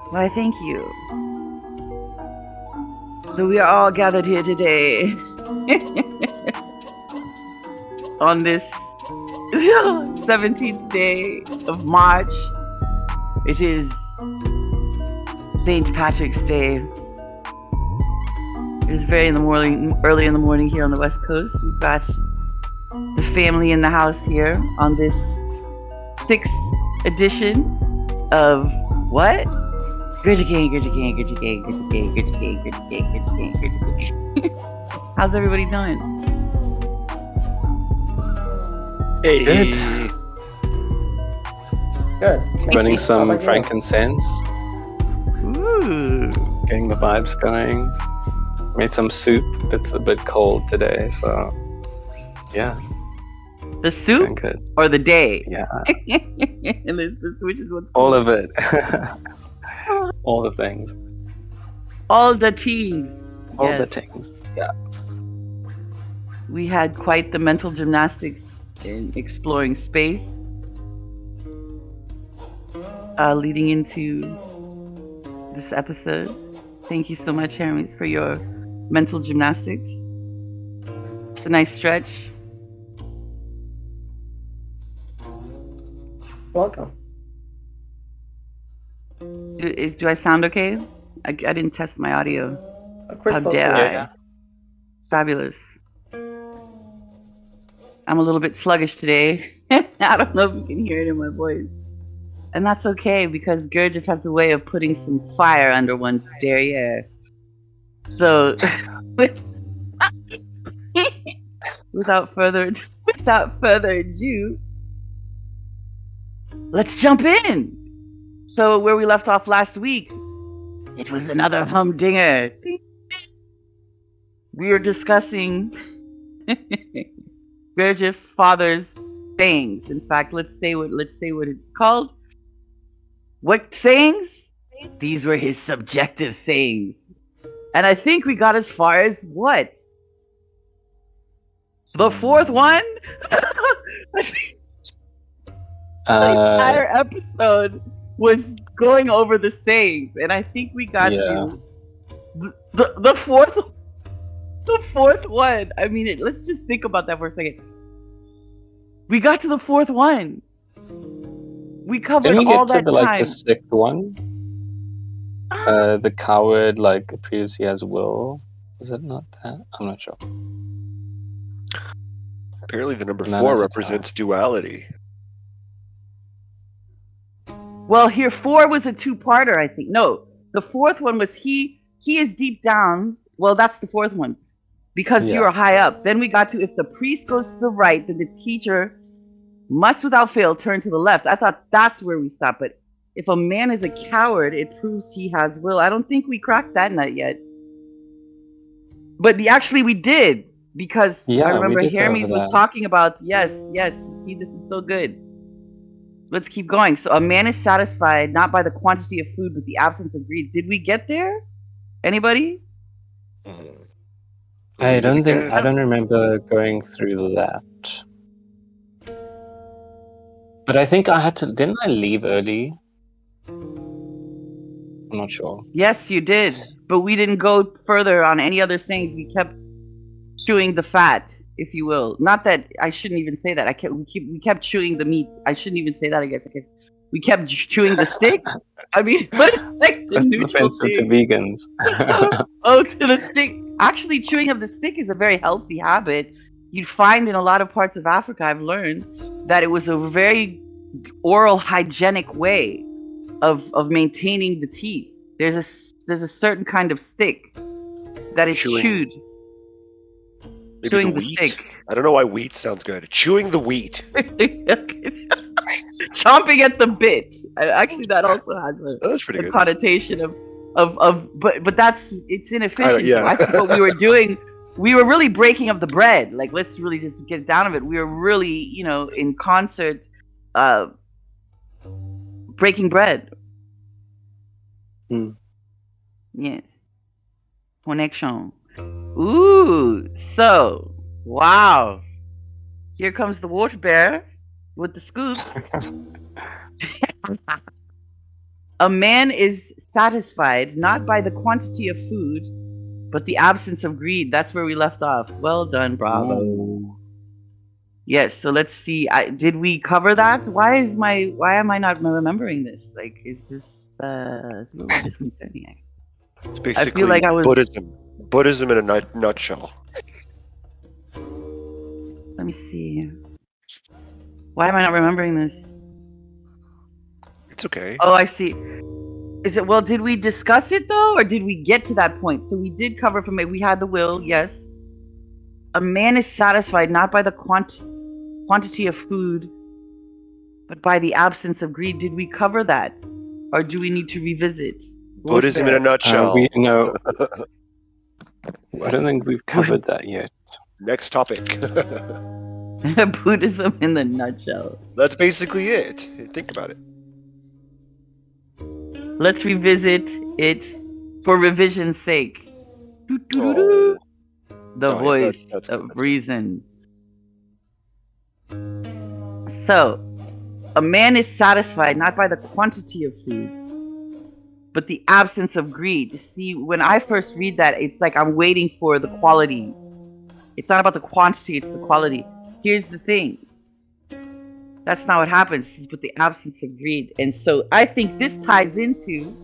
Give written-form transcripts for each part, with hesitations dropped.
Why, thank you. So we are all gathered here today on this 17th day of March. It is St. Patrick's Day. It is early in the morning here on the West Coast. We've got the family in the house here on this 6th edition of what? Gurdjieff. How's everybody doing? Hey. Good. Burning some frankincense. Ooh. Getting the vibes going. Made some soup. It's a bit cold today, so yeah. The soup Good. or the day? Yeah. And which is what's All of it. All the things. all the tea. All Yes. the things. Yeah. We had quite the mental gymnastics in exploring space, leading into this episode. Thank you so much, Hermes, for your mental gymnastics. It's a nice stretch. Welcome. Do I sound okay? I didn't test my audio. How dare I? Yeah. Fabulous. I'm a little bit sluggish today. I don't know if you can hear it in my voice. And that's okay, because Gurdjieff has a way of putting some fire under one's derriere. So, without further ado, let's jump in. So, where we left off last week, it was another humdinger. We were discussing Gurdjieff's father's sayings. In fact, let's say what it's called. What sayings? These were his subjective sayings. And I think we got as far as what? The fourth one? The entire episode was going over the sayings, and I think we got to the fourth one. I mean, let's just think about that for a second. We got to the fourth one. We covered Didn't we all get that to time. the sixth one? The coward proves he has will. Is it not that? I'm not sure. Apparently the number None 4 is a represents duality. Well, here 4 was a two-parter, I think. No, the fourth one was he is deep down. Well, that's the fourth one, because you are high up. Then we got to, if the priest goes to the right, then the teacher must without fail turn to the left. I thought that's where we stopped. But if a man is a coward, it proves he has will. I don't think we cracked that nut yet. But actually we did, because I remember Hermes was talking about, yes, see, this is so good. Let's keep going. So a man is satisfied not by the quantity of food, but the absence of greed. Did we get there? Anybody? I don't remember going through that. But I think didn't I leave early? I'm not sure. Yes, you did. But we didn't go further on any other things. We kept chewing the fat, if you will. Not that I shouldn't even say that. We kept chewing the meat. I shouldn't even say that, I guess. We kept chewing the stick. I mean, but it's like the That's neutral offensive to thing. vegans. Oh, to the stick. Actually, chewing of the stick is a very healthy habit. You'd find in a lot of parts of Africa, I've learned, that it was a very oral hygienic way of maintaining the teeth. There's a certain kind of stick that is chewed. Maybe chewing the the wheat. stick. I don't know why wheat sounds good. Chewing the wheat. Chomping at the bit. Actually, that also has That's pretty good. connotation of but it's inefficient. Yeah. I think what we were doing, we were really breaking up the bread. Like, let's really just get down of it. We were really, in concert, breaking bread. Yes. Connection. Ooh. So, wow. Here comes the water bear. with the scoop. A man is satisfied not by the quantity of food, but the absence of greed. That's where we left off. Well done, bravo. Ooh. Yes, so let's see. Did we cover that? Why am I not remembering this? Like, is this it's a little disconcerting? It's basically I feel like I was... Buddhism in a nutshell. Let me see. Why am I not remembering this? It's okay. Oh, I see. Is it, well, did we discuss it though, or did we get to that point? So we did cover from it. We had the will, yes. A man is satisfied not by the quantity of food, but by the absence of greed. Did we cover that? Or do we need to revisit? Buddhism in a nutshell. No. I don't think we've covered that yet. Next topic. Buddhism in the nutshell. That's basically it. Think about it. Let's revisit it for revision's sake. Oh. The voice of reason. So, a man is satisfied not by the quantity of food, but the absence of greed. See, when I first read that, it's like I'm waiting for the quality. It's not about the quantity, it's the quality. Here's the thing. That's not what happens. It's with the absence of greed. And so I think this ties into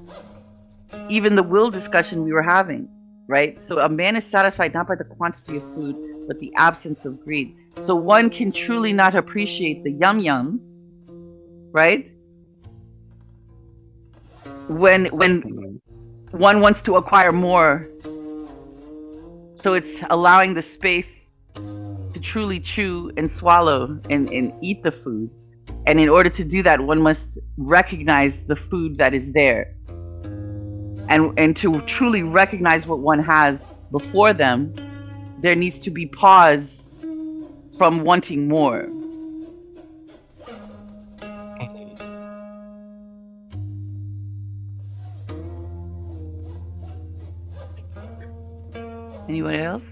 even the will discussion we were having, right? So a man is satisfied not by the quantity of food, but the absence of greed. So one can truly not appreciate the yum-yums, right? When one wants to acquire more. So it's allowing the space to truly chew and swallow and eat the food. And in order to do that, one must recognize the food that is there. And to truly recognize what one has before them, there needs to be pause from wanting more. Anyone else?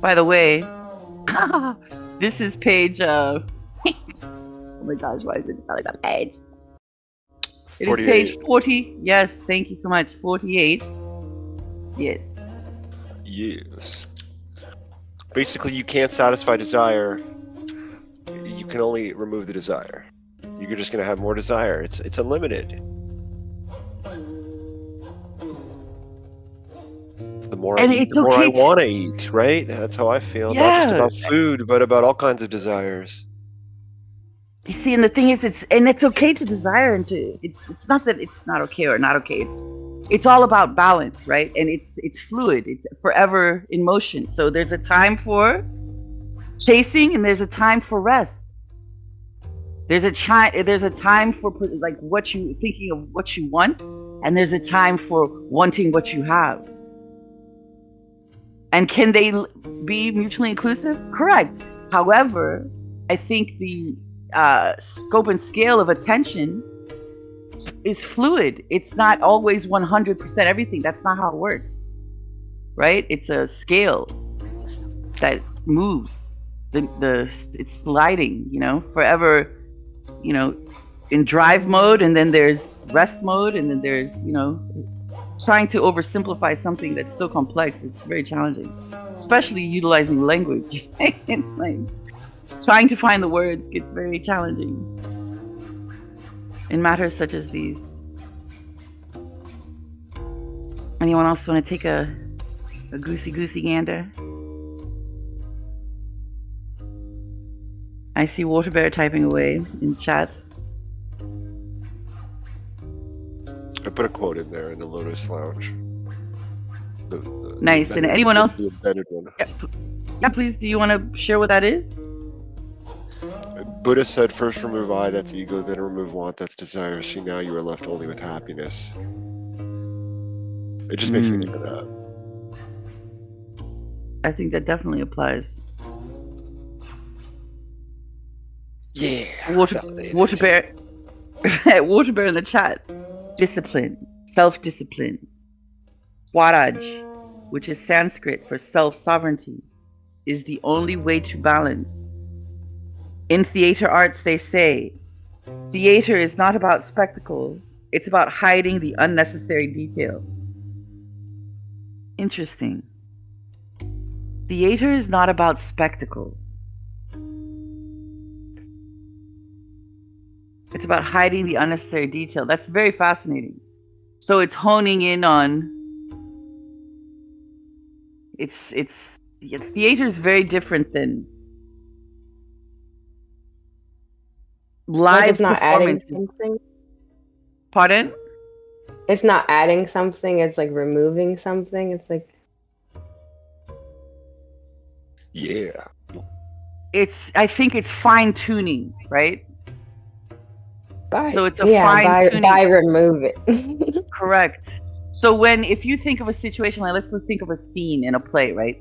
By the way, this is page. Oh my gosh, why is it telling that page? It 48. Is page 40. Yes, thank you so much. 48. Yes. Yes. Basically, you can't satisfy desire. You can only remove the desire. You're just going to have more desire. It's unlimited. The more I eat, the more I want to eat, right? That's how I feel. Yeah. Not just about food, but about all kinds of desires. You see, and the thing is, it's okay to desire, and it's not that it's not okay or not okay. It's all about balance, right? And it's fluid. It's forever in motion. So there's a time for chasing, and there's a time for rest. There's a time for like what you thinking of what you want, and there's a time for wanting what you have. And can they be mutually inclusive? Correct. However, I think the scope and scale of attention is fluid. It's not always 100% everything. That's not how it works, right? It's a scale that moves. It's sliding, forever, in drive mode, and then there's rest mode, and then there's, trying to oversimplify something that's so complex. It's very challenging, especially utilizing language. It's like trying to find the words gets very challenging in matters such as these. Anyone else want to take a goosey gander? I see Water Bear typing away in chat. I put a quote in there in the Lotus Lounge. Nice. And anyone else? The embedded one. Yeah, please. Do you want to share what that is? Buddha said, first remove I, that's ego, then remove want, that's desire. See, now you are left only with happiness. It just makes me think of that. I think that definitely applies. Yeah. Water Bear. Water Bear in the chat. Discipline, self-discipline. Swaraj, which is Sanskrit for self-sovereignty. is the only way to balance. In theater arts, they say, theater is not about spectacle, it's about hiding the unnecessary detail. Interesting. Theater is not about spectacle. It's about hiding the unnecessary detail. That's very fascinating. So it's honing in on theater is very different than live it's not performances. adding something. Pardon? It's not adding something, it's like removing something. It's like Yeah. I think it's fine tuning, right? So it's a by fine-tuning. remove it. Correct. So if you think of a situation, like let's think of a scene in a play, right?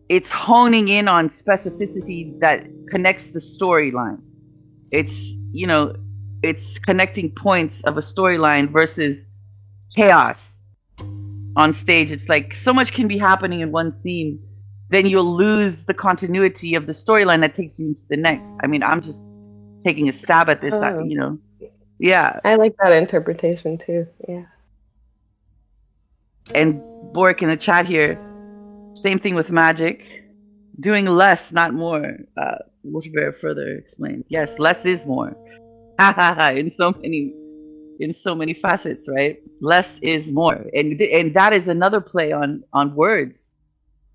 It's honing in on specificity that connects the storyline. It's connecting points of a storyline versus chaos on stage. It's like so much can be happening in one scene, then you'll lose the continuity of the storyline that takes you into the next. I mean, I'm just taking a stab at this, Yeah. I like that interpretation too. Yeah. And Bork in the chat here, same thing with magic. Doing less, not more. Wolfbear further explains. Yes, less is more. in so many facets, right? Less is more. And that is another play on words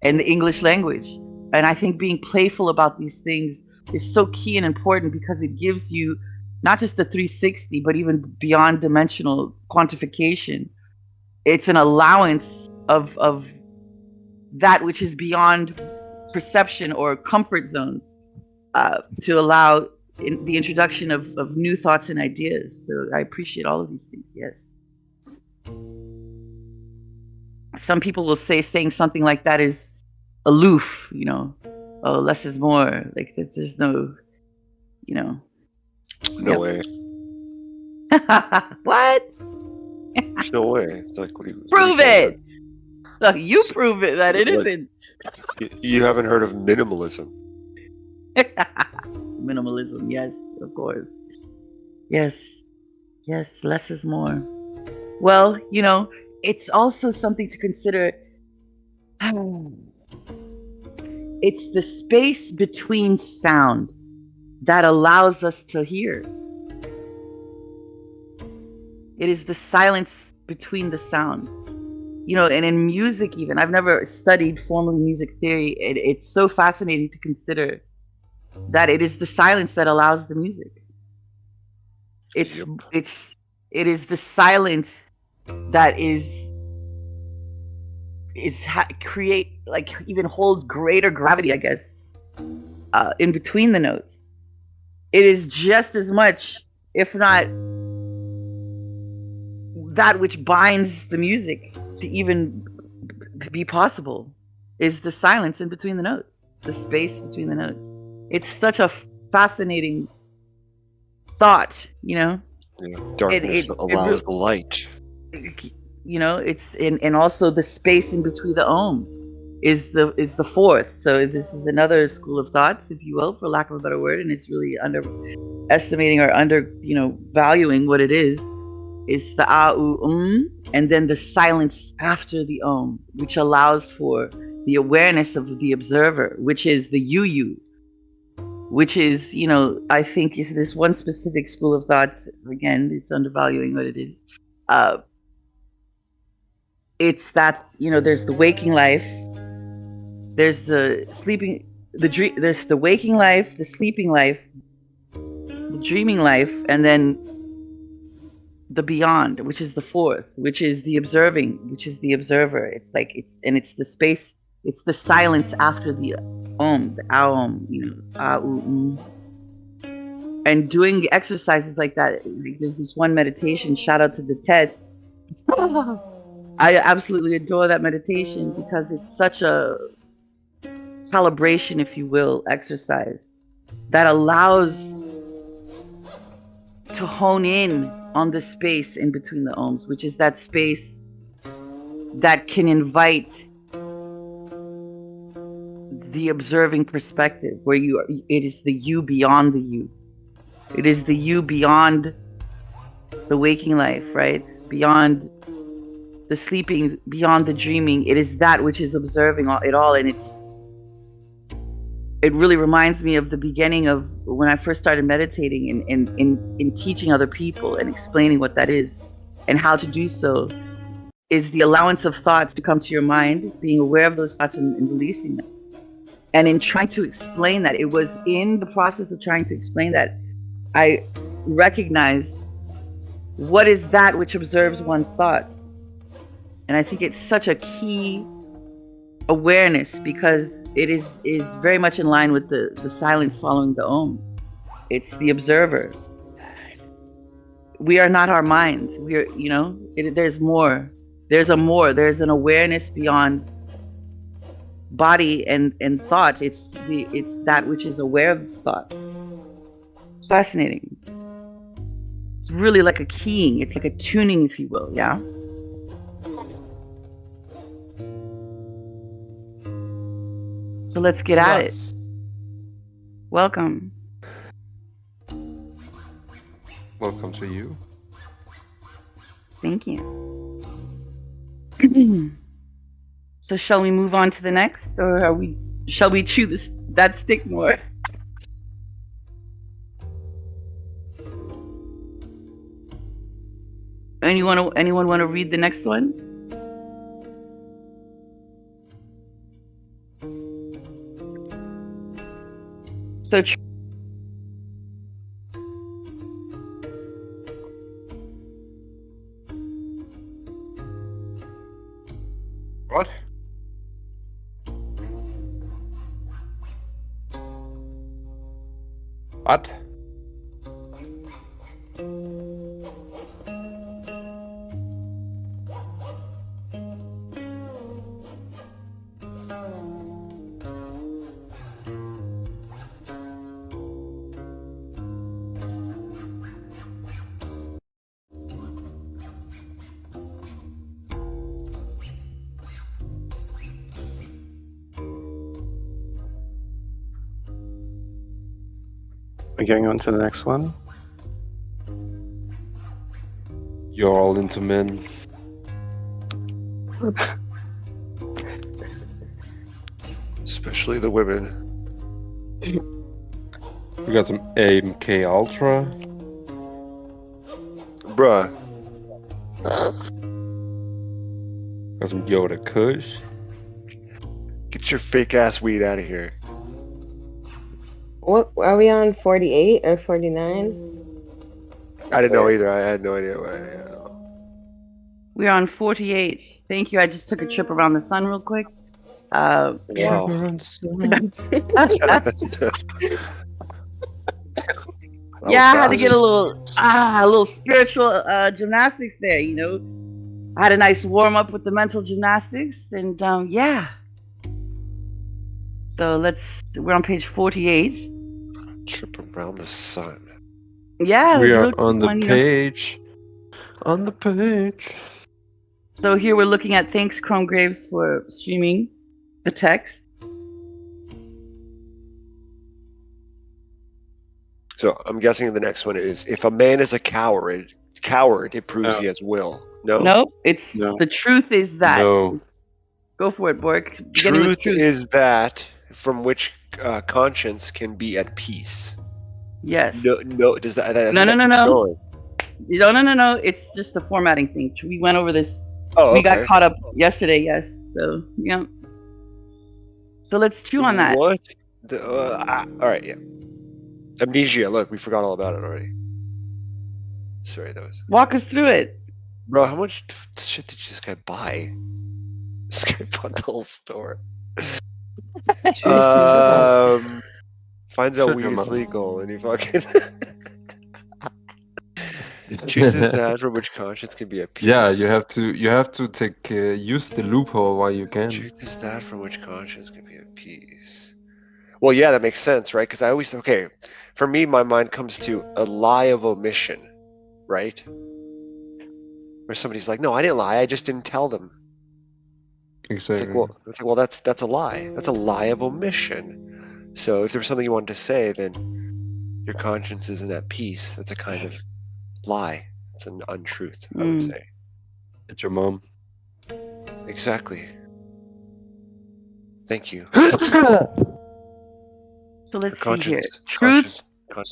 and the English language. And I think being playful about these things is so key and important because it gives you not just a 360, but even beyond dimensional quantification. It's an allowance of that which is beyond perception or comfort zones to allow the introduction of new thoughts and ideas. So I appreciate all of these things. Yes. Some people will say saying something like that is aloof, oh, less is more. Like there's no, No way. What? There's no way. It's like, what do you prove it? Look, you prove it that it isn't. You haven't heard of minimalism. Minimalism, yes, of course. Yes, less is more. Well, it's also something to consider. It's the space between sound that allows us to hear. It is the silence between the sounds. And in music even, I've never studied formally music theory. It's so fascinating to consider that it is the silence that allows the music. It is the silence that create, like, even holds greater gravity, I guess, in between the notes. It is just as much, if not that which binds the music to even be possible, is the silence in between the notes, the space between the notes. It's such a fascinating thought, Yeah, darkness allows the light. It's and also the space in between the ohms is the fourth. So this is another school of thoughts, if you will, for lack of a better word, and it's really underestimating or valuing what it is. It's the and then the silence after the om, which allows for the awareness of the observer, which is the you, which is, I think is this one specific school of thought. Again, it's undervaluing what it is. It's that, there's the waking life, there's the sleeping, there's the waking life, the sleeping life, the dreaming life, and then the beyond, which is the fourth, which is the observing, which is the observer. It's like, it's the space, it's the silence after the om, the aum, and doing exercises like that. Like, there's this one meditation, shout out to the TED. I absolutely adore that meditation because it's such a calibration, if you will, exercise that allows to hone in on the space in between the ohms, which is that space that can invite the observing perspective, where it is the you beyond the you. It is the you beyond the waking life, right? Beyond the sleeping, beyond the dreaming. It is that which is observing it all. And it really reminds me of the beginning of when I first started meditating and in teaching other people and explaining what that is and how to do so, is the allowance of thoughts to come to your mind, being aware of those thoughts and releasing them. And in trying to explain that, it was in the process of trying to explain that I recognized what is that which observes one's thoughts. And I think it's such a key awareness, because it is very much in line with the silence following the Om. It's the observer. We are not our minds. We are, there's more. There's an awareness beyond body and thought. It's that which is aware of thoughts. Fascinating. It's really like a keying. It's like a tuning, if you will. Yeah. So let's get at it. Welcome. Welcome to you. Thank you. So shall we move on to the next, or shall we chew that stick more? Anyone want to read the next one? So What? What? We're going on to the next one. You're all into men. Especially the women. We got some AMK Ultra. Bruh. Got some Yoda Kush. Get your fake ass weed out of here. What are we on? 48 or 49? I didn't know either. I had no idea. we're on 48. Thank you. I just took a trip around the sun real quick. Wow. Yeah, I had to get a little spiritual gymnastics there, you know. I had a nice warm up with the mental gymnastics, and yeah. So we're on page 48. Trip around the sun. Yeah, we are really on the fun, page. On the page. So here we're looking at thanks Chrome Graves for streaming the text. So I'm guessing the next one is if a man is a coward, it proves he has will. No? Nope. The truth is that. No. Go for it, Bork. Truth is that from which conscience can be at peace. Yes. No. Does that? No. Going. No. It's just a formatting thing. We went over this. Oh, we got caught up yesterday. Yes. So yeah. So let's chew on that. What? All right. Yeah. Amnesia. Look, we forgot all about it already. Sorry, that was. Walk us through it, bro. How much shit did this guy buy? This guy bought the whole store. Finds out weed is legal, and he fucking chooses that from which conscience can be at peace. Yeah, you have to take use the loophole while you can. Truth is that from which conscience can be at peace. Well, yeah, that makes sense, right? Because I always for me, my mind comes to a lie of omission, right? Where somebody's like, "No, I didn't lie. I just didn't tell them." Exactly. That's a lie. That's a lie of omission. So if there's something you wanted to say, then your conscience isn't at peace. That's a kind of lie. It's an untruth, I would say. It's your mom. Exactly. Thank you. So let's see Conscience, here. conscience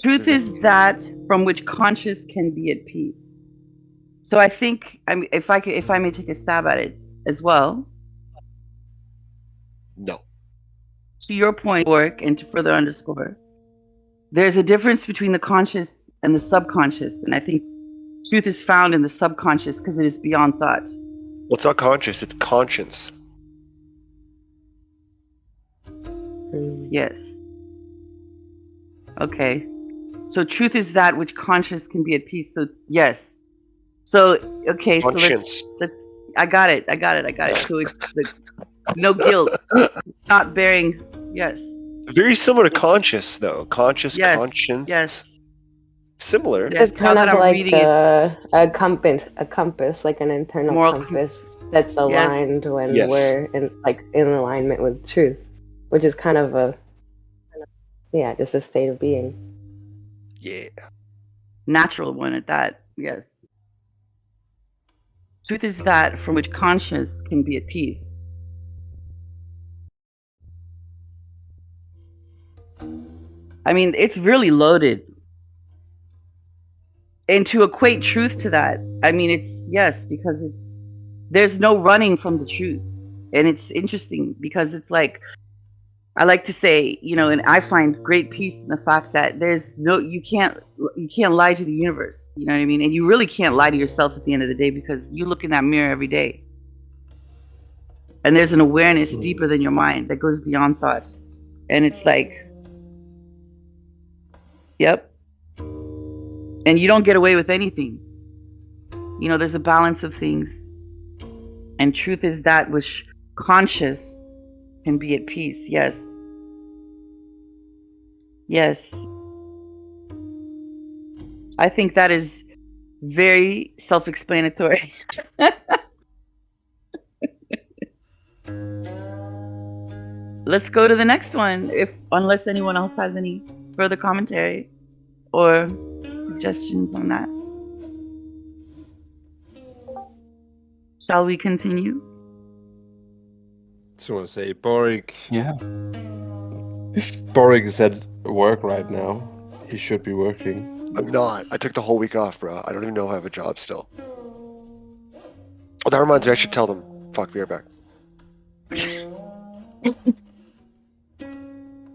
Truth is that from which conscious can be at peace. So I think, if I may take a stab at it as well. No. To your point, work, and to further underscore, there's a difference between the conscious and the subconscious, and I think truth is found in the subconscious because it is beyond thought. Well, it's not conscious, it's conscience. Yes. Okay. So truth is that which conscious can be at peace. So yes. So okay. Conscience. So let's. I got it. So it's the no guilt, not bearing. Yes. Very similar to conscious, though. Conscious, Yes. conscience. Yes. Similar. Yes. It's kind Now that of I'm like reading it, a compass, like an internal Moral compass that's aligned when Yes. we're in alignment with truth, which is kind of just a state of being. Yeah. natural one at that. Yes. Truth is that from which conscience can be at peace. I mean, it's really loaded. And to equate truth to that, I mean, it's yes, because there's no running from the truth. And it's interesting because it's like, I like to say, and I find great peace in the fact that you can't lie to the universe. You know what I mean? And you really can't lie to yourself at the end of the day because you look in that mirror every day. And there's an awareness deeper than your mind that goes beyond thought. And it's like, yep. And you don't get away with anything. There's a balance of things. And truth is that which conscious can be at peace. Yes. Yes. I think that is very self-explanatory. Let's go to the next one, unless anyone else has any further commentary or suggestions on that. Shall we continue? Just want to say, Boric. Yeah. Boric is at work right now. He should be working. I'm not. I took the whole week off, bro. I don't even know if I have a job still. Oh, that reminds me. I should tell them. Fuck, be right back.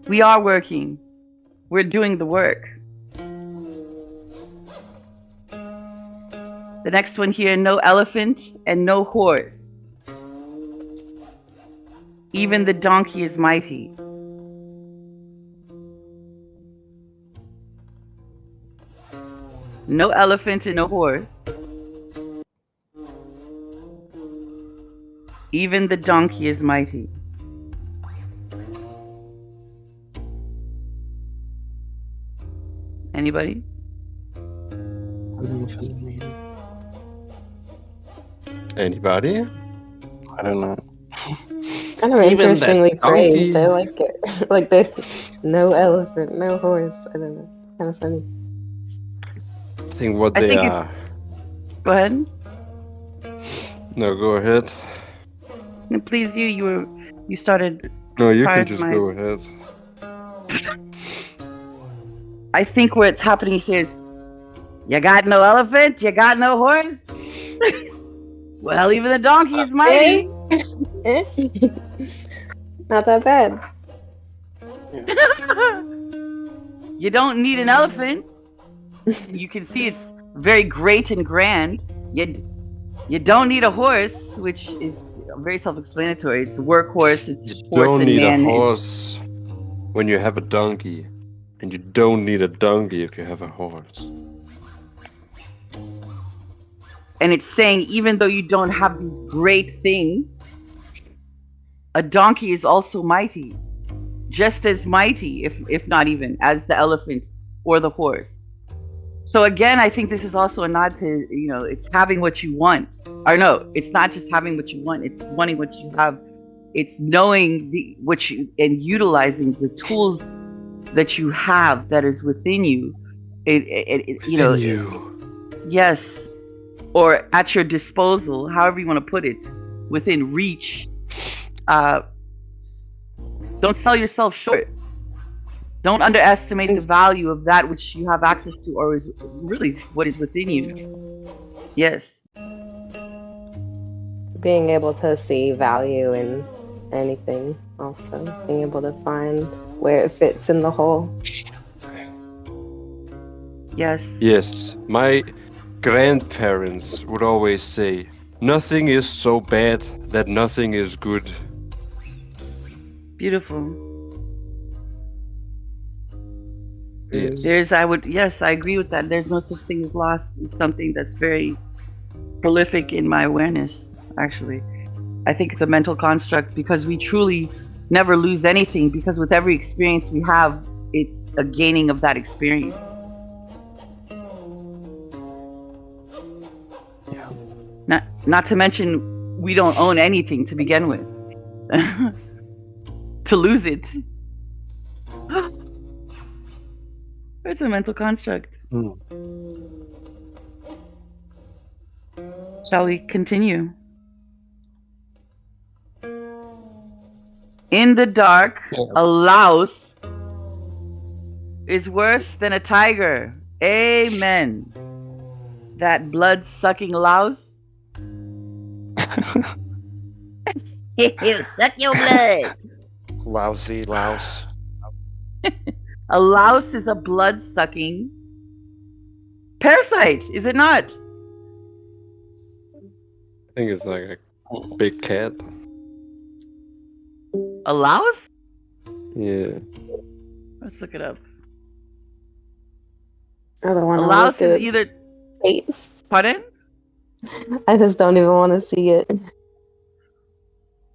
We are working. We're doing the work. The next one here, no elephant and no horse. Even the donkey is mighty. No elephant and no horse. Even the donkey is mighty. Anybody? Anybody? I don't know. Kind of Even interestingly that donkey. phrased. I like it. Like the no elephant, no horse. I don't know. Kind of funny. I think what I they think are. Go ahead. No, go ahead. No, please, you started. No, you prior can to just my- go ahead. I think where it's happening here is, you got no elephant, you got no horse. Well, even the donkey is mighty. Not that bad. You don't need an elephant. You can see it's very great and grand. You don't need a horse, which is very self-explanatory. It's a workhorse. It's You horse don't and need man. a horse when you have a donkey. And you don't need a donkey if you have a horse. And it's saying even though you don't have these great things, a donkey is also mighty. Just as mighty, if not even, as the elephant or the horse. So again, I think this is also a nod to, it's having what you want. Or no, it's not just having what you want, it's wanting what you have It's knowing and utilizing the tools that you have that is within you. Yes, or at your disposal, however you want to put it, within reach. Don't sell yourself short. Don't underestimate the value of that which you have access to, or is really what is within you. Yes. Being able to see value in anything, also being able to find where it fits in the whole. Yes. Yes, my grandparents would always say, nothing is so bad that nothing is good. Beautiful. Yes. I agree with that. There's no such thing as loss. It's something that's very prolific in my awareness, actually. I think it's a mental construct because we truly never lose anything, because with every experience we have, it's a gaining of that experience. Yeah. Not to mention, we don't own anything to begin with. To lose it. It's a mental construct. Shall we continue? In the dark, a louse is worse than a tiger. Amen. That blood-sucking louse. He'll suck your blood. Lousy louse. A louse is a blood-sucking parasite, is it not? I think it's like a big cat. A louse? Yeah. Let's look it up. I don't want A to louse look at is either... face. Pardon? I just don't even want to see it.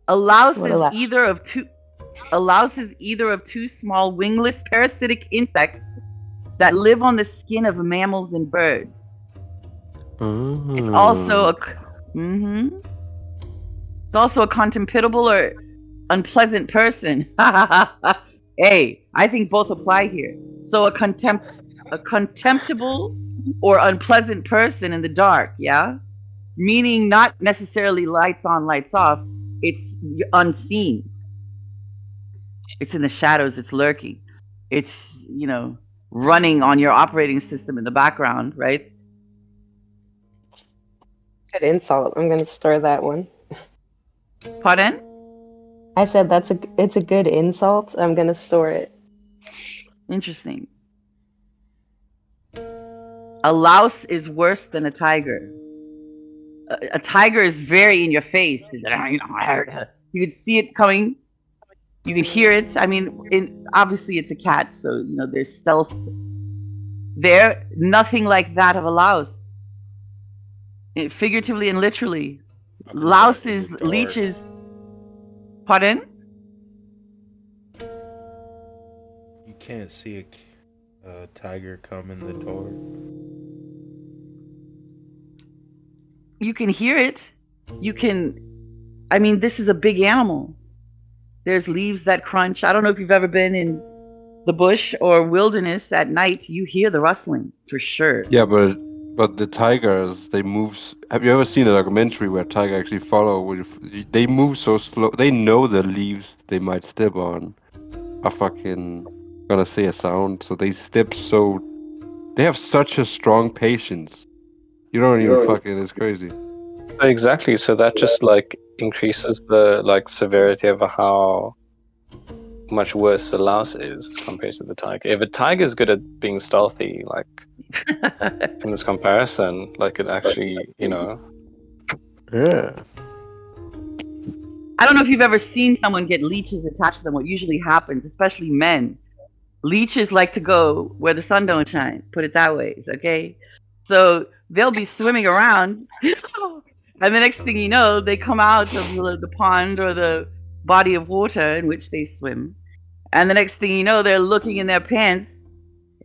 A louse What is a louse. either of two... A louse is either of two small wingless parasitic insects that live on the skin of mammals and birds. It's also a It's also a contemptible or unpleasant person. Hey, I think both apply here. So a contemptible or unpleasant person in the dark, yeah? Meaning not necessarily lights on, lights off. It's unseen. It's in the shadows, it's lurking. It's, running on your operating system in the background, right? Good insult. I'm gonna store that one. Pardon? I said it's a good insult. I'm gonna store it. Interesting. A louse is worse than a tiger. A tiger is very in your face. You can see it coming. You can hear it. I mean, obviously it's a cat, so there's stealth there. Nothing like that of a louse. Figuratively and literally. Louses, leeches. Pardon? You can't see a tiger come in the door. You can hear it. This is a big animal. There's leaves that crunch. I don't know if you've ever been in the bush or wilderness at night. You hear the rustling, for sure. Yeah, but the tigers, they move. Have you ever seen a documentary where a tiger actually follow? They move so slow. They know the leaves they might step on are fucking gonna say a sound. So they step so. They have such a strong patience. You don't even fucking. It's crazy. Exactly. So that just increases the severity of how much worse the louse is compared to the tiger. If a tiger is good at being stealthy, in this comparison, it actually, Yeah. I don't know if you've ever seen someone get leeches attached to them. What usually happens, especially men, leeches like to go where the sun don't shine. Put it that way, okay? So they'll be swimming around, and the next thing you know, they come out of the pond or the body of water in which they swim, and the next thing you know, they're looking in their pants,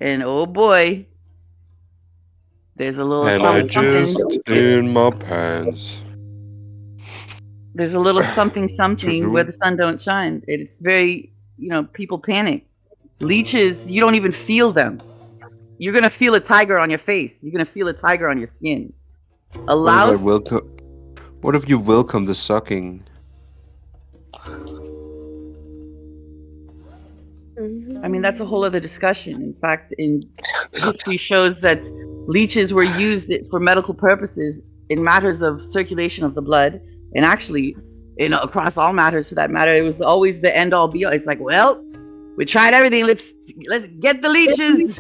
and oh boy, there's a little And I something. just in my pants. There's a little something do. where the sun don't shine. It's very, people panic. Leeches, you don't even feel them. You're gonna feel a tiger on your face. You're gonna feel a tiger on your skin. A louse. What if you welcome the sucking? I mean, that's a whole other discussion. In fact, in history shows that leeches were used for medical purposes in matters of circulation of the blood, and actually, across all matters for that matter, it was always the end all be all. It's like, well, we tried everything. Let's get the leeches.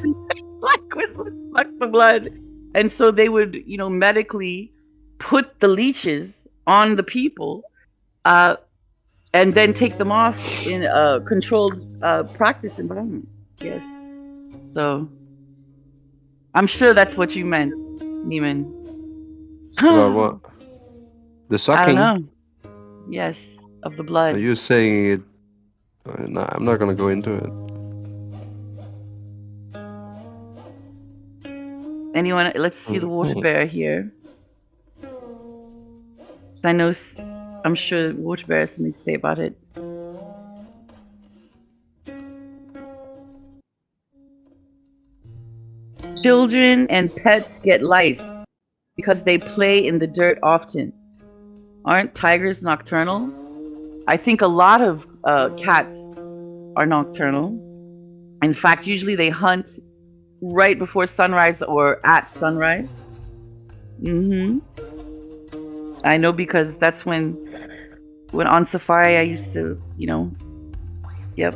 let's suck the blood. And so they would, medically put the leeches on the people, and then take them off in a controlled practice environment. Yes. So I'm sure that's what you meant, Neiman. Well, what? The sucking? I don't know. Yes, of the blood. Are you saying it? Nah, I'm not gonna go into it. Anyone? Let's see the water bear here. I'm sure the water bear has something to say about it. Children and pets get lice because they play in the dirt often. Aren't tigers nocturnal? I think a lot of cats are nocturnal. In fact, usually they hunt right before sunrise or at sunrise. I know because that's when on safari I used to, yep.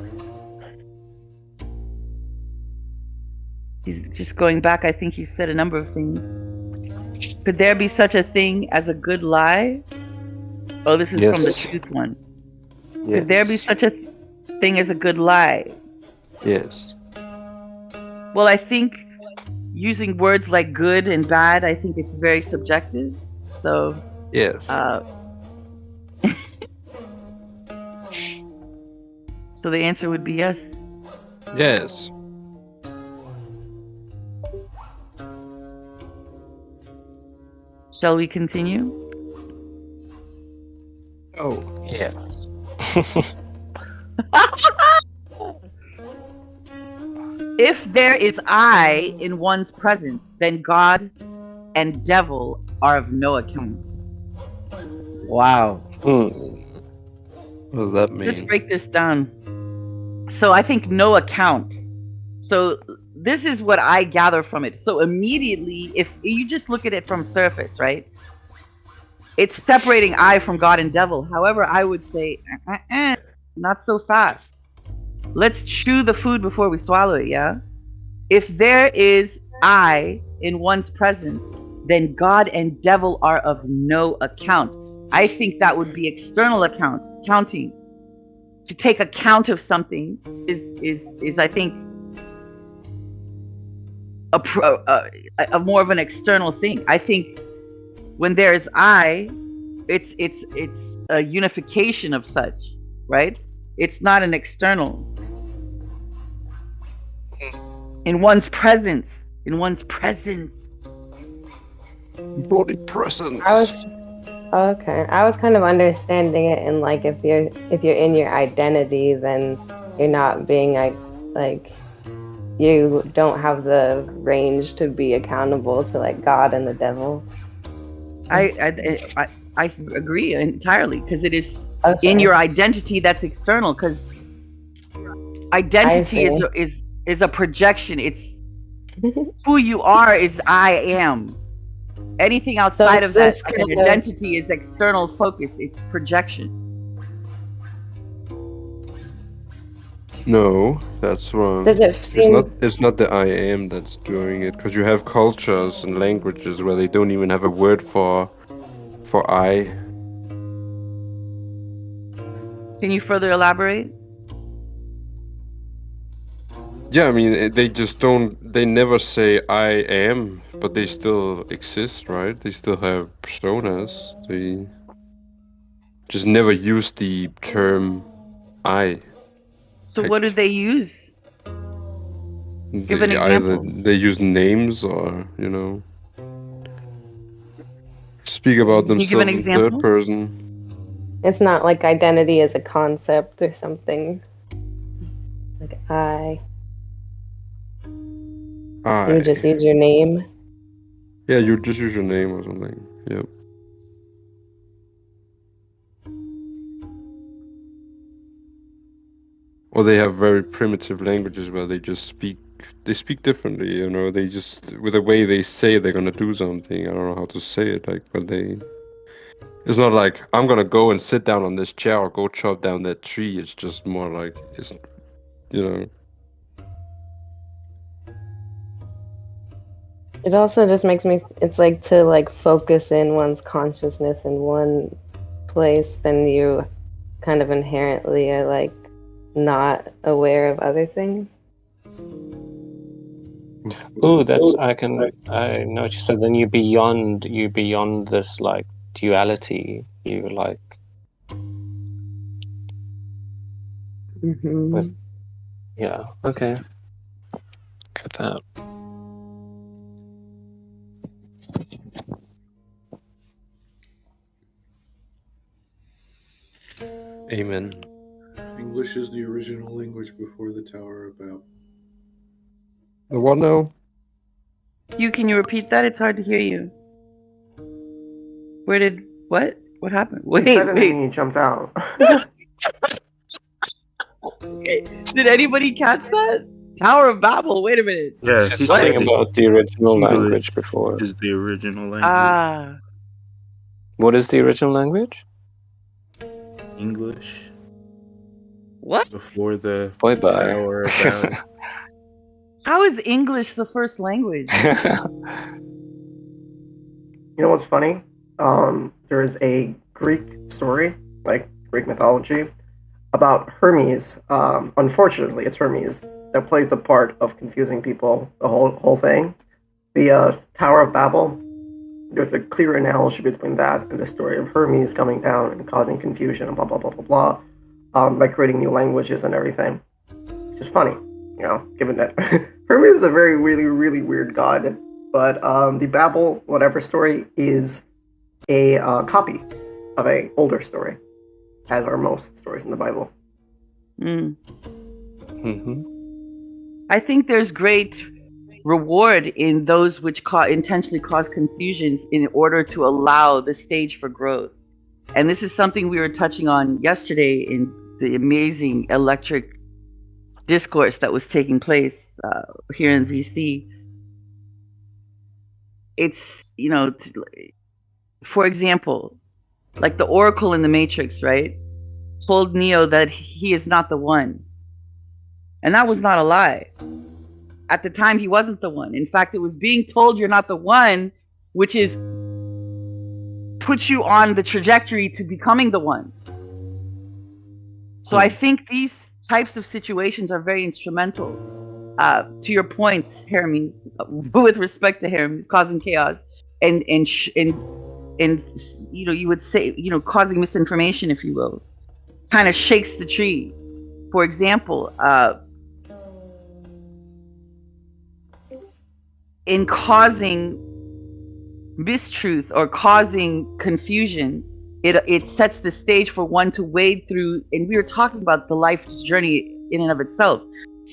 He's just going back, I think he said a number of things. Could there be such a thing as a good lie? Oh, this is from the truth one. Yes. Could there be such a thing as a good lie? Yes. Well, I think using words like good and bad, I think it's very subjective. So yes. So the answer would be yes. Yes. Shall we continue? Oh, yes. If there is I in one's presence, then God and devil are of no account. Wow. What does that mean? Let's break this down. So I think no account. So this is what I gather from it. So immediately, if you just look at it from surface, right? It's separating I from God and devil. However, I would say, not so fast. Let's chew the food before we swallow it, yeah? If there is I in one's presence, then God and devil are of no account. I think that would be external counting. To take account of something is I think a more of an external thing. I think when there is I, it's a unification of such, right? It's not an external. In one's presence. Body presence. I was kind of understanding it in like if you're in your identity, then you're not being like you don't have the range to be accountable to like God and the devil. I agree entirely because it is in your identity that's external. Because identity is a projection. It's who you are is I am. Anything outside of that identity is external focused. It's projection. No, that's wrong. Does it seem... It's not the I am that's doing it, because you have cultures and languages where they don't even have a word for I. Can you further elaborate? Yeah, I mean, they never say I am, but they still exist, right? They still have personas. They just never use the term I. So what do they use? Give an example. Either they use names or, speak about themselves in third person. It's not like identity as a concept or something. Like you just use your name. Yeah, you just use your name or something. Yep. Or they have very primitive languages where they speak differently, you know, they just, with the way they say they're gonna do something, I don't know how to say it, like, but it's not like, I'm gonna go and sit down on this chair or go chop down that tree, it's just more like, it's, you know. It also just makes me, it's like to like focus in one's consciousness in one place, then you kind of inherently are like not aware of other things. Oh, I know what you said. Then you beyond this like duality. You like Mm-hmm. yeah. Okay. Get that. Amen. English is the original language before the Tower of Babel. The what now? Can you repeat that? It's hard to hear you. What happened? He said it and he jumped out. Did anybody catch that? Tower of Babel. Wait a minute. Yeah, He's saying about the original language before. Is the original language. What is the original language? English. What? Before the Tower of Babel. How is English the first language? You know what's funny? There's a Greek story, like Greek mythology, about Hermes. Unfortunately, it's Hermes that plays the part of confusing people. The whole thing. The Tower of Babel. There's a clear analogy between that and the story of Hermes coming down and causing confusion and blah blah blah blah blah, by creating new languages and everything. Which is funny, you know, given that Hermes is a very really really weird god. But the Babel whatever story is a copy of an older story, as are most stories in the Bible. Mm-hmm. I think there's great reward in those which intentionally cause confusion in order to allow the stage for growth. And this is something we were touching on yesterday in the amazing electric discourse that was taking place here in VC. It's, you know, for example, like the Oracle in the Matrix, right? Told Neo that he is not the one. And that was not a lie. At the time, he wasn't the one. In fact, it was being told you're not the one, which is puts you on the trajectory to becoming the one. So I think these types of situations are very instrumental. To your point, Hermes, with respect to Hermes causing chaos and you know, you would say, you know, causing misinformation, if you will, kind of shakes the tree. For example, in causing mistruth or causing confusion, it sets the stage for one to wade through. And we were talking about the life's journey in and of itself,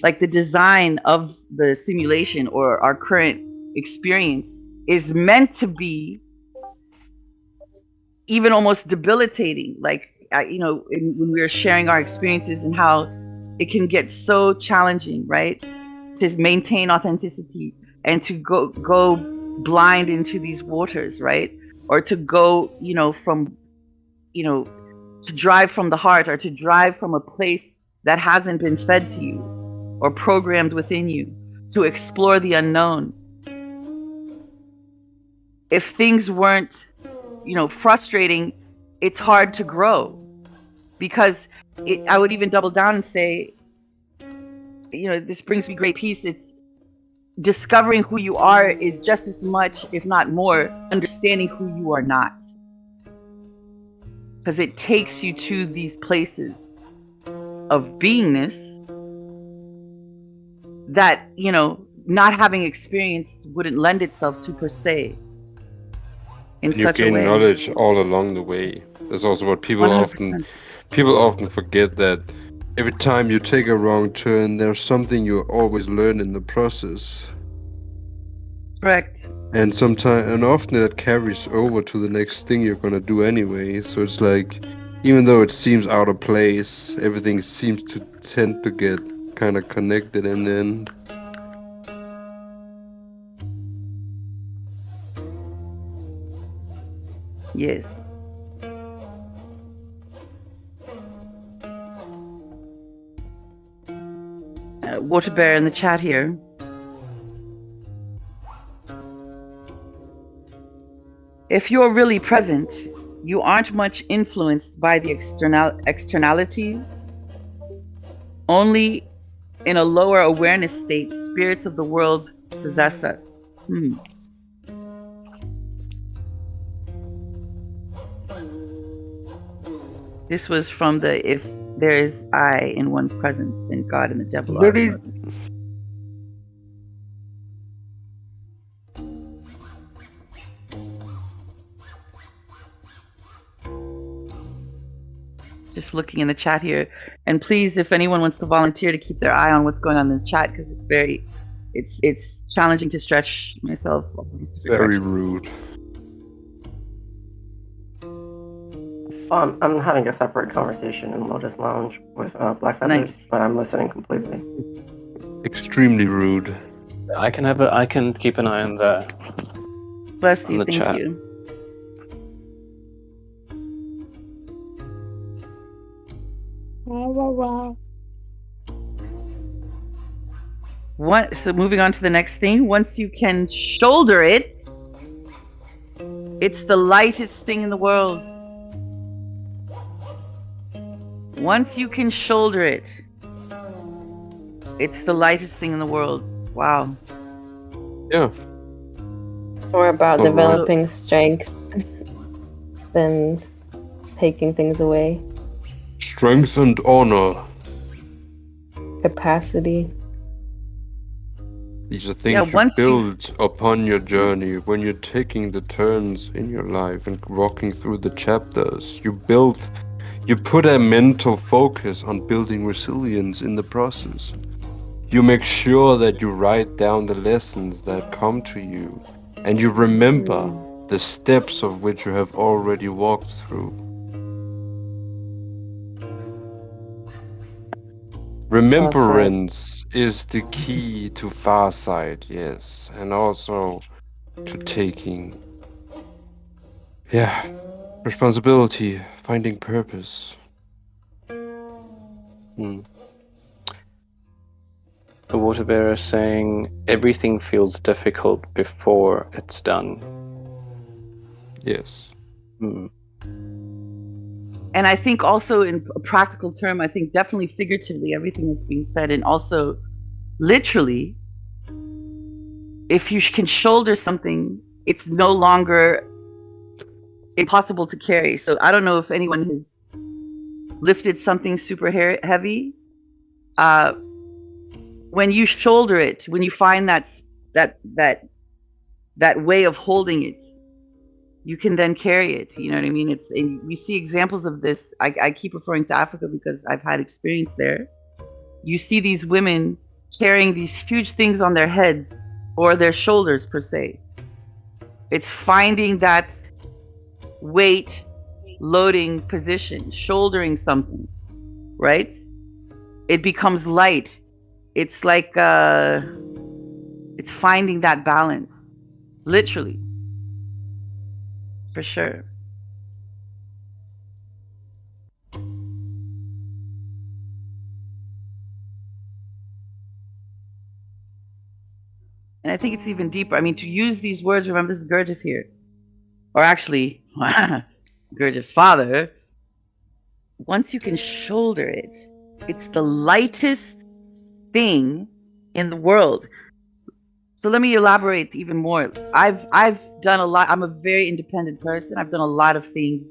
like the design of the simulation or our current experience is meant to be even almost debilitating. Like, you know, when we were sharing our experiences and how it can get so challenging, right, to maintain authenticity and to go blind into these waters, right, or to go, you know, from, you know, to drive from the heart or to drive from a place that hasn't been fed to you or programmed within you, to explore the unknown. If things weren't, you know, frustrating, it's hard to grow, because I would even double down and say, you know, this brings me great peace. It's discovering who you are is just as much, if not more, understanding who you are not, because it takes you to these places of beingness that, you know, not having experienced wouldn't lend itself to per se. in And you such a gain way. knowledge all along the way. That's also what people 100%. often forget, that every time you take a wrong turn, there's something you always learn in the process. Correct. And often that carries over to the next thing you're gonna do anyway. So it's like, even though it seems out of place, everything seems to tend to get kind of connected in the end. Yes. Water Bear in the chat here. If you're really present, you aren't much influenced by the externalities. Only in a lower awareness state, spirits of the world possess us. This was from the "If there is I in one's presence, then God and the devil are." Just looking in the chat here, and please, if anyone wants to volunteer to keep their eye on what's going on in the chat, because it's challenging to stretch myself. Very rude. I'm having a separate conversation in Lotus Lounge with Black Feathers, but I'm listening completely. Extremely rude. I can keep an eye on the Bless you, the thank chat. you. So moving on to the next thing. Once you can shoulder it, it's the lightest thing in the world. Once you can shoulder it, it's the lightest thing in the world. Wow. Yeah. More about developing strength than taking things away. Strength and honor. Capacity. These are things you build upon your journey when you're taking the turns in your life and walking through the chapters. You put a mental focus on building resilience in the process. You make sure that you write down the lessons that come to you, and you remember the steps of which you have already walked through. Remembrance is the key to farsight, yes, and also to taking, responsibility, finding purpose. The water bearer is saying everything feels difficult before it's done. Yes. And I think also in a practical term, I think definitely figuratively everything is being said, and also literally, if you can shoulder something, it's no longer impossible to carry. So I don't know if anyone has lifted something super heavy. When you shoulder it, when you find that way of holding it, you can then carry it. You know what I mean? We see examples of this. I keep referring to Africa because I've had experience there. You see these women carrying these huge things on their heads or their shoulders per se. It's finding that weight loading position, shouldering something, right? It becomes light. It's like it's finding that balance, literally. For sure. And I think it's even deeper. I mean, to use these words, remember this is Gurdjieff here. Or actually, Gurdjieff's father. Once you can shoulder it, it's the lightest thing in the world. So let me elaborate even more. I've done a lot. I'm a very independent person. I've done a lot of things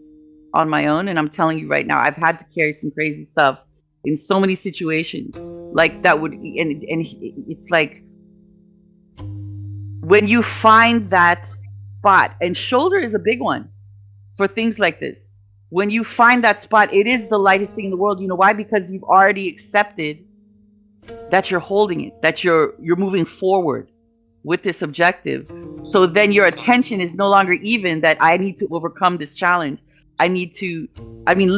on my own, and I'm telling you right now, I've had to carry some crazy stuff in so many situations. Like that would, and it's like when you find that spot, and shoulder is a big one for things like this. When you find that spot, it is the lightest thing in the world. You know why? Because you've already accepted that you're holding it, that you're moving forward with this objective. So then your attention is no longer even that I need to overcome this challenge. I mean,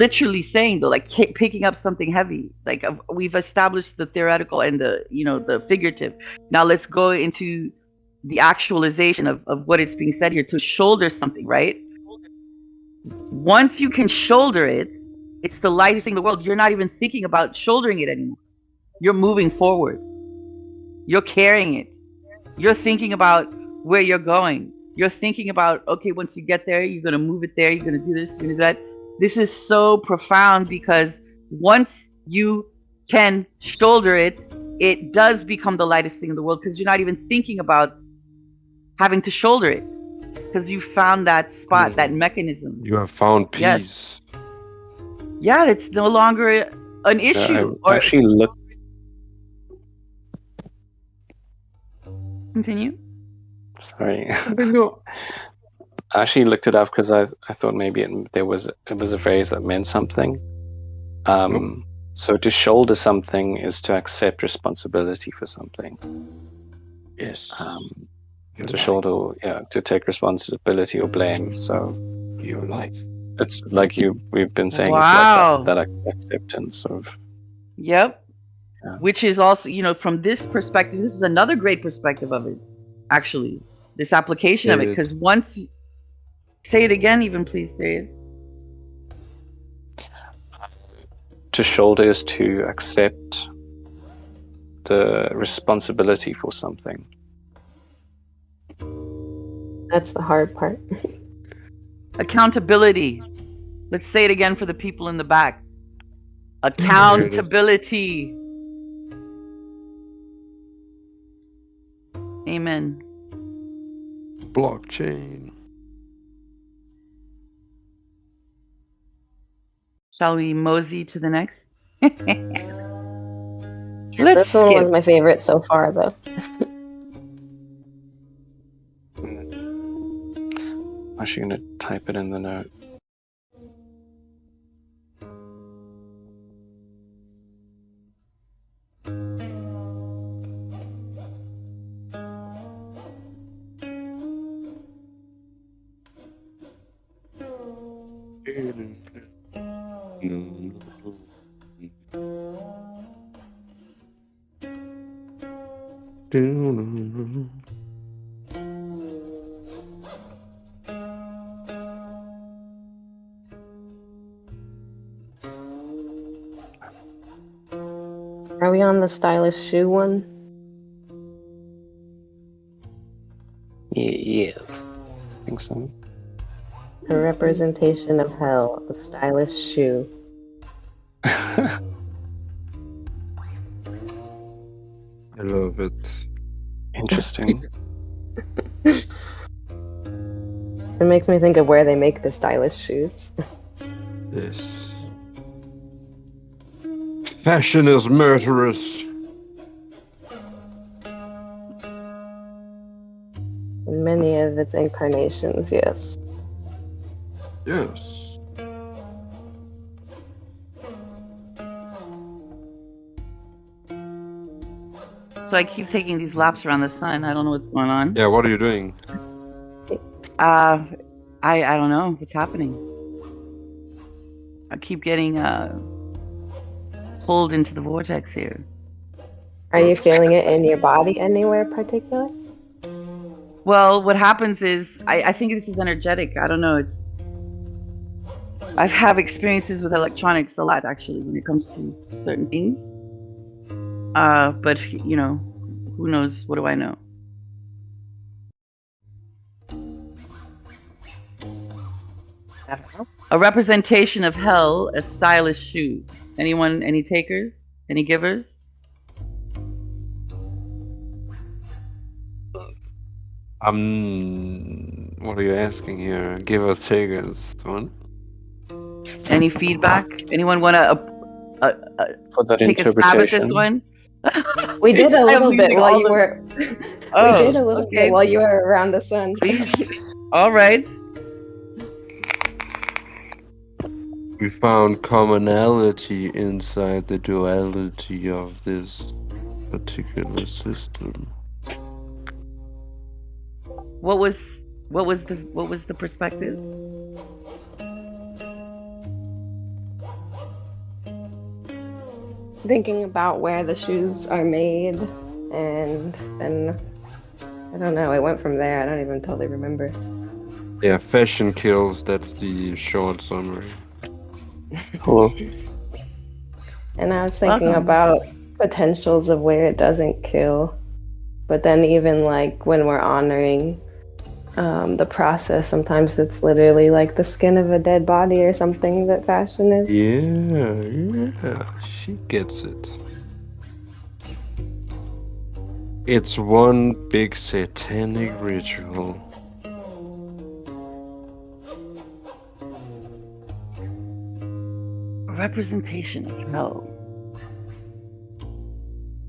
literally saying though, like picking up something heavy. Like we've established the theoretical and the figurative. Now let's go into the actualization of what it's being said here, to shoulder something, right? Once you can shoulder it, it's the lightest thing in the world. You're not even thinking about shouldering it anymore. You're moving forward. You're carrying it. You're thinking about where you're going. You're thinking about, okay, once you get there, you're going to move it there. You're going to do this, you're going to do that. This is so profound because once you can shoulder it, it does become the lightest thing in the world because you're not even thinking about having to shoulder it because you found that spot, that mechanism. You have found peace. Yes. Yeah, it's no longer an issue. I actually looked. Continue. Sorry. I actually looked it up because I thought maybe it was a phrase that meant something. So to shoulder something is to accept responsibility for something. Yes. To shoulder, to take responsibility or blame. So your life. It's like we've been saying. Wow. It's like that acceptance of. Yep. Yeah. Which is also, from this perspective, this is another great perspective of it, actually. This application of it, because once you say it again, even please say it. To shoulder is to accept the responsibility for something. That's the hard part. Accountability. Let's say it again for the people in the back. Accountability. Amen. Blockchain. Shall we mosey to the next? This one was my favorite so far, though. I'm actually going to type it in the note. Are we on the stylish shoe one? Yes. I think so. A representation of hell, a stylish shoe. I love it. Interesting. It makes me think of where they make the stylish shoes. Yes. Fashion is murderous. In many of its incarnations, yes. Yes. So I keep taking these laps around the sun. I don't know what's going on. Yeah, what are you doing? I don't know what's happening. I keep getting pulled into the vortex here. Are you feeling it in your body anywhere particular? Well, what happens is, I think this is energetic. I don't know. I have experiences with electronics a lot, actually, when it comes to certain things. But, who knows? What do I know? I don't know. A representation of hell, a stylish shoe. Anyone, any takers? Any givers? What are you asking here? Give us takers. One. Any feedback? Anyone want to For that take a stab at this one? We did a little bit while you were. Oh, we did a little bit while you were around the sun. Please. All right. We found commonality inside the duality of this particular system. What was the perspective? Thinking about where the shoes are made, and then I don't know. It went from there. I don't even totally remember. Yeah, fashion kills. That's the short summary. Cool. And I was thinking about potentials of where it doesn't kill, but then even like when we're honoring the process, sometimes it's literally like the skin of a dead body or something that fashion is. Yeah, she gets it. It's one big satanic ritual. A representation of hell.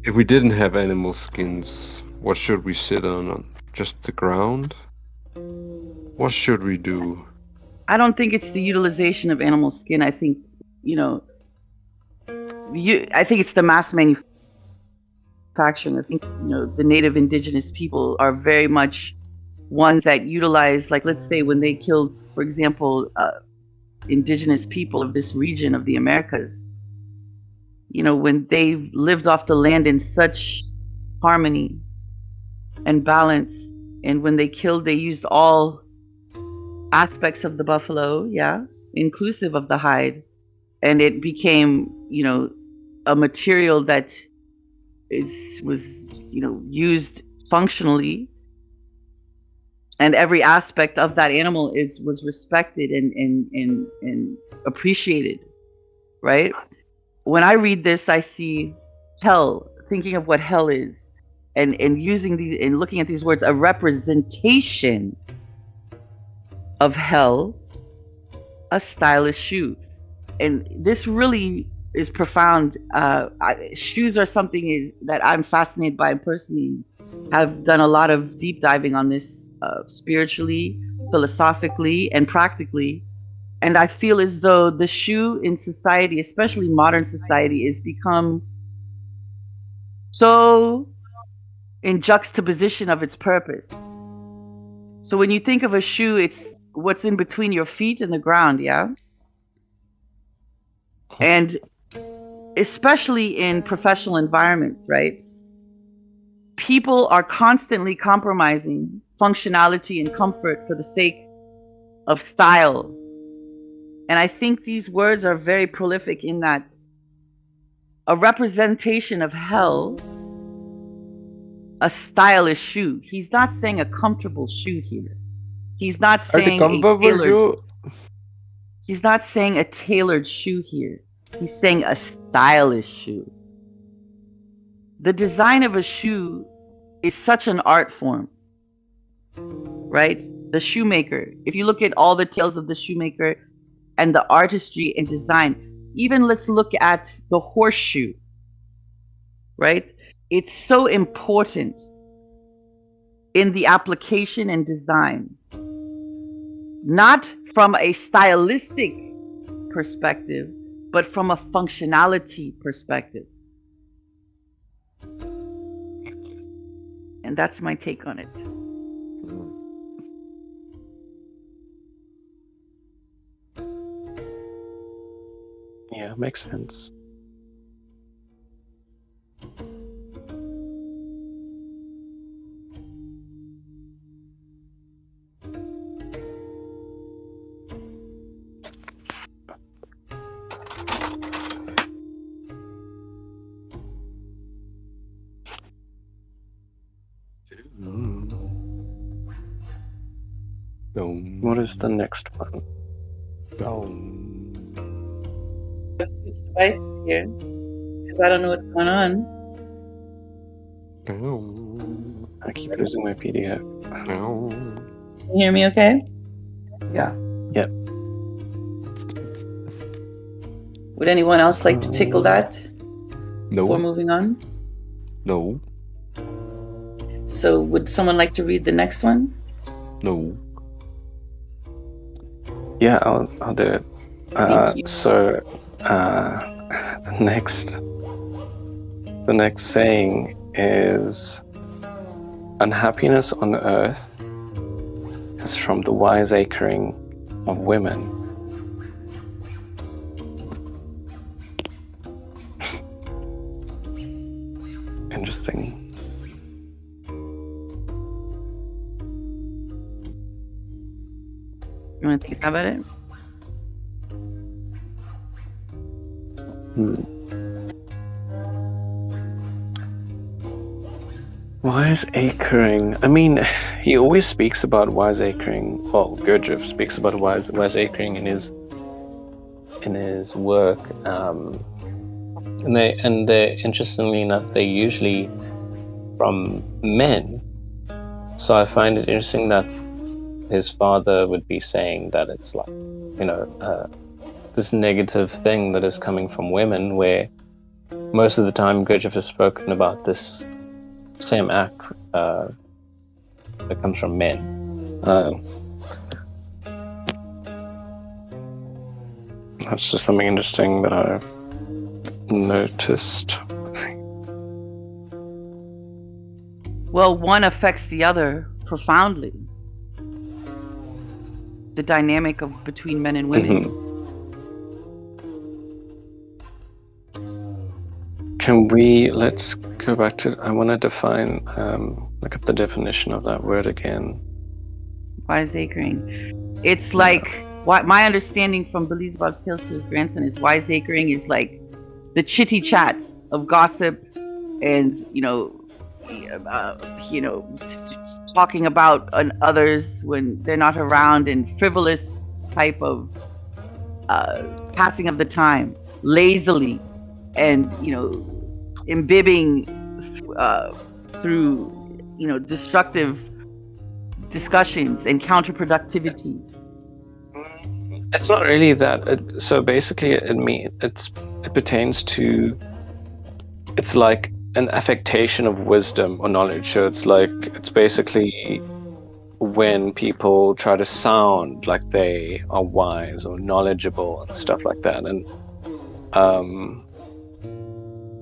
If we didn't have animal skins, what should we sit on? Just the ground? What should we do? I don't think it's the utilization of animal skin. I think, I think it's the mass manufacturing. I think, the native indigenous people are very much ones that utilize, like, let's say when they killed, for example, indigenous people of this region of the Americas, when they lived off the land in such harmony and balance, and when they killed, they used all aspects of the buffalo, inclusive of the hide, and it became, a material that was used functionally, and every aspect of that animal was respected and appreciated, right? When I read this, I see hell, thinking of what hell is, and using these and looking at these words, a representation of hell, a stylish shoe. And this really is profound. Shoes are something that I'm fascinated by, and personally have done a lot of deep diving on this, spiritually, philosophically, and practically. And I feel as though the shoe in society, especially modern society, is become so in juxtaposition of its purpose. So when you think of a shoe, it's what's in between your feet and the ground, yeah? And especially in professional environments, right? People are constantly compromising functionality and comfort for the sake of style. And I think these words are very prolific in that a representation of hell, a stylish shoe. He's not saying a comfortable shoe here. He's not saying He's not saying a tailored shoe here. He's saying a stylish shoe. The design of a shoe is such an art form, right? The shoemaker. If you look at all the tales of the shoemaker and the artistry and design, even let's look at the horseshoe, right? It's so important in the application and design, not from a stylistic perspective, but from a functionality perspective. And that's my take on it. Yeah, makes sense. What is the next one? Switch devices here because I don't know what's going on. I keep losing my PDF. Can you hear me okay? Yeah. Yep. Would anyone else like to tickle that No. before moving on? No. So would someone like to read the next one? No. Yeah, I'll do it. So, the next saying is, unhappiness on earth is from the wiseacring of women. Interesting. You want to think about it? Wiseacring. I mean, he always speaks about wiseacring. Well, Gurdjieff speaks about wiseacring in his work. And they interestingly enough, they're usually from men. So I find it interesting that his father would be saying that it's like, this negative thing that is coming from women, where most of the time Gurdjieff has spoken about this same act that comes from men. That's just something interesting that I've noticed. Well, one affects the other profoundly. The dynamic of between men and women. Mm-hmm. Let's go back to, I want to define, look up the definition of that word again. Wiseacring. It's like, my understanding from Belize Bob's Tales to his grandson is wiseacring is like the chitty chats of gossip and, talking about others when they're not around, and frivolous type of passing of the time lazily, and imbibing through destructive discussions and counterproductivity. It's not really that. So basically, it pertains to. It's like an affectation of wisdom or knowledge. So it's basically when people try to sound like they are wise or knowledgeable and stuff like that, and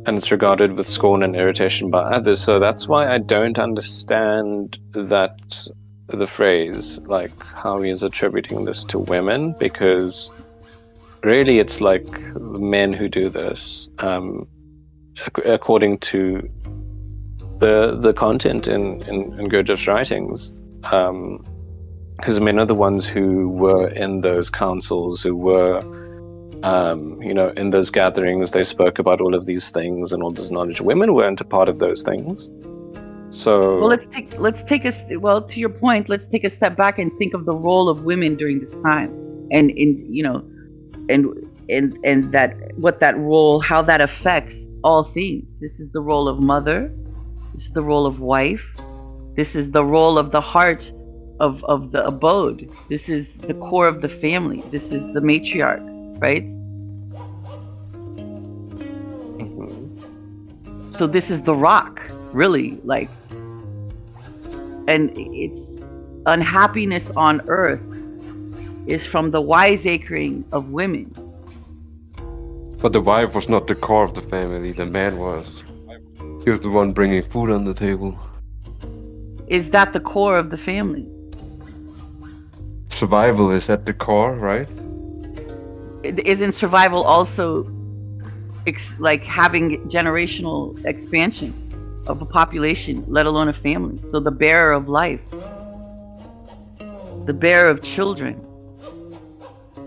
it's regarded with scorn and irritation by others. So that's why I don't understand the phrase, like how he is attributing this to women, because really it's like men who do this, according to the content in Gurdjieff's writings, because men are the ones who were in those councils, who were in those gatherings. They spoke about all of these things and all this knowledge. Women weren't a part of those things. So well, to your point, let's take a step back and think of the role of women during this time, and that what that role, how that affects all things. This is the role of mother. This is the role of wife. This is the role of the heart of the abode. This is the core of the family. This is the matriarch, right? Mm-hmm. So this is the rock, really, like, and it's unhappiness on earth is from the wiseacring of women. But the wife was not the core of the family, the man was. He was the one bringing food on the table. Is that the core of the family? Survival is at the core, right? Isn't survival also like having generational expansion of a population, let alone a family? So the bearer of life, the bearer of children,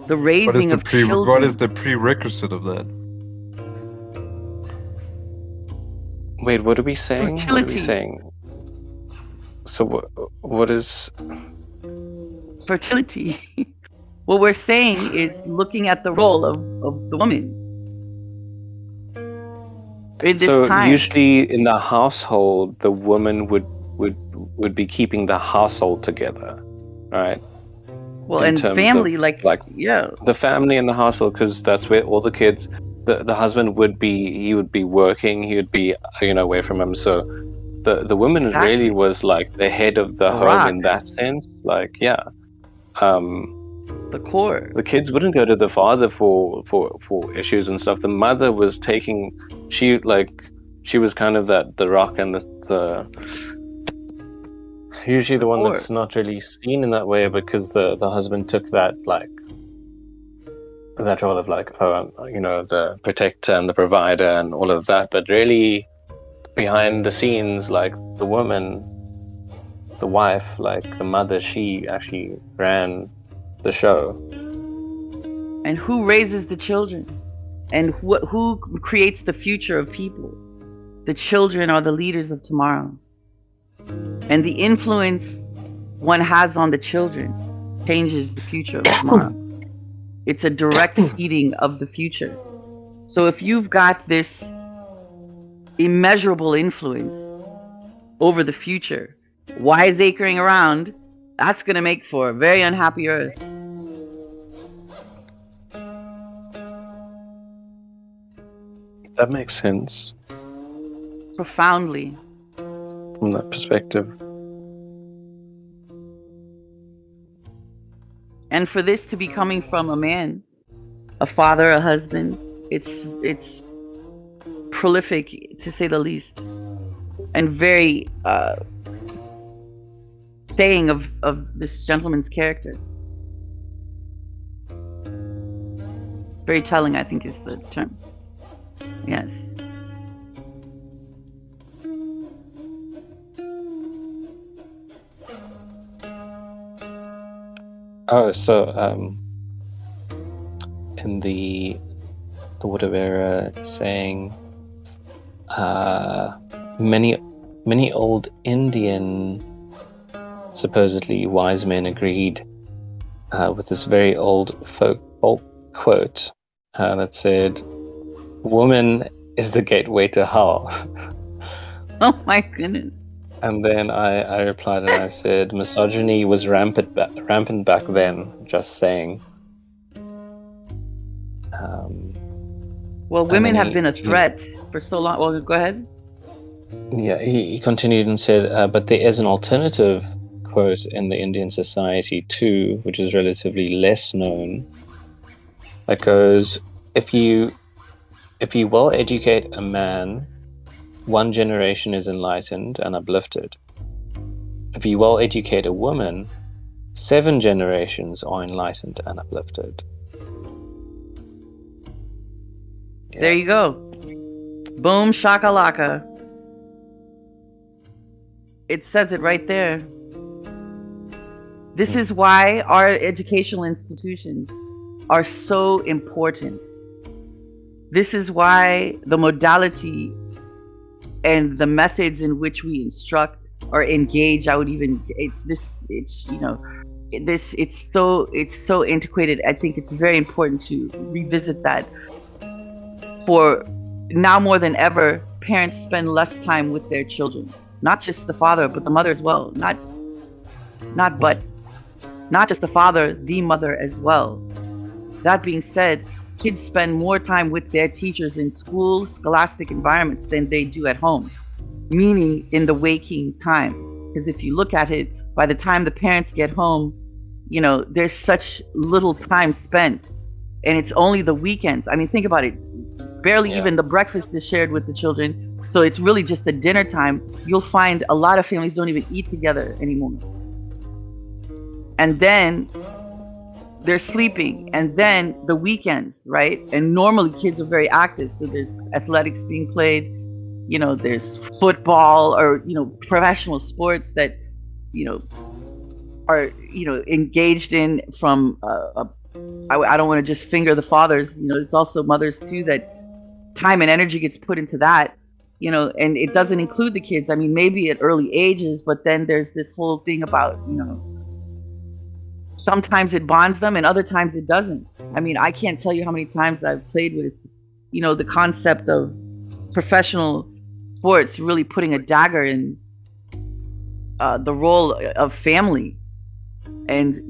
the raising of children. What is the prerequisite of that? Wait, what are we saying? Fertility. What are we saying? So what is fertility? What we're saying is looking at the role of the woman in this time. Usually in the household, the woman would be keeping the household together, right? Well, and family, like yeah, the family and the household, because that's where all the kids. The husband would be working, he would be away from him. So the woman exactly. really was like the head of the home in that sense. Like, yeah. The core. The kids wouldn't go to the father for issues and stuff. The mother was taking, she was kind of the rock and the usually the one that's not really seen in that way, because the husband took that role of the protector and the provider and all of that. But really, behind the scenes, like the woman, the wife, like the mother, she actually ran the show. And who raises the children? And who creates the future of people? The children are the leaders of tomorrow. And the influence one has on the children changes the future of tomorrow. It's a direct feeding of the future. So if you've got this immeasurable influence over the future, wiseacring around, that's going to make for a very unhappy earth. That makes sense. Profoundly. From that perspective. And for this to be coming from a man, a father, a husband, it's prolific, to say the least, and very saying of this gentleman's character. Very telling, I think, is the term. Yes. Oh, so in the Whatever saying, many old Indian supposedly wise men agreed with this very old folk quote that said, "Woman is the gateway to hell." Oh my goodness. And then I replied and I said, misogyny was rampant back then, just saying. Well, women have been a threat for so long. Well, go ahead. Yeah, he continued and said, but there is an alternative quote in the Indian society too, which is relatively less known, that goes, if you well educate a man, one generation is enlightened and uplifted. If you well educate a woman, 7 generations are enlightened and uplifted. Yeah. There you go. Boom shakalaka. It says it right there. This is why our educational institutions are so important. This is why the modality and the methods in which we instruct or engage, it's so antiquated. I think it's very important to revisit that. For now more than ever, parents spend less time with their children. Not just the father, but the mother as well. Not just the father, the mother as well. That being said, kids spend more time with their teachers in school, scholastic environments than they do at home, meaning in the waking time. Because if you look at it, by the time the parents get home, there's such little time spent, and it's only the weekends. I mean, think about it. Barely even the breakfast is shared with the children, so it's really just a dinner time. You'll find a lot of families don't even eat together anymore. And then they're sleeping, and then the weekends, right? And normally kids are very active, so there's athletics being played, there's football or professional sports that are engaged in from I don't want to just finger the fathers, it's also mothers too, that time and energy gets put into that, and it doesn't include the kids. I mean, maybe at early ages, but then there's this whole thing about sometimes it bonds them and other times it doesn't. I mean, I can't tell you how many times I've played with, the concept of professional sports really putting a dagger in the role of family. And,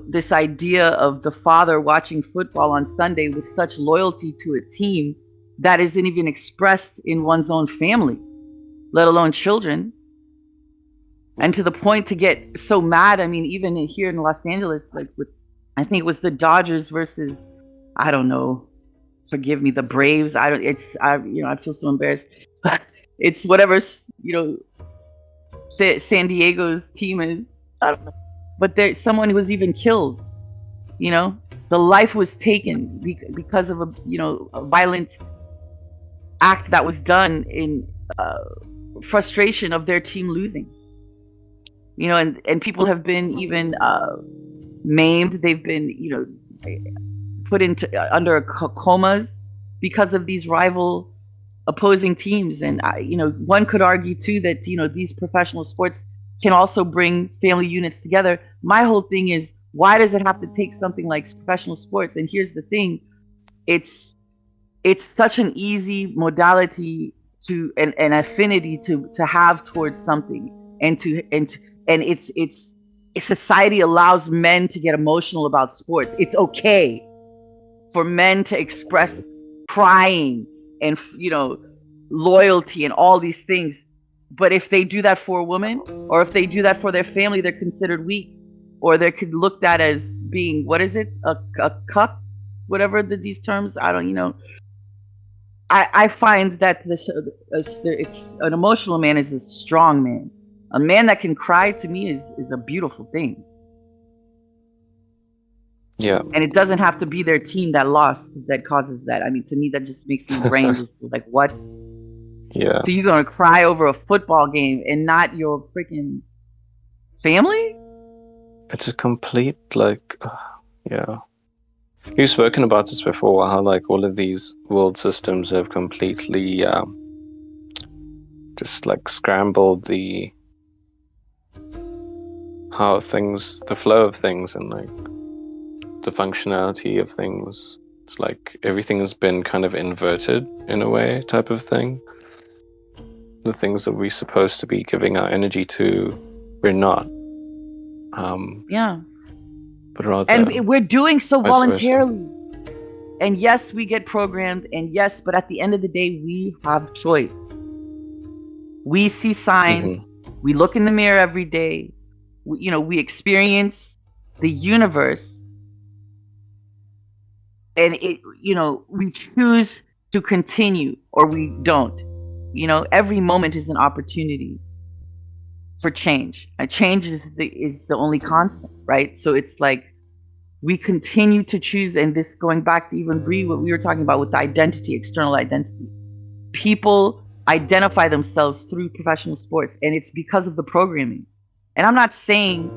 this idea of the father watching football on Sunday with such loyalty to a team that isn't even expressed in one's own family, let alone children. And to the point to get so mad, I mean, even here in Los Angeles, like with I think it was the Dodgers versus, I don't know, forgive me, the Braves. I feel so embarrassed. It's whatever, San Diego's team is. I don't know. But someone was even killed. The life was taken because of a violent act that was done in frustration of their team losing. And people have been even maimed. They've been put under comas because of these rival opposing teams. And one could argue too that these professional sports can also bring family units together. My whole thing is, why does it have to take something like professional sports? And here's the thing, it's such an easy modality to an affinity to have towards something, and society allows men to get emotional about sports. It's okay for men to express crying and loyalty and all these things. But if they do that for a woman, or if they do that for their family, they're considered weak, or they're looked at as being, what is it, a cuck, whatever these terms. I don't, I find that it's an emotional man is a strong man. A man that can cry, to me, is a beautiful thing. Yeah. And it doesn't have to be their team that lost that causes that. I mean, to me, that just makes my brain just like, what? Yeah. So you're going to cry over a football game and not your freaking family? It's a complete, yeah. You've spoken about this before, how all of these world systems have completely just scrambled the flow of things and the functionality of things. It's everything has been kind of inverted in a way, type of thing. The things that we're supposed to be giving our energy to, we're not. Yeah. But rather, and we're doing so vice voluntarily. versa. And yes, we get programmed, and yes, but at the end of the day, we have choice. We see signs. Mm-hmm. We look in the mirror every day. We experience the universe, and we choose to continue or we don't. Every moment is an opportunity for change. And change is the only constant, right? So it's we continue to choose, and this going back to even Bree, what we were talking about with the identity, external identity. People identify themselves through professional sports, and it's because of the programming. And I'm not saying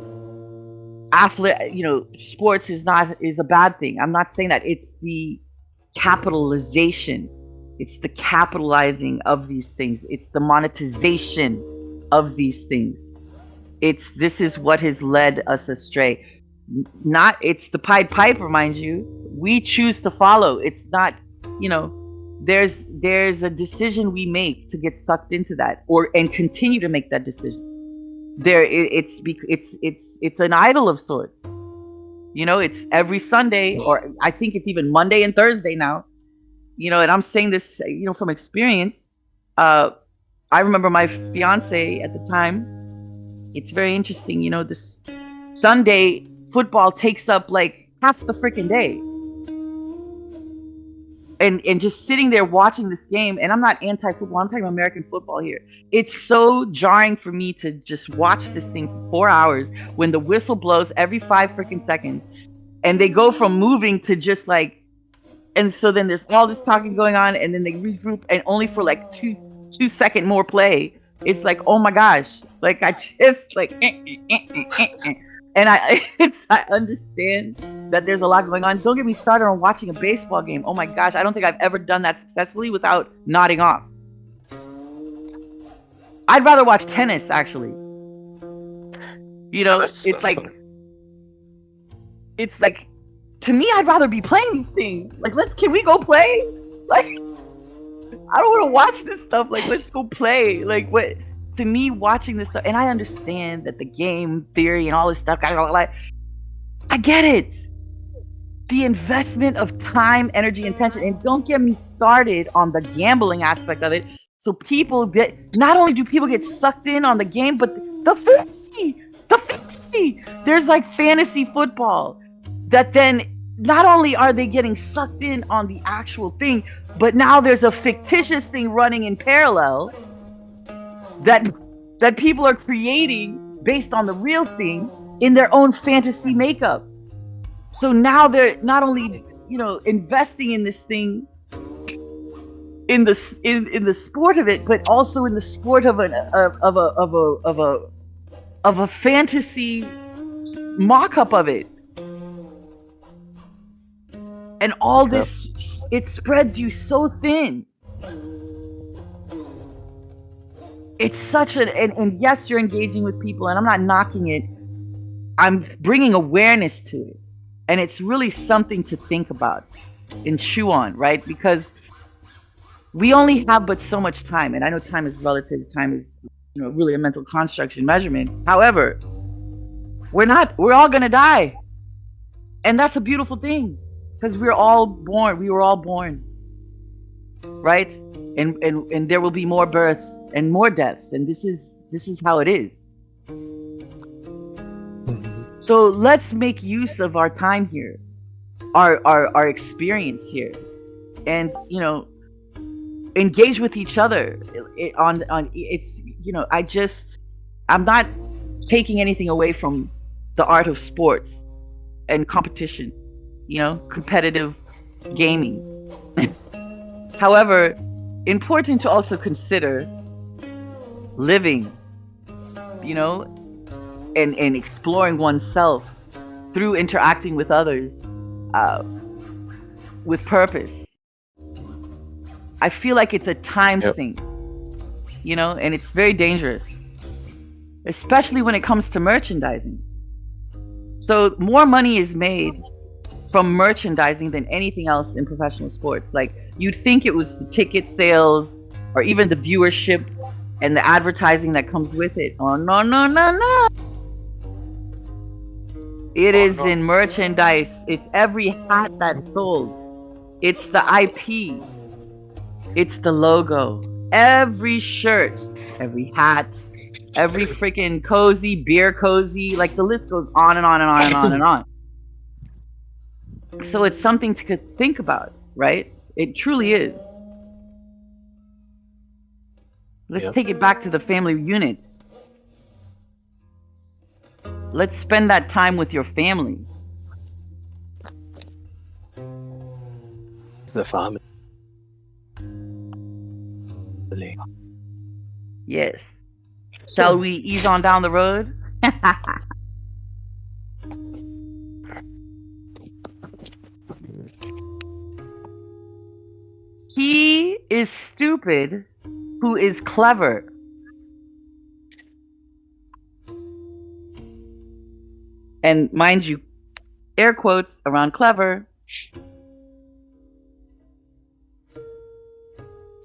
sports is a bad thing. I'm not saying that. It's the capitalization. It's the capitalizing of these things. It's the monetization of these things. This is what has led us astray. It's the Pied Piper, mind you. We choose to follow. It's not, there's a decision we make to get sucked into that and continue to make that decision. It's an idol of sorts. It's every Sunday, or I think it's even Monday and Thursday now. And I'm saying this, from experience. I remember my fiance at the time. It's very interesting, this Sunday football takes up half the freaking day. And just sitting there watching this game, and I'm not anti-football, I'm talking about American football here. It's so jarring for me to just watch this thing for 4 hours when the whistle blows every 5 freaking seconds, and they go from moving to just and so then there's all this talking going on, and then they regroup, and only for 2 second more play. It's oh my gosh, I just and I understand that there's a lot going on. Don't get me started on watching a baseball game. Oh my gosh, I don't think I've ever done that successfully without nodding off. I'd rather watch tennis, actually. It's to me, I'd rather be playing these things. Can we go play? I don't want to watch this stuff. Let's go play. What? To me, watching this stuff, and I understand that the game theory and all this stuff, I get it. The investment of time, energy, and attention, and don't get me started on the gambling aspect of it. So not only do people get sucked in on the game, but the fantasy. There's fantasy football that then not only are they getting sucked in on the actual thing, but now there's a fictitious thing running in parallel that people are creating based on the real thing in their own fantasy makeup. So now they're not only, investing in this thing, in the sport of it, but also in the sport of a fantasy mock-up of it. And all this, it spreads you so thin. It's such and yes, you're engaging with people, and I'm not knocking it. I'm bringing awareness to it. And it's really something to think about and chew on, right? Because we only have but so much time. And I know time is relative. Time is, really a mental construct and measurement. However, we're all going to die. And that's a beautiful thing. Because we were all born. Right? And there will be more births and more deaths. And this is how it is. So let's make use of our time here, our experience here, and engage with each other. I'm not taking anything away from the art of sports and competition, competitive gaming. However, important to also consider living, and exploring oneself through interacting with others with purpose. I feel like it's a time thing, and it's very dangerous, especially when it comes to merchandising. So more money is made from merchandising than anything else in professional sports. Like, you'd think it was the ticket sales or even the viewership and the advertising that comes with it. Oh, no. It is in merchandise. It's every hat that's sold. It's the IP. It's the logo. Every shirt, every hat, every freaking cozy, beer cozy, like the list goes on and on and on and on and on. So it's something to think about, right? It truly is. Let's take it back to the family unit. Let's spend that time with your family. The family. Yes. Shall we ease on down the road? He is stupid who is clever. And mind you, air quotes around clever.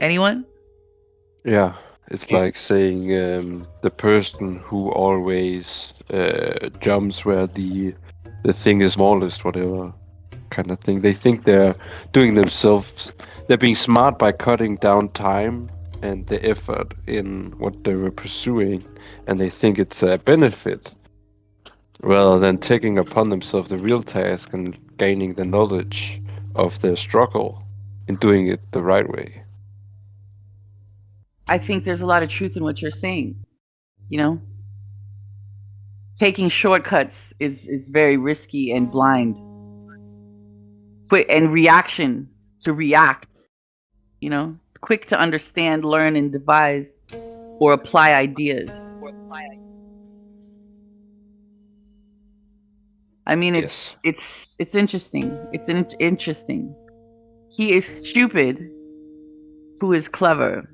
Anyone? Yeah, it's like saying the person who always jumps where the thing is smallest, whatever kind of thing. They think they're doing themselves. They're being smart by cutting down time and the effort in what they were pursuing, and they think it's a benefit, rather than taking upon themselves the real task and gaining the knowledge of their struggle and doing it the right way. I think there's a lot of truth in what you're saying. Taking shortcuts is very risky and blind. And reaction to react, quick to understand, learn, and devise or apply ideas. I mean, it's interesting. It's interesting. He is stupid who is clever.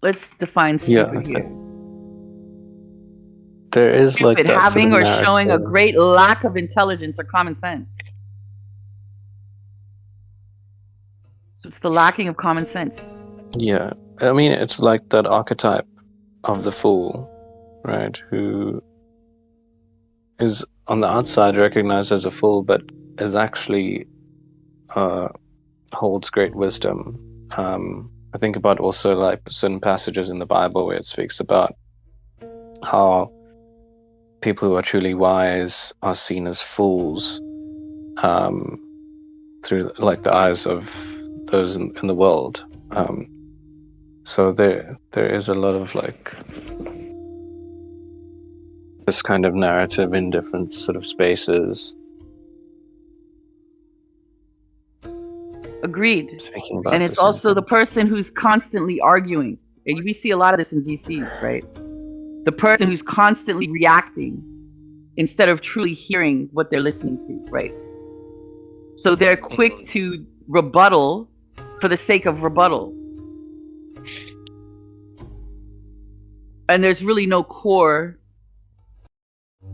Let's define stupid here. There is stupid, like that having sort of or showing a great lack of intelligence or common sense. So it's the lacking of common sense. Yeah, I mean, it's like that archetype of the fool, right? Who is on the outside recognized as a fool, but is actually holds great wisdom. I think about also like certain passages in the Bible where it speaks about how people who are truly wise are seen as fools through like the eyes of those in the world. So there is a lot of like this kind of narrative in different sort of spaces. Agreed. Speaking about And it's also the person who's constantly arguing. And we see a lot of this in DC, right? The person who's constantly reacting instead of truly hearing what they're listening to, right? So they're quick to rebuttal for the sake of rebuttal. And there's really no core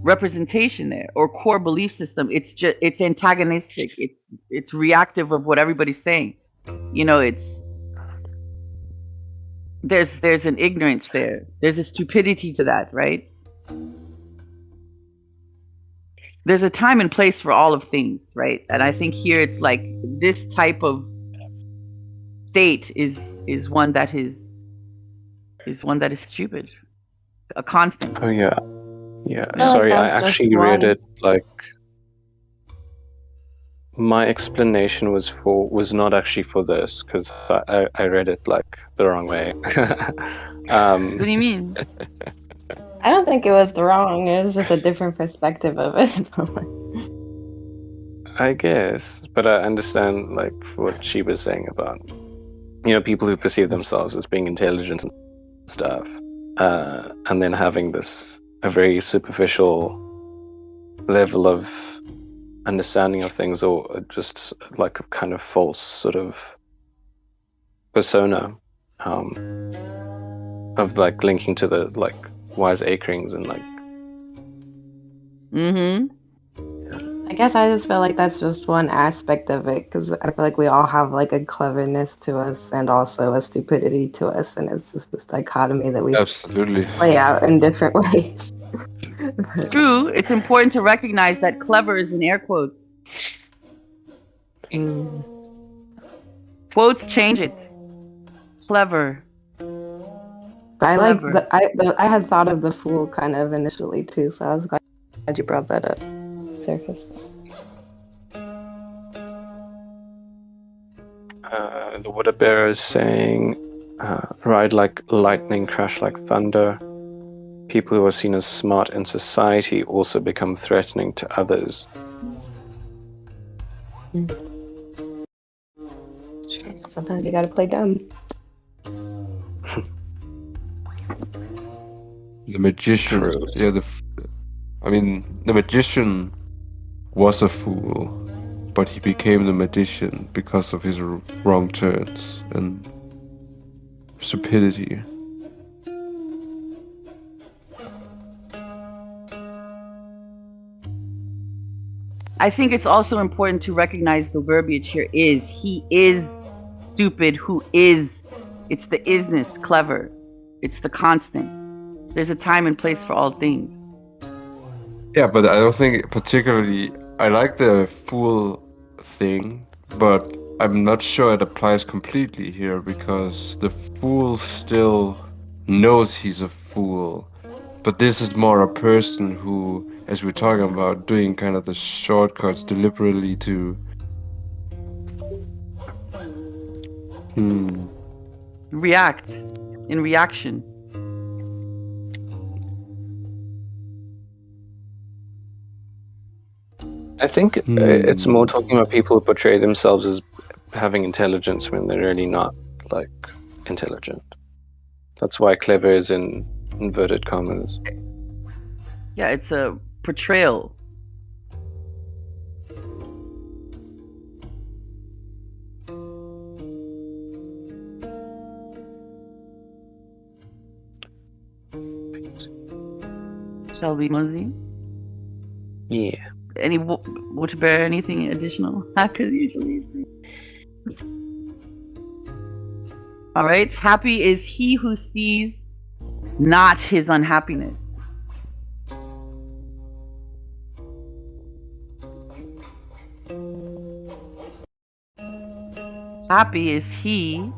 representation there or core belief system. It's antagonistic. It's reactive of what everybody's saying. You know, there's an ignorance there. There's a stupidity to that, right? There's a time and place for all of things, right? And I think here it's like this type of state is one that is stupid. A constant. Oh yeah. Yeah. I Sorry, like I actually read it like my explanation was not actually for this because I read it like the wrong way. What do you mean? I don't think it was wrong. It was just a different perspective of it. I guess, but I understand like what she was saying about, you know, people who perceive themselves as being intelligent and stuff, and then having a very superficial level of understanding of things, or just like a kind of false sort of persona of like linking to the like wise acrings and like. I guess I just feel like that's just one aspect of it, because I feel like we all have like a cleverness to us and also a stupidity to us, and it's just this dichotomy that we Absolutely play out in different ways. True. It's important to recognize that clever is in air quotes. Quotes change it. Clever. But I like Clever. I had thought of the fool kind of initially too, so I was glad you brought that up. Surface. The water bearer is saying, ride like lightning, crash like thunder. People who are seen as smart in society also become threatening to others. Sometimes you gotta play dumb. the magician. True. Yeah, the magician was a fool, but he became the magician because of his wrong turns and stupidity. I think it's also important to recognize the verbiage here is he is stupid who is. It's the isness, clever. It's the constant. There's a time and place for all things. Yeah, but I don't think particularly. I like the fool thing, but I'm not sure it applies completely here, because the fool still knows he's a fool. But this is more a person who, as we're talking about, doing kind of the shortcuts deliberately to React. In reaction. I think it's more talking about people who portray themselves as having intelligence when they're really not, like, intelligent. That's why clever is in inverted commas. Yeah, it's a portrayal. Shall we, Mosey? Yeah. Any water bear? Anything additional? Because usually. All right. Happy is he who sees not his unhappiness. Happy is he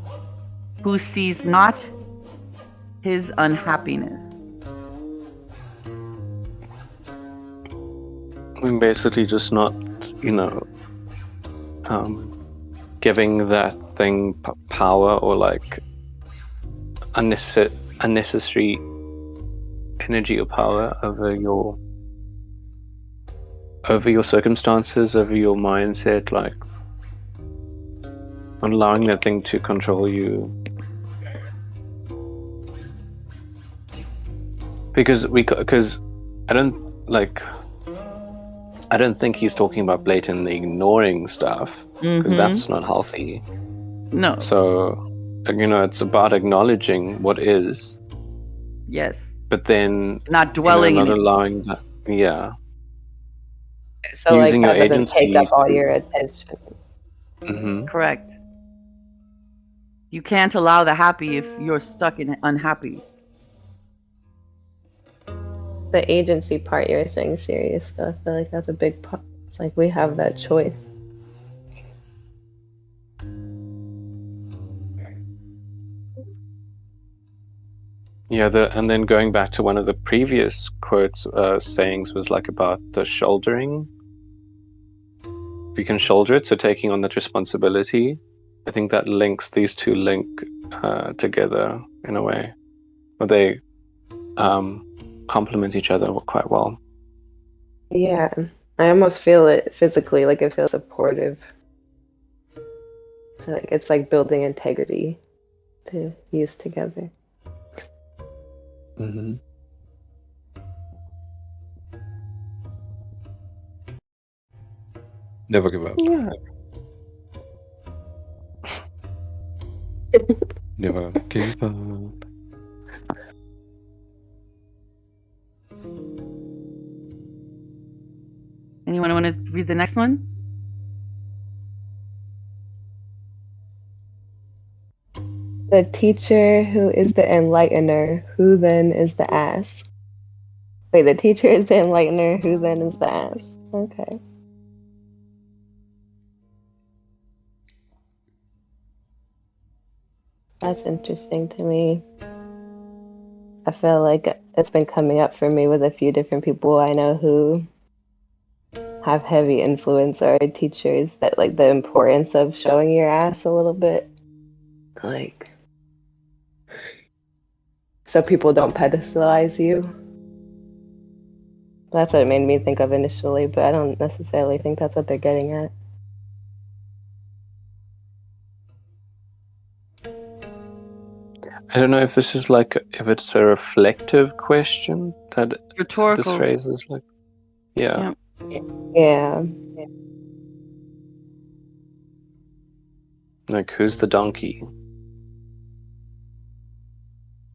who sees not his unhappiness. I'm basically just not, giving that thing power or like unnecessary energy or power over your circumstances, over your mindset, like allowing that thing to control you. Because I don't think he's talking about blatantly ignoring stuff, because that's not healthy. No. So, it's about acknowledging what is. Yes. But then not dwelling not in it. allowing that. Yeah. So using like that your doesn't take agency up all your attention. Correct. You can't allow the happy if you're stuck in unhappy. The agency part you were saying serious stuff. I feel like that's a big part. It's like we have that choice. Yeah, and then going back to one of the previous quotes, sayings was like about the shouldering. We can shoulder it, so taking on that responsibility. I think that these two link together in a way, or they complement each other quite well. Yeah, I almost feel it physically, like it feels supportive. So like it's like building integrity to use together. Never give up. Yeah. Never give up. Anyone want to read the next one? The teacher who is the enlightener, who then is the ass? Wait, the teacher is the enlightener, who then is the ass? Okay. That's interesting to me. I feel like it's been coming up for me with a few different people I know who have heavy influence or teachers, that like the importance of showing your ass a little bit. Like, so people don't pedestalize you. That's what it made me think of initially, but I don't necessarily think that's what they're getting at. I don't know if this is if it's a reflective question that Rhetorical. this phrase is like. Yeah. Yeah. Like, who's the donkey?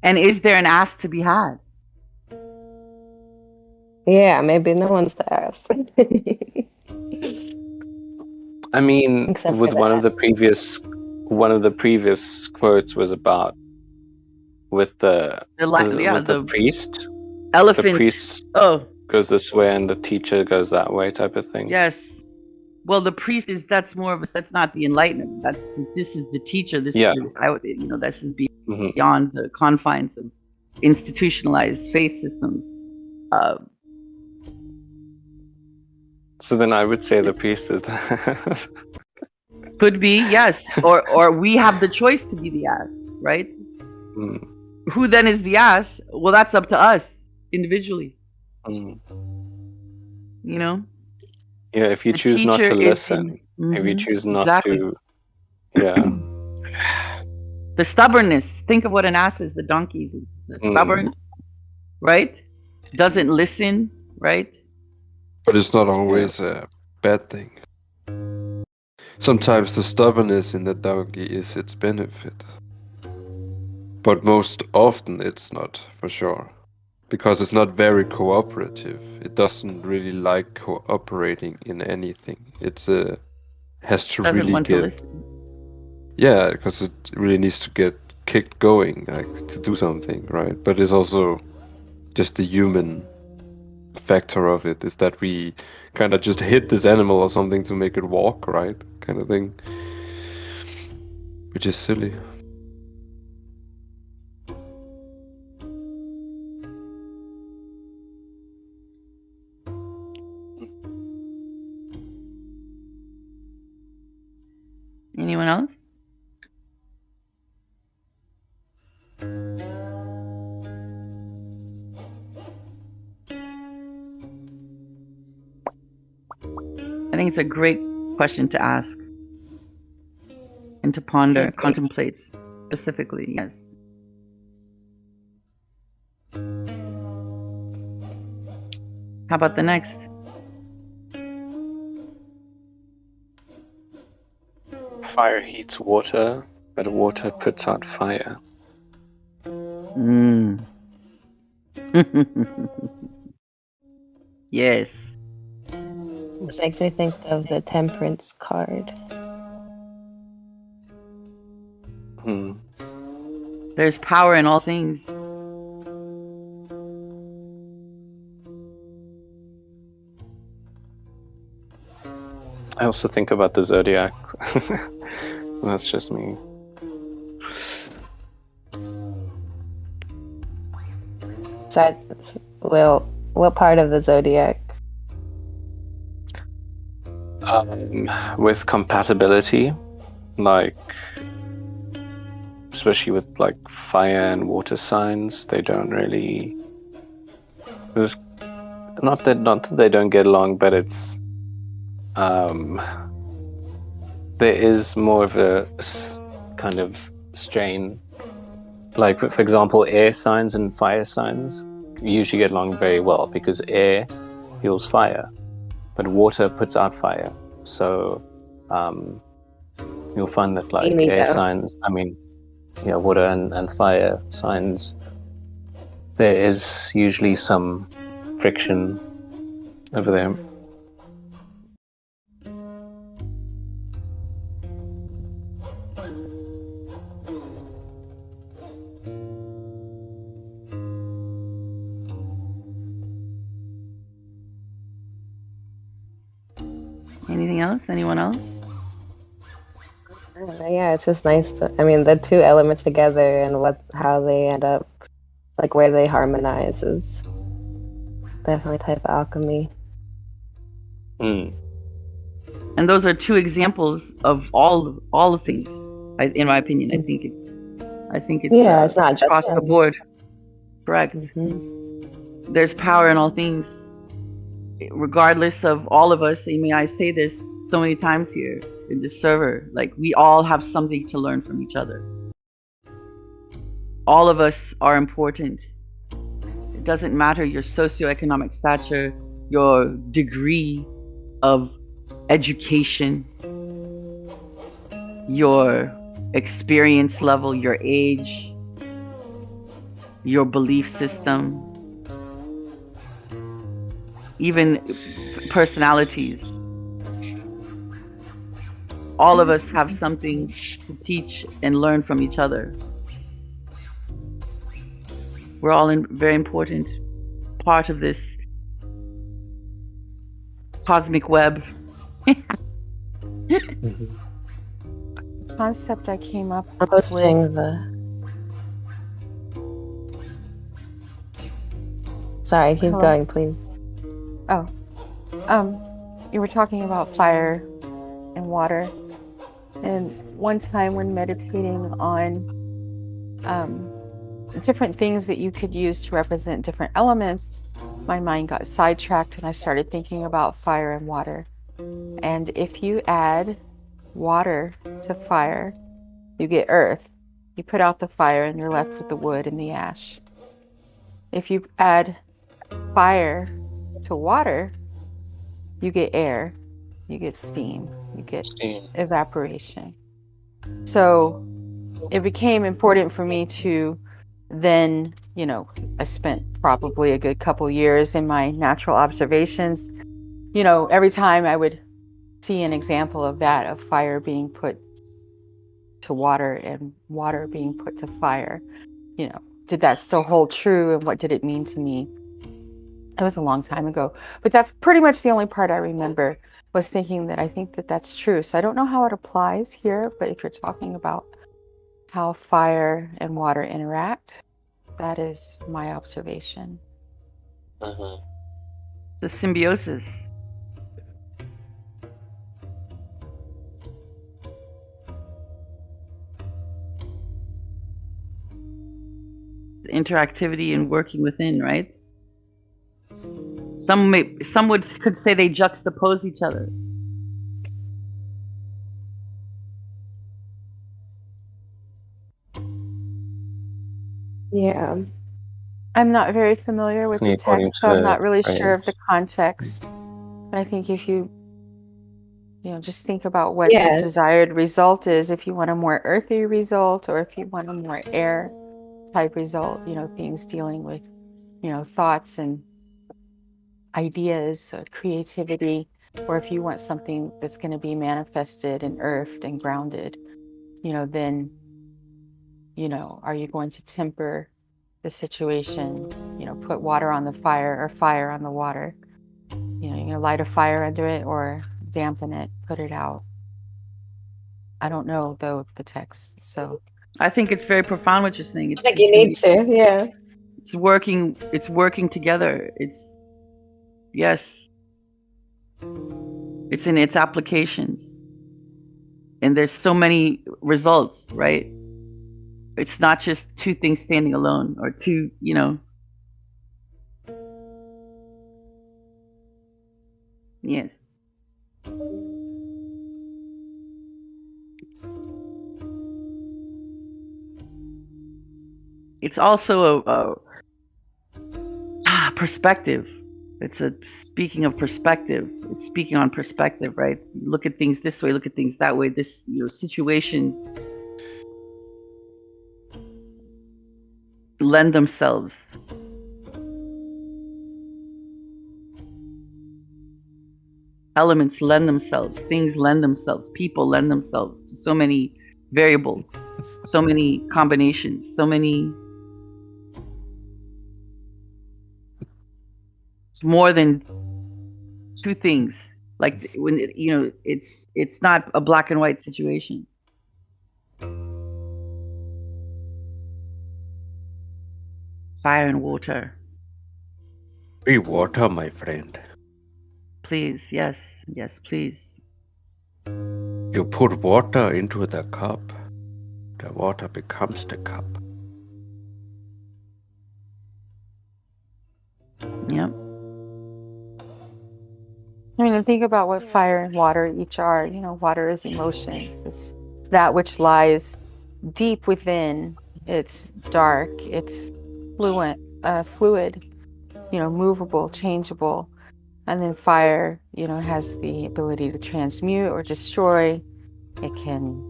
And is there an ass to be had? Yeah, maybe no one's the ass. I mean, Except with for the one of the previous quotes was about with the priest. Elephant. The priest goes this way and the teacher goes that way, type of thing. Yes. Well, the priest that's not the enlightenment. This is the teacher. This is this is beyond the confines of institutionalized faith systems. So then I would say the priest is the Could be, yes. Or we have the choice to be the ass, right? Who then is the ass? Well, that's up to us individually. You know? Yeah, if you choose not to listen, if you choose not to, The stubbornness. Think of what an ass is. The donkeys. The stubborn, right? Doesn't listen, right? But it's not always a bad thing. Sometimes the stubbornness in the donkey is its benefit. But most often it's not, for sure. Because it's not very cooperative. It doesn't really like cooperating in anything. It has to doesn't really want get... to listen. Yeah, because it really needs to get kicked going, like to do something, right? But it's also just the human factor of it, is that we kind of just hit this animal or something to make it walk, right? Kind of thing. Which is silly. Anyone else? I think it's a great question to ask and to ponder, contemplate specifically. Yes. How about the next? Fire heats water, but water puts out fire. Yes. This makes me think of the Temperance card. There's power in all things. I also think about the zodiac. That's just me. So, well, what part of the zodiac? With compatibility, like especially with like fire and water signs, they don't really. Not that they don't get along, but it's there is more of a kind of strain. Like for example, air signs and fire signs usually get along very well because air fuels fire, but water puts out fire. So you'll find that like air signs, water and fire signs, there is usually some friction over there. Anything else? Anyone else? Yeah, it's just nice to. I mean, the two elements together and how they end up, like where they harmonize, is definitely type of alchemy. And those are two examples of all of things. In my opinion, I think it's yeah, it's not just across the board. Correct. Mm-hmm. There's power in all things, regardless of all of us. I mean, I say this so many times here in this server. Like, we all have something to learn from each other. All of us are important. It doesn't matter your socioeconomic stature, your degree of education, your experience level, your age, your belief system, even personalities. All of us have something to teach and learn from each other. We're all a very important part of this cosmic web. Concept I came up Posting Sorry, keep going, please. Oh, you were talking about fire and water, and one time when meditating on different things that you could use to represent different elements, my mind got sidetracked and I started thinking about fire and water. And if you add water to fire, you get earth. You put out the fire and you're left with the wood and the ash. If you add fire to water, you get air, you get steam, you get evaporation. So it became important for me to then, I spent probably a good couple years in my natural observations. Every time I would see an example of that, of fire being put to water and water being put to fire, did that still hold true, and what did it mean to me? It was a long time ago, but that's pretty much the only part I remember, was thinking that I think that that's true. So I don't know how it applies here, but if you're talking about how fire and water interact, that is my observation. The symbiosis. interactivity and working within, right? Could say they juxtapose each other. Yeah. I'm not very familiar with the According text, to so I'm the not really sure of phrase. the context. But I think if you just think about what the Yeah. desired result is, if you want a more earthy result or if you want a more air type result, things dealing with, thoughts and ideas, creativity, or if you want something that's going to be manifested and earthed and grounded, then, are you going to temper the situation, put water on the fire or fire on the water? You're going to light a fire under it or dampen it, put it out. I don't know, though, the text, so. I think it's very profound what you're saying. I think you need to, yeah. It's working together. Yes. It's in its applications. And there's so many results, right? It's not just two things standing alone or two, Yes. It's also a perspective. Speaking of perspective, it's speaking on perspective, right? Look at things this way, look at things that way. This, situations lend themselves. Elements lend themselves, things lend themselves, people lend themselves to so many variables, so many combinations, so many. It's more than two things. Like when it's not a black and white situation. Fire and water. Be water, my friend. Please, yes, please. You put water into the cup, the water becomes the cup. Yep. I mean, think about what fire and water each are. Water is emotions. It's that which lies deep within. It's dark. It's fluid, movable, changeable. And then fire, has the ability to transmute or destroy. It can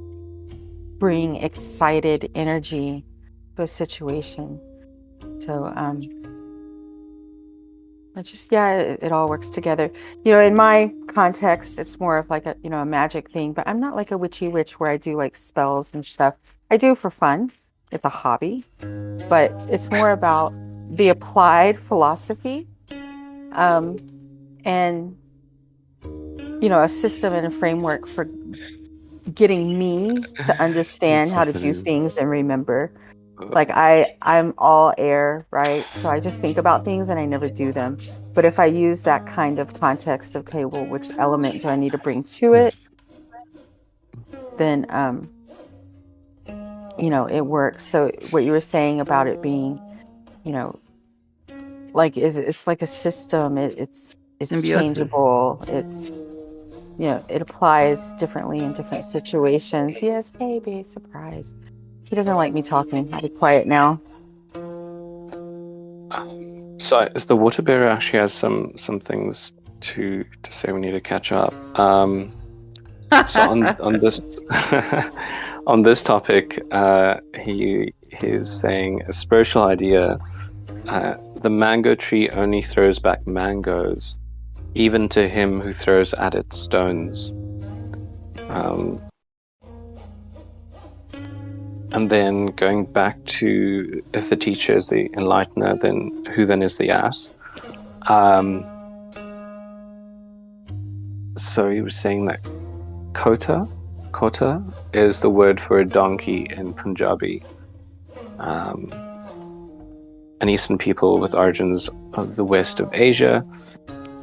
bring excited energy to a situation. So, it all works together. In my context, it's more of like a magic thing, but I'm not like a witchy witch where I do like spells and stuff. I do for fun. It's a hobby, but it's more about the applied philosophy, and, a system and a framework for getting me to understand how to do things and remember. Like I'm all air, right? So I just think about things and I never do them. But if I use that kind of context, okay, well, which element do I need to bring to it? Then, it works. So what you were saying about it being, like it's like a system. It's Symbiosis. Changeable. It's it applies differently in different situations. Yes, baby, surprise. He doesn't like me talking. I'll be quiet now. So the water bearer actually has some things to say. We need to catch up. So on this on this topic, he's saying a spiritual idea. The mango tree only throws back mangoes, even to him who throws at it stones. And then going back to, if the teacher is the enlightener, then who then is the ass? So he was saying that kota is the word for a donkey in Punjabi. An Eastern people with origins of the west of Asia.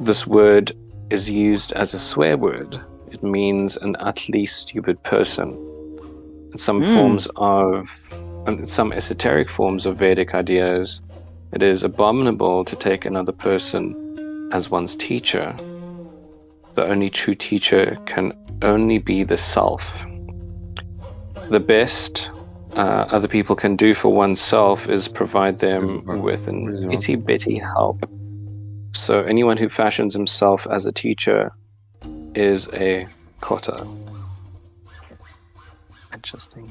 This word is used as a swear word. It means an utterly stupid person. Some forms of some esoteric forms of Vedic ideas, it is abominable to take another person as one's teacher. The only true teacher can only be the self. The best other people can do for oneself is provide them with an itty-bitty help. So anyone who fashions himself as a teacher is a kota. Interesting.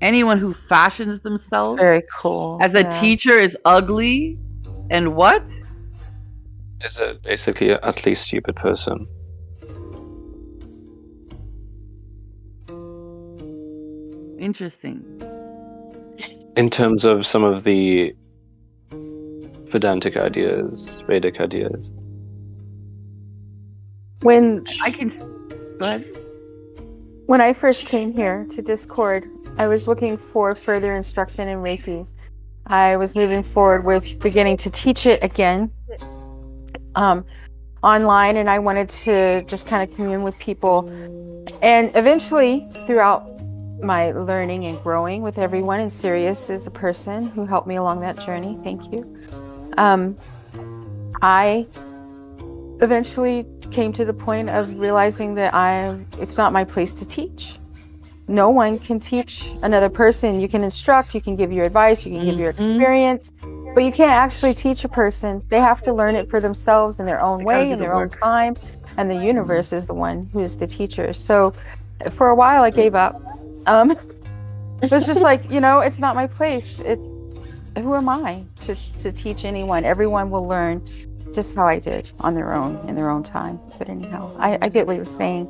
Anyone who fashions themselves Very cool. as a teacher is ugly, and what? Is basically an utterly stupid person. Interesting. In terms of some of the Vedantic ideas, Vedic ideas. When I can. Go ahead. When I first came here to Discord, I was looking for further instruction in Reiki. I was moving forward with beginning to teach it again online, and I wanted to just kind of commune with people. And eventually, throughout my learning and growing with everyone, and Sirius is a person who helped me along that journey. Thank you. I eventually came to the point of realizing that it's not my place to teach. No one can teach another person. You can instruct, you can give your advice, you can give your experience, but you can't actually teach a person. They have to learn it for themselves in their own way, in their own time, and the universe is the one who is the teacher. So for a while I gave up. It was just like, it's not my place. Who am I to teach anyone? Everyone will learn just how I did on their own, in their own time. But anyhow, I get what you're saying.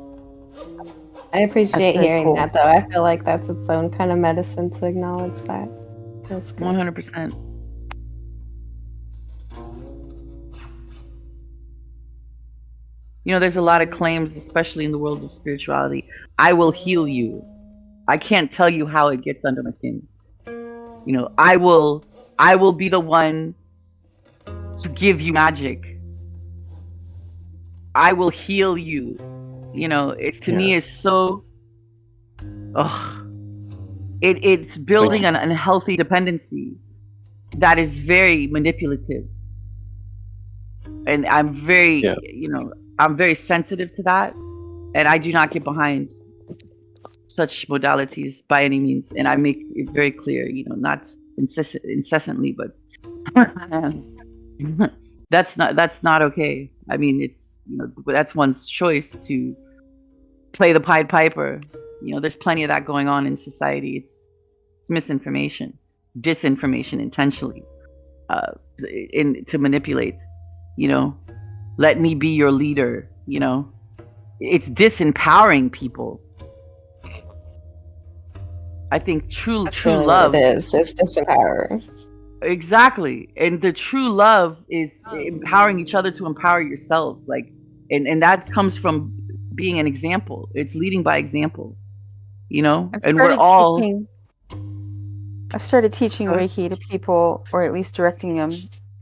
I appreciate hearing that, though. I feel like that's its own kind of medicine to acknowledge that. That's good. 100%. There's a lot of claims, especially in the world of spirituality. I will heal you. I can't tell you how it gets under my skin. I will be the one to give you magic. I will heal you. It to me is so. It's building an unhealthy dependency that is very manipulative, and I'm very, I'm very sensitive to that, and I do not get behind such modalities by any means, and I make it very clear, not incessantly, but that's not okay. I mean, it's that's one's choice to play the Pied Piper. There's plenty of that going on in society. It's misinformation, disinformation intentionally, to manipulate. Let me be your leader. It's disempowering people. I think true love. It is. It's disempowering. Exactly. And the true love is empowering each other to empower yourselves. And that comes from being an example. It's leading by example. And we're all. I've started teaching Reiki to people, or at least directing them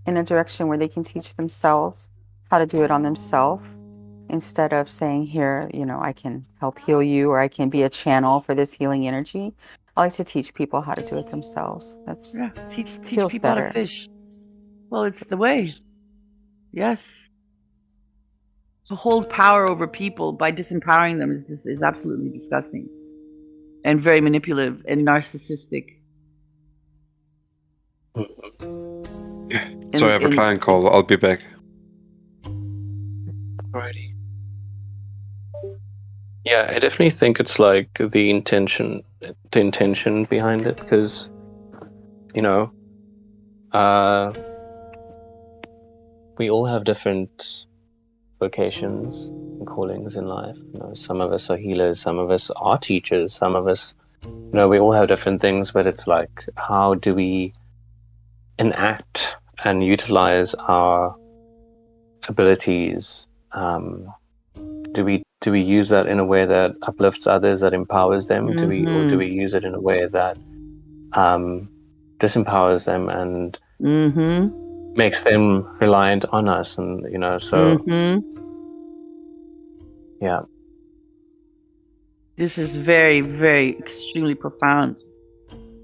in a direction where they can teach themselves how to do it on themselves, instead of saying, here, I can help heal you, or I can be a channel for this healing energy. I like to teach people how to do it themselves. Teach feels people better. how to fish. Well, it's the way. Yes. To hold power over people by disempowering them is absolutely disgusting, and very manipulative and narcissistic. So I have a client call. I'll be back. Alrighty. Yeah, I definitely think it's like the intention behind it, because we all have different vocations and callings in life. Some of us are healers, some of us are teachers, some of us, we all have different things, but it's like, how do we enact and utilize our abilities? Do we use that in a way that uplifts others, that empowers them? Or do we use it in a way that disempowers them and makes them reliant on us? And yeah. This is very, very extremely profound.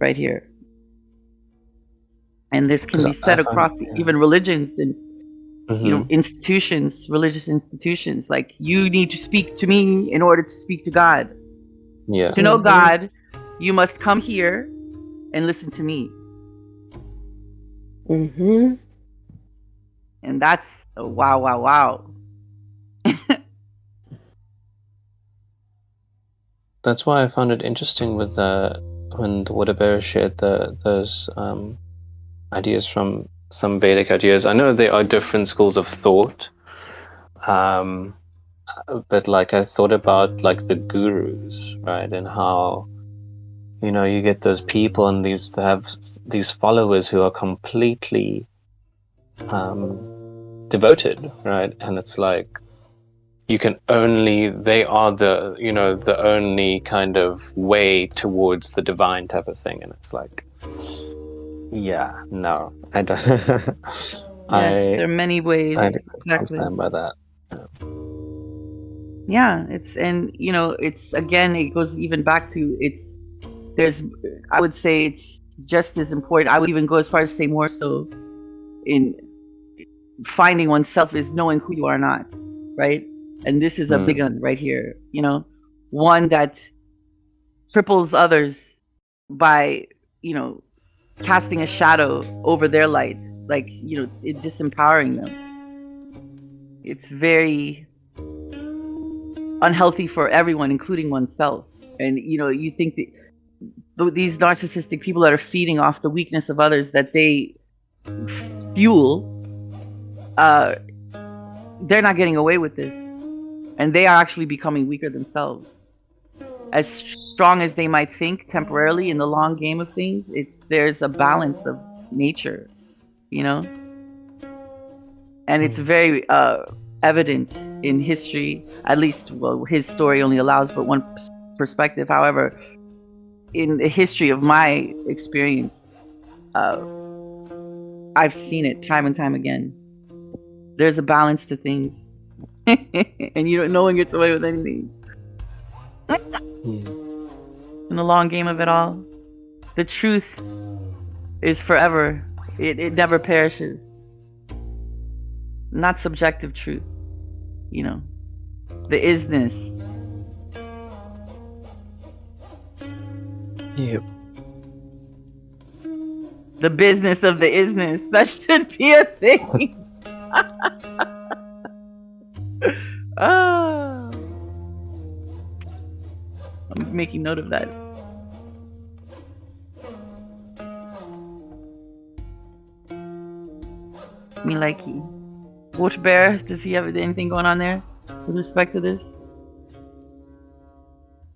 right here. And this can 'Cause be said across even religions and institutions, religious institutions. Like, you need to speak to me in order to speak to God. Yeah. To know God, you must come here and listen to me. Mm-hmm. And that's wow. That's why I found it interesting with when the Water Bearer shared those ideas from some Vedic ideas. I know there are different schools of thought, but like I thought about like the gurus, right, and how you get those people and these followers who are completely devoted, right, and it's like they are the only kind of way towards the divine type of thing, and it's like, yeah, no, I don't. Yes, there are many ways. I Exactly. can't stand by that. Yeah, it's again, it goes even back to I would say it's just as important. I would even go as far as to say more so in finding oneself is knowing who you are not, right? And this is a big one right here, one that cripples others by, casting a shadow over their light, like, it disempowering them. It's very unhealthy for everyone, including oneself. And, you think that these narcissistic people that are feeding off the weakness of others that they fuel, they're not getting away with this. And they are actually becoming weaker themselves. As strong as they might think temporarily in the long game of things, there's a balance of nature, and it's very evident in history. At least, well, his story only allows but one perspective. However, in the history of my experience, I've seen it time and time again. There's a balance to things. And no one gets away with anything. In the long game of it all, the truth is forever. It never perishes. Not subjective truth. The isness. Yep. The business of the isness. That should be a thing. Oh. I'm making note of that. Me likey. Water Bear, does he have anything going on there with respect to this?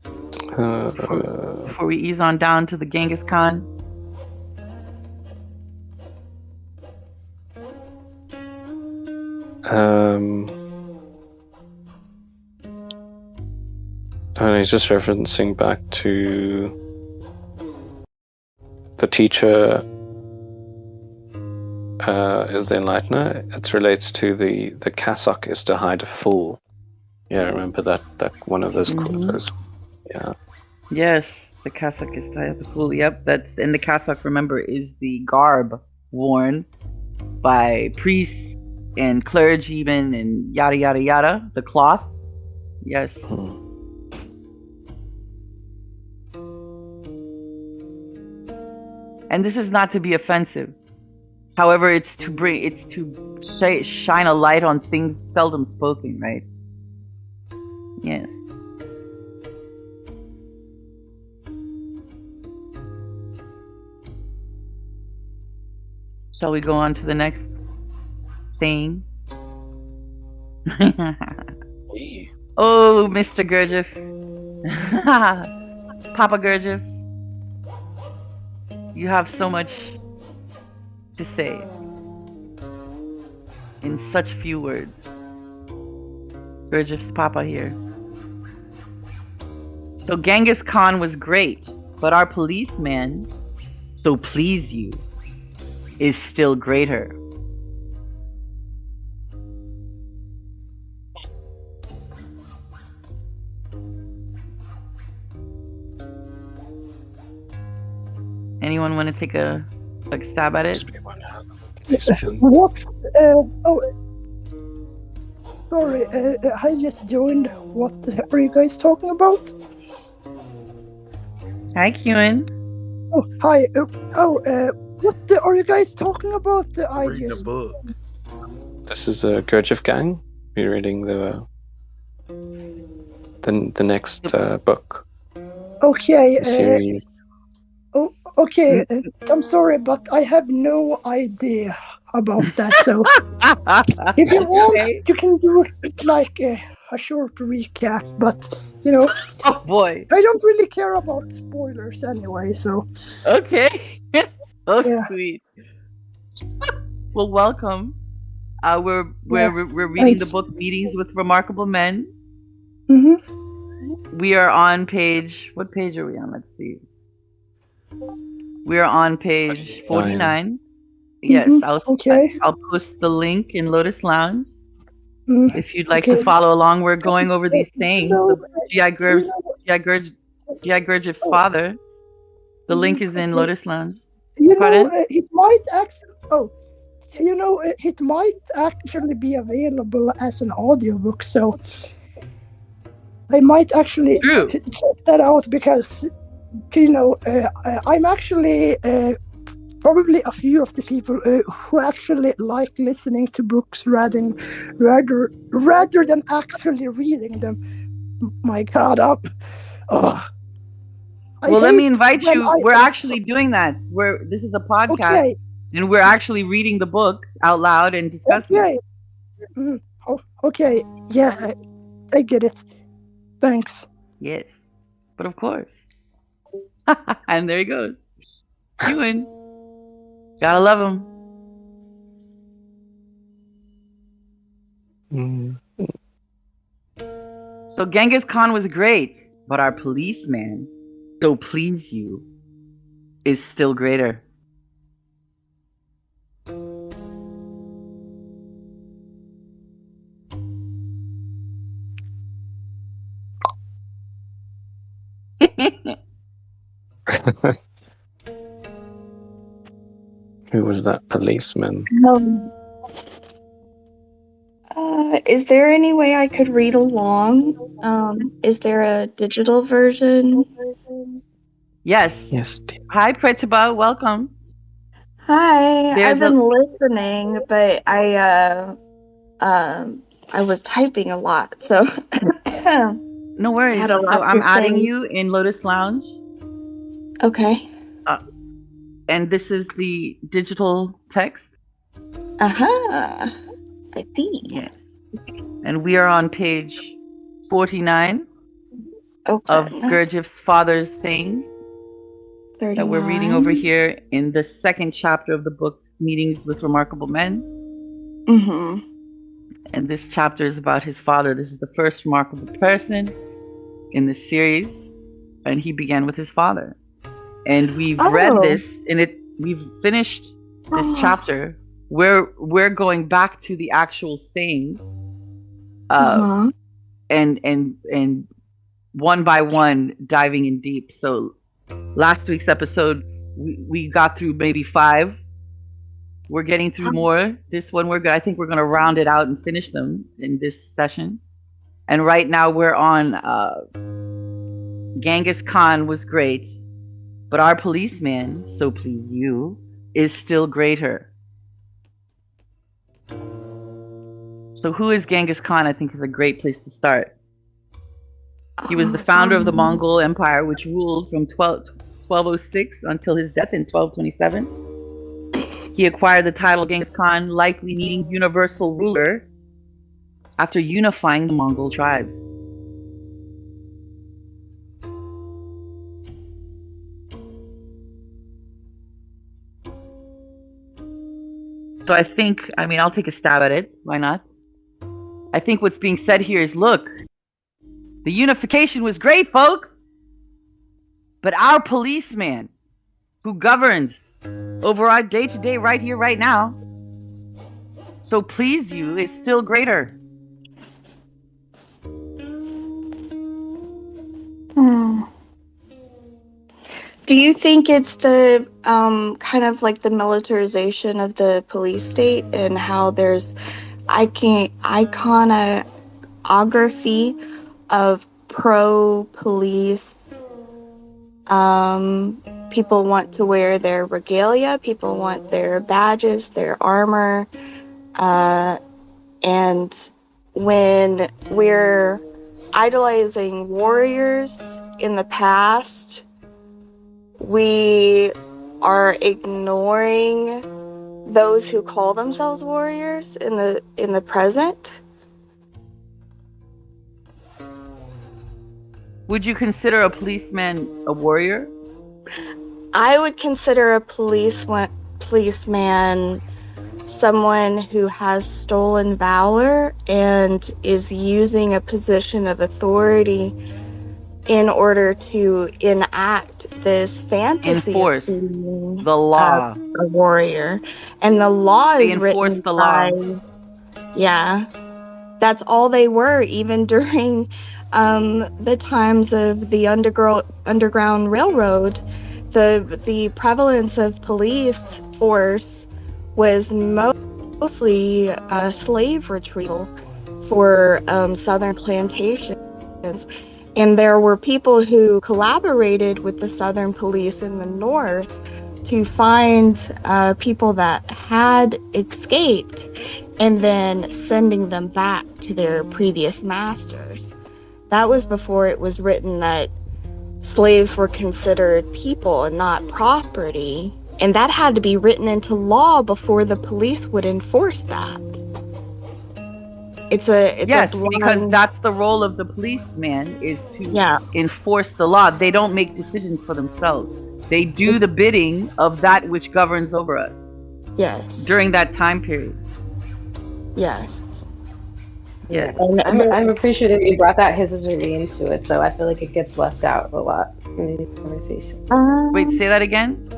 Before we ease on down to the Genghis Khan. He's just referencing back to the teacher is the enlightener. It relates to the cassock is to hide a fool. Yeah, remember that one of those quotes. Yeah. Yes, the cassock is to hide the fool. Yep, and the cassock, remember, is the garb worn by priests and clergymen and yada yada yada. The cloth. Yes. And this is not to be offensive. However, it's to shine a light on things seldom spoken, right? Yes. Shall we go on to the next saying? Oh, Mr. Gurdjieff. Papa Gurdjieff. You have so much to say in such few words. Gurdjieff's Papa here. So Genghis Khan was great, but our policeman, so please you, is still greater. Anyone want to take a stab at it? What? Sorry, I just joined. What are you guys talking about? Hi, Kewen. Oh, hi. What are you guys talking about? Read the book. This is a Gurdjieff gang. We're reading the next book. Okay. The series. Oh, okay. I'm sorry, but I have no idea about that. So, if you want, you can do it like a short recap. But oh boy, I don't really care about spoilers anyway. So, okay. Yeah. Sweet. Well, welcome. We're reading the book Meetings with Remarkable Men. Mm-hmm. We are on page. What page are we on? Let's see. We are on page 49. Yes, I'll post the link in Lotus Lounge. If you'd like to follow along, we're going over these sayings of G.I. Gurdjieff's father. The link is in Lotus Lounge. It might actually. It might actually be available as an audiobook, so I might actually check that out because, I'm actually probably a few of the people who actually like listening to books rather than actually reading them. My God, well, let me invite you. We're actually doing that. This is a podcast, and we're actually reading the book out loud and discussing it. Okay. Yeah, I get it. Thanks. Yes, but of course. And there he goes. Kewen. Gotta love him. So Genghis Khan was great, but our policeman, so please you, is still greater. Who was that policeman? Is there any way I could read along? Is there a digital version? Yes. Yes. Hi, Pratibha. Welcome. Hi. I've been listening, but I was typing a lot, so no worries. So I'm adding you in Lotus Lounge. Okay. And this is the digital text. I see. Yes. And we are on page 49 of Gurdjieff's father's thing that we're reading over here in the second chapter of the book, Meetings with Remarkable Men. Mm-hmm. And this chapter is about his father. This is the first remarkable person in the series, and he began with his father. And we've read this, and we've finished this chapter. We're going back to the actual sayings, and one by one diving in deep. So last week's episode, we got through maybe 5. We're getting through more. This one I think we're going to round it out and finish them in this session. And right now we're on Genghis Khan was great, but our policeman, so please you, is still greater. So who is Genghis Khan? I think is a great place to start. He was the founder of the Mongol Empire, which ruled from 1206 until his death in 1227. He acquired the title Genghis Khan, likely meaning universal ruler, after unifying the Mongol tribes. So I think, I'll take a stab at it. Why not? I think what's being said here is, look, the unification was great, folks, but our policeman, who governs over our day-to-day right here, right now, so please you, is still greater. Do you think it's the kind of like the militarization of the police state and how there's iconography of pro-police? People want to wear their regalia, people want their badges, their armor, and when we're idolizing warriors in the past, we are ignoring those who call themselves warriors in the present. Would you consider a policeman a warrior? I would consider a policeman someone who has stolen valor and is using a position of authority in order to enact this fantasy. Enforce the law. A warrior. And the law is written the law. Yeah. That's all they were, even during the times of the Underground Railroad. The prevalence of police force was mostly slave retrieval for southern plantations. And there were people who collaborated with the southern police in the north to find people that had escaped and then sending them back to their previous masters. That was before it was written that slaves were considered people and not property. And that had to be written into law before the police would enforce that. It's because that's the role of the policeman, is to enforce the law. They don't make decisions for themselves. They do the bidding of that which governs over us. Yes. During that time period. Yes. Yes. And I'm appreciative you brought that history into it, though. I feel like it gets left out a lot in these conversations. Wait, say that again?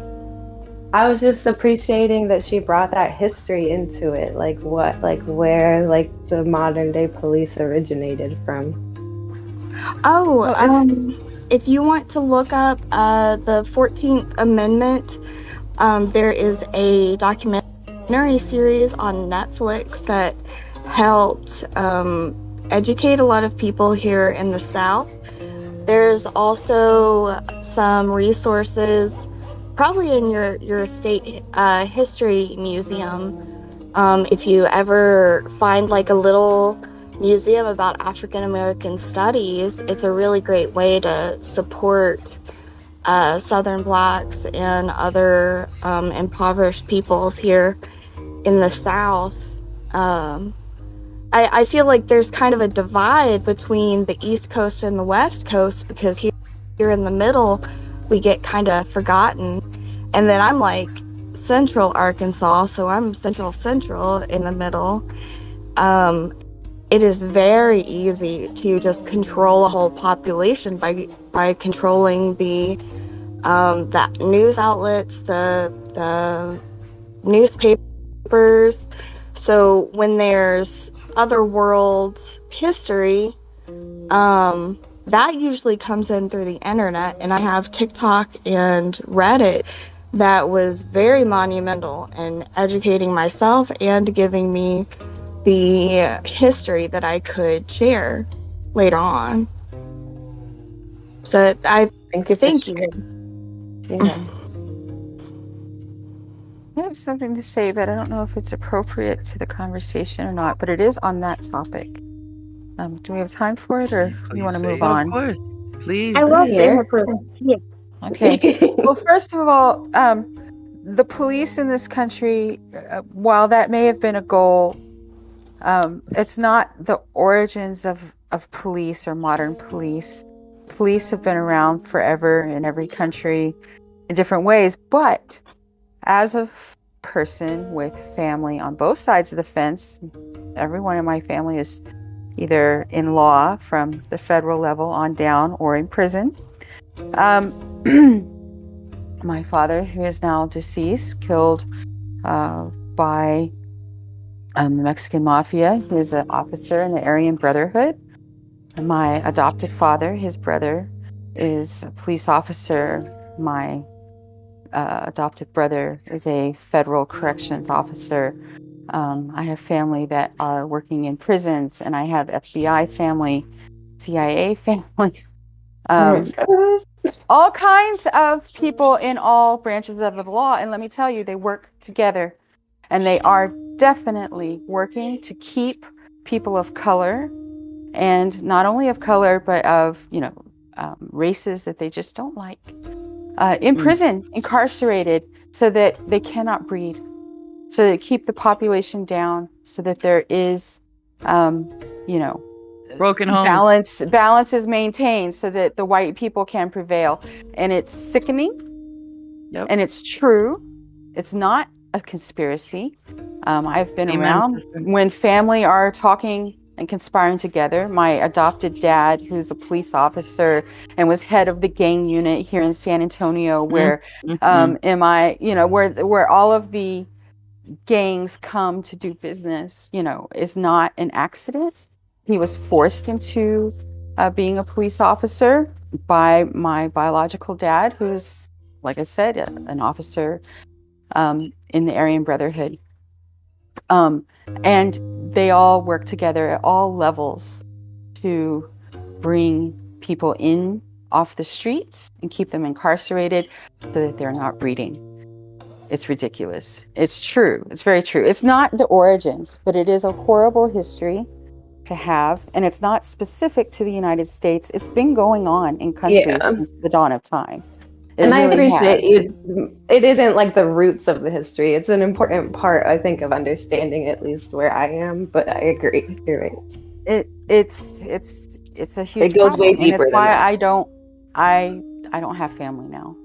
I was just appreciating that she brought that history into it, where the modern day police originated from. If you want to look up the 14th Amendment, there is a documentary series on Netflix that helped educate a lot of people here in the South. There's also some resources probably in your state history museum. If you ever find like a little museum about African American studies, it's a really great way to support Southern Blacks and other impoverished peoples here in the South. I feel like there's kind of a divide between the East Coast and the West Coast, because here in the middle we get kind of forgotten. And then I'm like Central Arkansas, so I'm Central in the middle. It is very easy to just control a whole population by controlling the news outlets, the newspapers. So when there's other world history, that usually comes in through the internet. And I have TikTok and Reddit that was very monumental in educating myself and giving me the history that I could share later on. So thank you. Yeah. I have something to say, but I don't know if it's appropriate to the conversation or not, but it is on that topic. Do we have time for it, or do you want to move on? Of course. Please. I love input. Yes. Okay. Well, first of all, the police in this country, while that may have been a goal, it's not the origins of police or modern police. Police have been around forever in every country in different ways, but as a person with family on both sides of the fence, everyone in my family is either in law from the federal level on down or in prison. My father, who is now deceased, killed by the Mexican Mafia. He was an officer in the Aryan Brotherhood. And my adopted father, his brother, is a police officer My adoptive brother is a federal corrections officer. I have family that are working in prisons, and I have FBI family, CIA family. All kinds of people in all branches of the law. And let me tell you, they work together. And they are definitely working to keep people of color, and not only of color, but of, races that they just don't like, in prison, incarcerated, so that they cannot breed, so that keep the population down, so that there is, broken homes. Balance is maintained, so that the white people can prevail. And it's sickening. Yep. And it's true. It's not a conspiracy. I've been around when family are talking and conspiring together. My adopted dad, who's a police officer and was head of the gang unit here in San Antonio, where where all of the gangs come to do business, is not an accident. He was forced into being a police officer by my biological dad, who's, like I said, an officer in the Aryan Brotherhood. And they all work together at all levels to bring people in off the streets and keep them incarcerated so that they're not breeding. It's ridiculous. It's true. It's very true. It's not the origins, but it is a horrible history to have. And it's not specific to the United States. It's been going on in countries since the dawn of time. And I appreciate it isn't like the roots of the history. It's an important part, I think, of understanding at least where I am. But I agree, you're right. It's a huge. It goes way deeper. And it's why I don't have family now.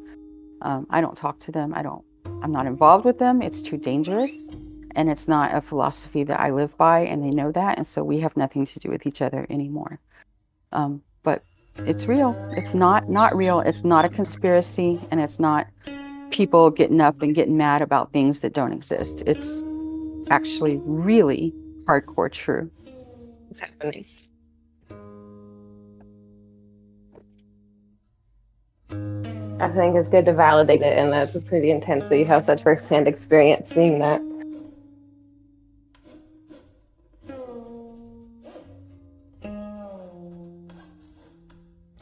I don't talk to them. I'm not involved with them. It's too dangerous, and it's not a philosophy that I live by, and they know that, and so we have nothing to do with each other anymore. But it's real. It's not real. It's not a conspiracy, and it's not people getting up and getting mad about things that don't exist. It's actually really hardcore true. It's happening. I think it's good to validate it, and that's pretty intense that you have such first-hand experience seeing that.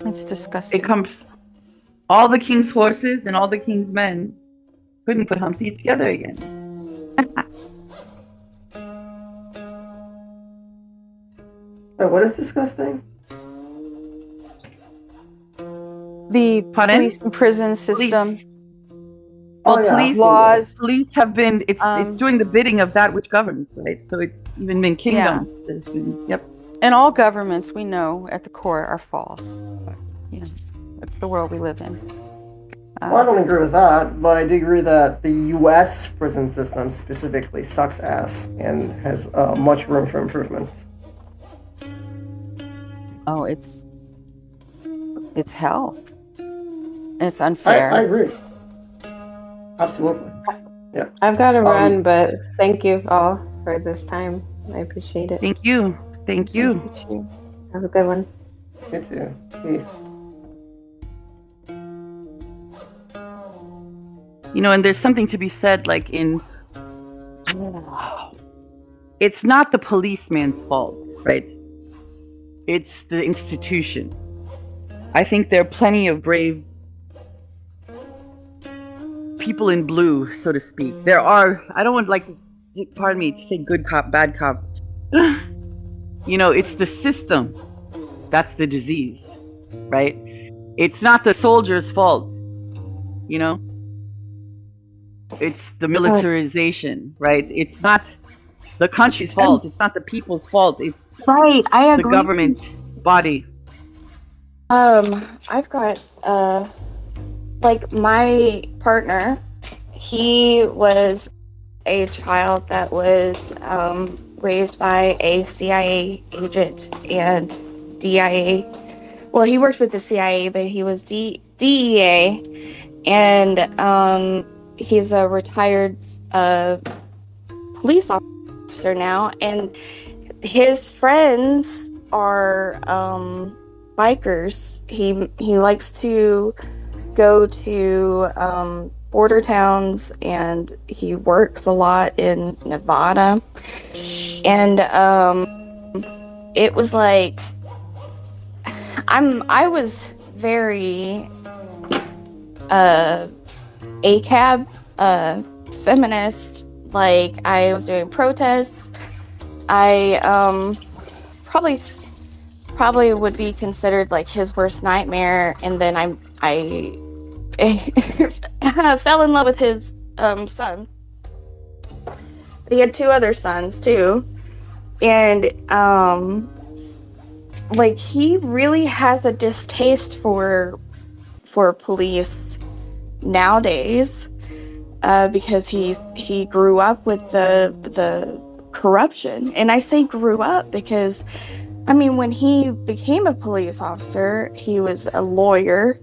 It's disgusting. It comes. All the king's horses and all the king's men couldn't put Humpty together again. Wait, what is disgusting? The police and prison system. Police laws. Police have been. It's doing the bidding of that which governs, right? So it's even been kingdoms. Yeah. There's been, yep. And all governments, we know, at the core, are false. But, that's the world we live in. Well, I don't agree with that, but I do agree that the U.S. prison system specifically sucks ass and has much room for improvement. Oh, it's hell. It's unfair. I agree. Absolutely. Yeah. I've got to run, but thank you all for this time. I appreciate it. Thank you. Thank you. Have a good one. You too. Peace. And there's something to be said, like it's not the policeman's fault, right? It's the institution. I think there are plenty of brave people in blue, so to speak. There are, I don't want to say good cop, bad cop. It's the system that's the disease, right? It's not the soldier's fault, It's the militarization, right? It's not the country's fault. It's not the people's fault. It's right. I agree. The government body. I've got my partner. He was a child that was raised by a CIA agent and DIA. Well, he worked with the CIA, but he was DEA, and he's a retired police officer now, and his friends are bikers. He likes to go to border towns, and he works a lot in Nevada. And it was like I was very ACAB feminist. Like, I was doing protests. I probably would be considered like his worst nightmare. And then I fell in love with his son. But he had two other sons too. And like, he really has a distaste for police nowadays, because he grew up with the corruption. And I say grew up because, I mean, when he became a police officer, he was a lawyer.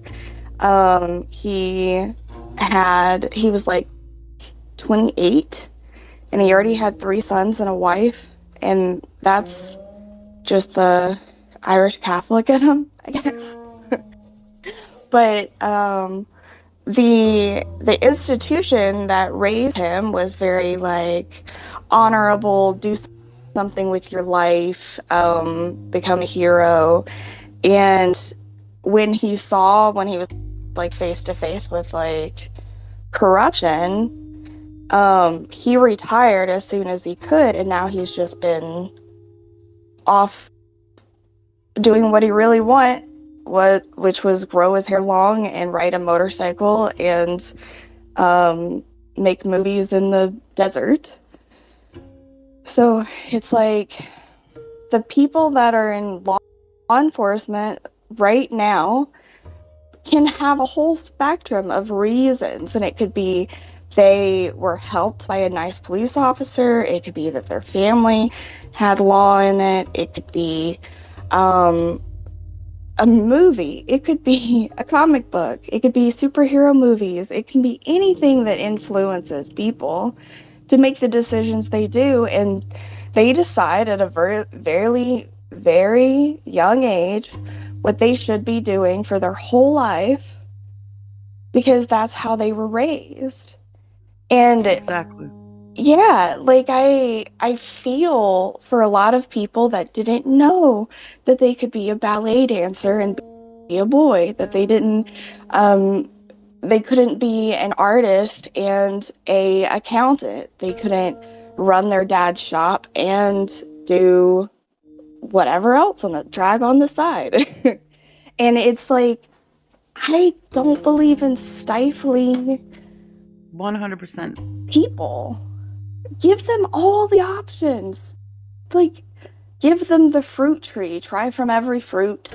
He was like 28, and he already had 3 sons and a wife, and that's just the Irish Catholic in him, I guess. But the institution that raised him was very like honorable, do something with your life, become a hero. And when he was like face to face with like corruption, he retired as soon as he could, and now he's just been off doing what he really which was grow his hair long and ride a motorcycle and make movies in the desert. So it's like the people that are in law enforcement right now can have a whole spectrum of reasons, and it could be they were helped by a nice police officer, it could be that their family had law in it, it could be a movie, it could be a comic book, it could be superhero movies, it can be anything that influences people to make the decisions they do. And they decide at a very, very young age what they should be doing for their whole life, because that's how they were raised. And exactly. Yeah, like I feel for a lot of people that didn't know that they could be a ballet dancer and be a boy, that they couldn't be an artist and a accountant. They couldn't run their dad's shop and do whatever else drag on the side. And it's like, I don't believe in stifling 100% people. Give them all the options. Like, give them the fruit tree. Try from every fruit.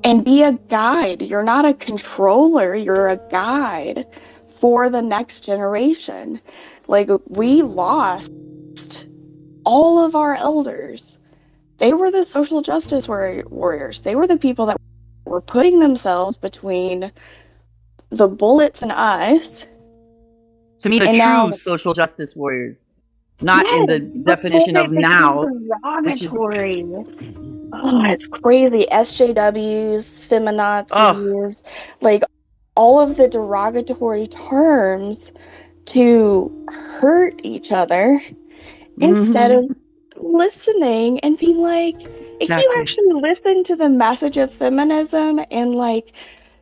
And be a guide. You're not a controller. You're a guide for the next generation. Like, we lost all of our elders. They were the social justice warriors. They were the people that were putting themselves between the bullets and us. To me, the true social justice warriors, not in the definition of now. Derogatory. Oh, it's crazy. SJWs, feminazis, like all of the derogatory terms to hurt each other instead of listening and being like, if you actually listen to the message of feminism and like,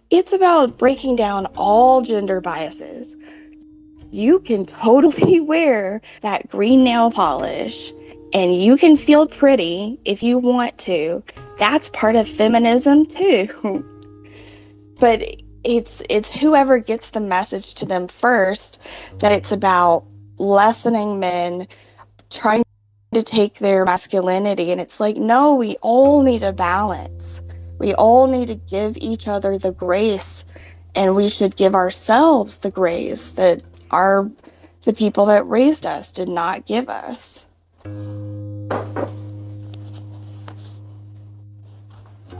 it's about breaking down all gender biases. You can totally wear that green nail polish and you can feel pretty if you want to. That's part of feminism too. But it's whoever gets the message to them first that it's about lessening men, trying to take their masculinity. And it's like, no, we all need a balance. We all need to give each other the grace, and we should give ourselves the grace that the people that raised us did not give us.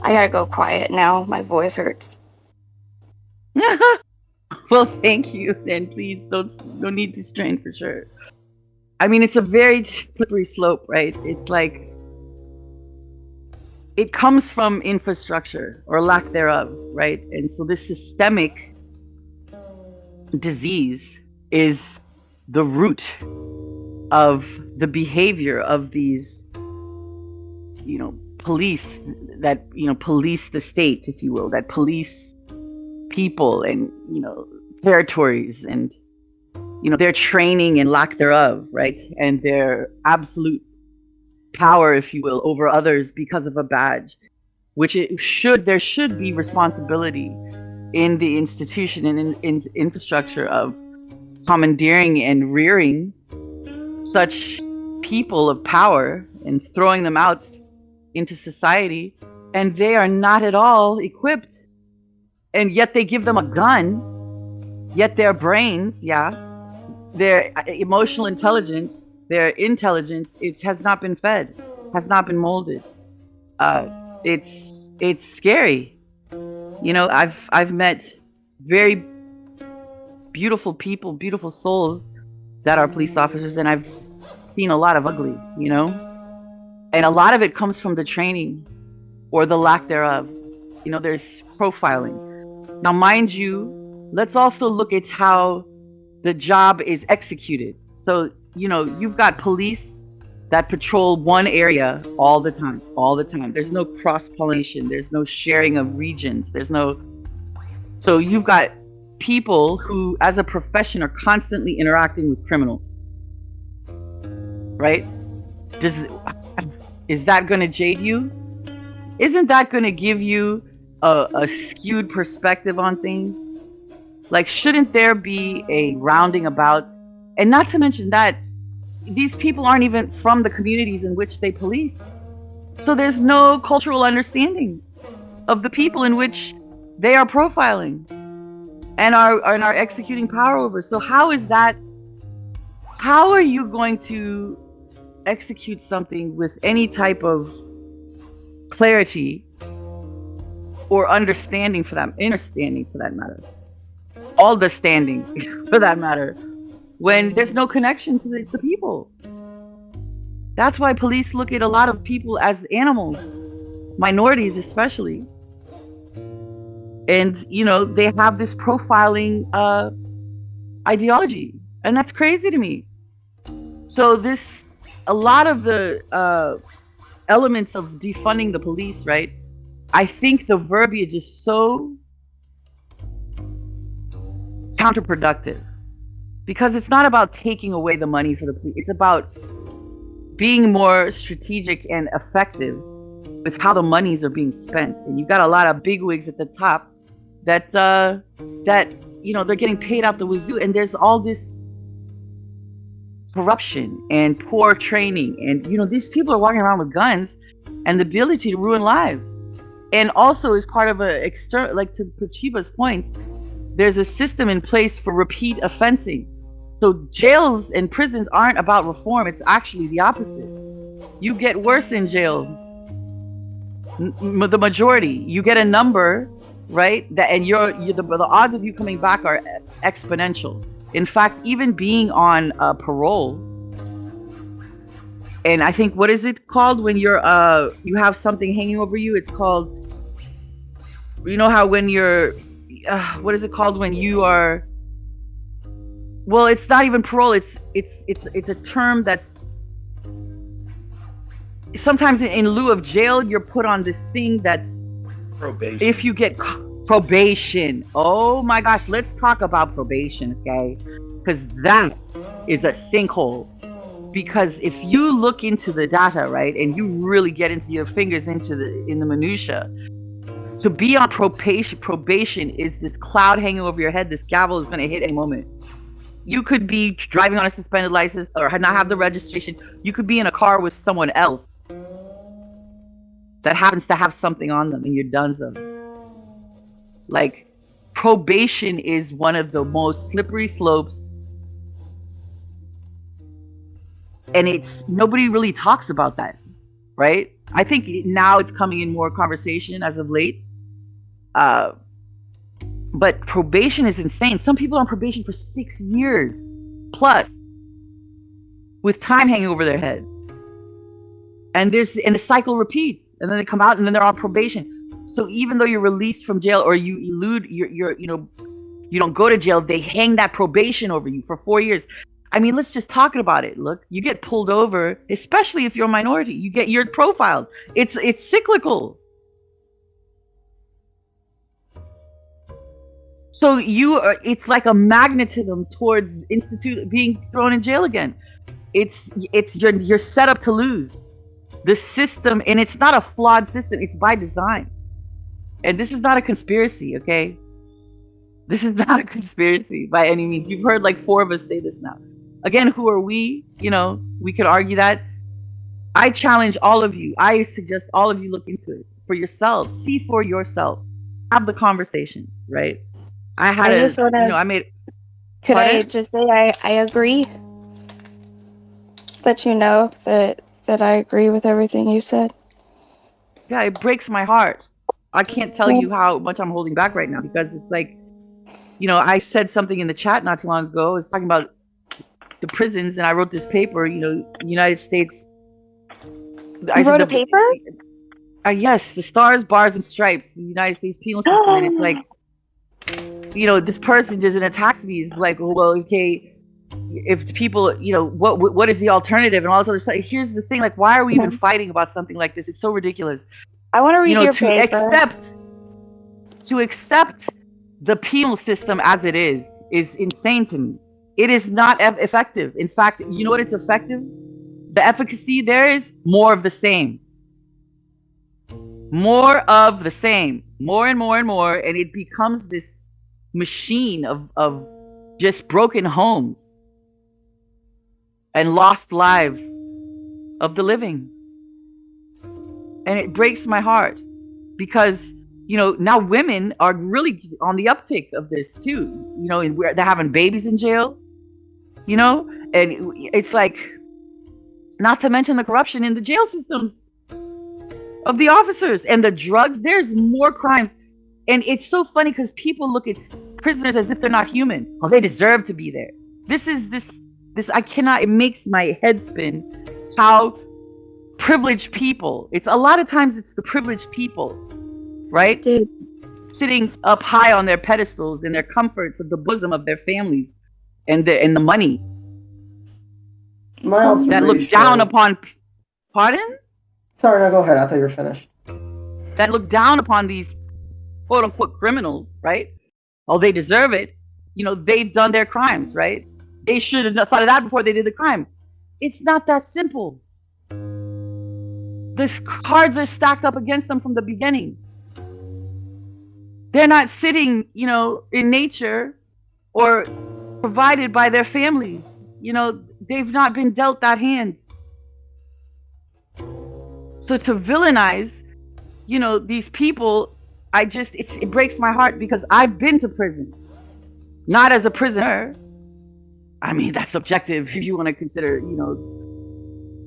I gotta go quiet now. My voice hurts. Well, thank you. Then please don't need to strain for sure. I mean, it's a very slippery slope, right? It's like it comes from infrastructure or lack thereof, right? And so this systemic disease is the root of the behavior of these, police that, police the state, if you will, that police people and, territories and, their training and lack thereof, right? And their absolute power, if you will, over others because of a badge, which there should be responsibility in the institution and in infrastructure of commandeering and rearing such people of power and throwing them out into society, and they are not at all equipped, and yet they give them a gun, yet their brains, their emotional intelligence, their intelligence, it has not been fed, has not been molded. It's scary. I've met very beautiful people, beautiful souls that are police officers, and I've seen a lot of ugly, and a lot of it comes from the training or the lack thereof. There's profiling. Now, mind you, let's also look at how the job is executed. So, you've got police that patrol one area all the time. There's no cross-pollination. There's no sharing of regions. So you've got people who, as a profession, are constantly interacting with criminals, right? Is that going to jade you? Isn't that going to give you a skewed perspective on things? Like, shouldn't there be a rounding about? And not to mention that these people aren't even from the communities in which they police. So there's no cultural understanding of the people in which they are profiling and are executing power over. So how are you going to execute something with any type of clarity or understanding for that matter? All the standing for that matter, when there's no connection to the people. That's why police look at a lot of people as animals, minorities especially. And, they have this profiling ideology, and that's crazy to me. So a lot of the elements of defunding the police, right? I think the verbiage is so counterproductive, because it's not about taking away the money for the police. It's about being more strategic and effective with how the monies are being spent. And you've got a lot of bigwigs at the top that they're getting paid out the wazoo, and there's all this corruption and poor training, and these people are walking around with guns and the ability to ruin lives. And also, as part of a external, like to Chiba's point, there's a system in place for repeat offensing. So jails and prisons aren't about reform. It's actually the opposite. You get worse in jail. The majority. You get a number, right? And the odds of you coming back are exponential. In fact, even being on parole, and I think, what is it called when you have something hanging over you? It's called, how when you're, what is it called when you are? Well, it's not even parole. It's a term that's sometimes in lieu of jail. You're put on this thing that probation. If you get probation, oh my gosh, let's talk about probation, okay? Because that is a sinkhole. Because if you look into the data, right, and you really get into your fingers in the minutia. To be on probation is this cloud hanging over your head. This gavel is going to hit any moment. You could be driving on a suspended license or not have the registration. You could be in a car with someone else that happens to have something on them, and you're donezo. Like, probation is one of the most slippery slopes, and nobody really talks about that, right? I think now it's coming in more conversation as of late. But probation is insane. Some people are on probation for 6 years plus, with time hanging over their head. And the cycle repeats. and then they come out and then they're on probation. So even though you're released from jail or you elude you don't go to jail, they hang that probation over you for 4 years. I mean, let's just talk about it. Look, you get pulled over, especially if you're a minority. You're profiled. It's cyclical. So it's like a magnetism towards being thrown in jail again. You're set up to lose. The system, and it's not a flawed system. It's by design. And this is not a conspiracy, okay? This is not a conspiracy by any means. You've heard like 4 of us say this now. Again, who are we? We could argue that. I challenge all of you. I suggest all of you look into it for yourselves. See for yourself. Have the conversation, right? I just say I agree. Let you know that I agree with everything you said. Yeah, it breaks my heart. I can't tell you how much I'm holding back right now because it's like, I said something in the chat not too long ago. I was talking about the prisons, and I wrote this paper, United States. You wrote a paper? Yes, the stars, bars, and stripes, the United States penal system. And it's like, this person just attacks me. It's like, well, okay, if people, what is the alternative and all this other stuff. Here's the thing, like, why are we even fighting about something like this? It's so ridiculous. I want to read your paper. To accept the penal system as it is insane to me. It is not effective. In fact, you know what it's effective? The efficacy there is more of the same. More of the same. More and more and more. And it becomes this machine of just broken homes and lost lives of the living. And it breaks my heart because now women are really on the uptick of this too. They're having babies in jail. And it's like, not to mention the corruption in the jail systems of the officers and the drugs. There's more crime. And it's so funny because people look at prisoners as if they're not human. Oh, they deserve to be there. This I cannot, it makes my head spin how privileged people, it's a lot of times it's the privileged people, right? Sitting up high on their pedestals in their comforts of the bosom of their families and the money. My observation, that look down upon, pardon? Sorry, no, go ahead. I thought you were finished. That look down upon these quote unquote criminals, right? Oh, they deserve it. They've done their crimes, right? They should have thought of that before they did the crime. It's not that simple. The cards are stacked up against them from the beginning. They're not sitting, in nature or provided by their families. They've not been dealt that hand. So to villainize, these people, it breaks my heart because I've been to prison. Not as a prisoner. I mean, that's subjective if you want to consider,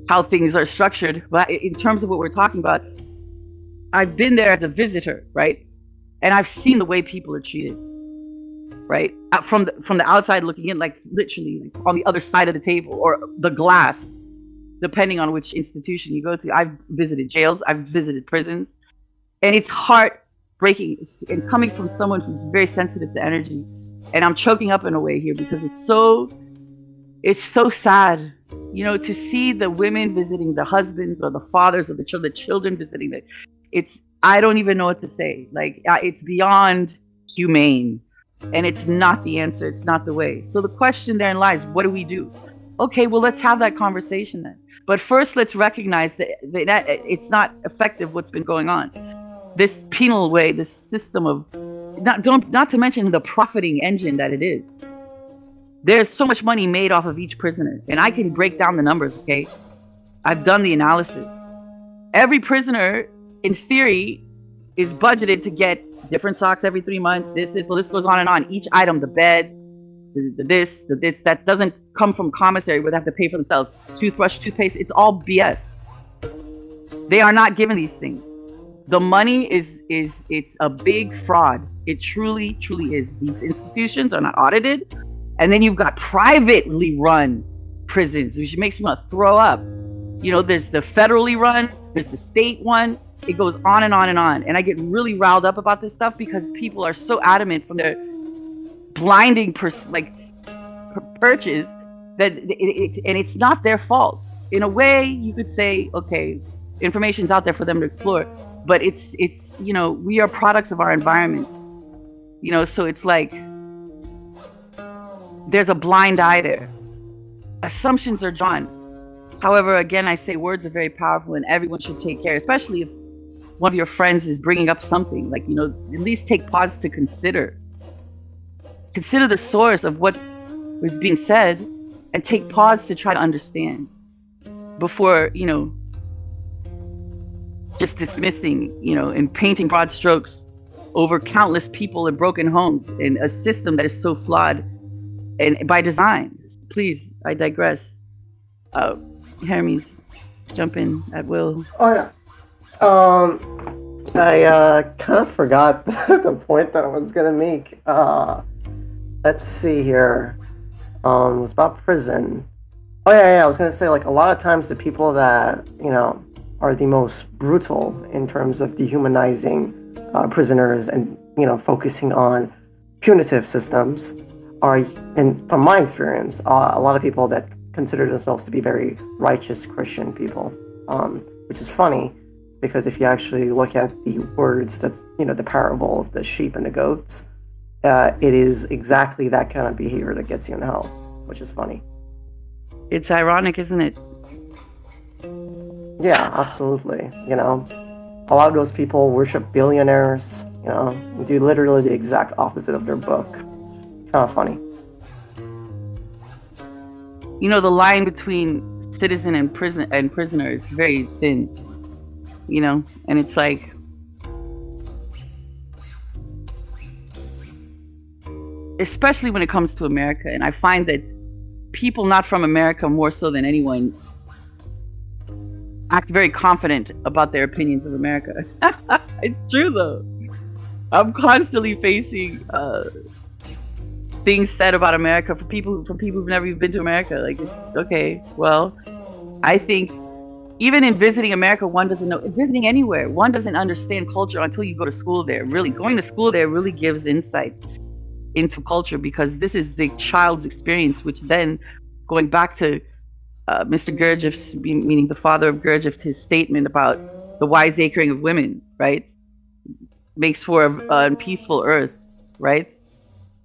how things are structured. But in terms of what we're talking about, I've been there as a visitor, right? And I've seen the way people are treated, right? From the outside looking in, like literally on the other side of the table or the glass, depending on which institution you go to. I've visited jails, I've visited prisons, and it's heartbreaking. And coming from someone who's very sensitive to energy, and I'm choking up in a way here because it's so sad, to see the women visiting the husbands or the fathers of the children visiting them. I don't even know what to say. Like, it's beyond humane, and it's not the answer. It's not the way. So the question therein lies, what do we do? Okay, well, let's have that conversation then. But first, let's recognize that it's not effective what's been going on. This penal way, this system of, not to mention the profiting engine that it is. There's so much money made off of each prisoner. And I can break down the numbers, okay? I've done the analysis. Every prisoner, in theory, is budgeted to get different socks every 3 months. The list goes on and on. Each item, the bed, the this, that doesn't come from commissary where they have to pay for themselves. Toothbrush, toothpaste, it's all BS. They are not given these things. The money it's a big fraud. It truly, truly is. These institutions are not audited. And then you've got privately run prisons, which makes me want to throw up. There's the federally run, there's the state one, it goes on and on and on. And I get really riled up about this stuff because people are so adamant from their blinding purchase that and it's not their fault. In a way, you could say, okay, information's out there for them to explore, but it's we are products of our environment. So it's like there's a blind eye there. Assumptions are drawn. However, again, I say words are very powerful, and everyone should take care, especially if one of your friends is bringing up something. Like, at least take pause to consider the source of what was being said, and take pause to try to understand before, just dismissing, and painting broad strokes over countless people and broken homes and a system that is so flawed and by design. Please, I digress. Hermes, jump in at will. Oh yeah. I kind of forgot the point that I was gonna make. Let's see here. It was about prison. Oh yeah. I was gonna say, like, a lot of times the people that are the most brutal in terms of dehumanizing prisoners and focusing on punitive systems are, and from my experience, a lot of people that consider themselves to be very righteous Christian people, which is funny because if you actually look at the words that the parable of the sheep and the goats, it is exactly that kind of behavior that gets you in hell, which is funny. It's ironic, isn't it? Yeah, absolutely. A lot of those people worship billionaires, do literally the exact opposite of their book. It's kind of funny. The line between citizen and prisoner is very thin, and it's like, especially when it comes to America, and I find that people not from America, more so than anyone, act very confident about their opinions of America. It's true though. I'm constantly facing things said about America from people who've never even been to America. Like, it's okay. Well, I think even in visiting America, one doesn't know. Visiting anywhere, one doesn't understand culture until you go to school there. Really, going to school there really gives insight into culture, because this is the child's experience, which then, going back to Mr. Gurdjieff's, meaning the father of Gurdjieff, his statement about the wiseacring of women, right, makes for a peaceful earth, right?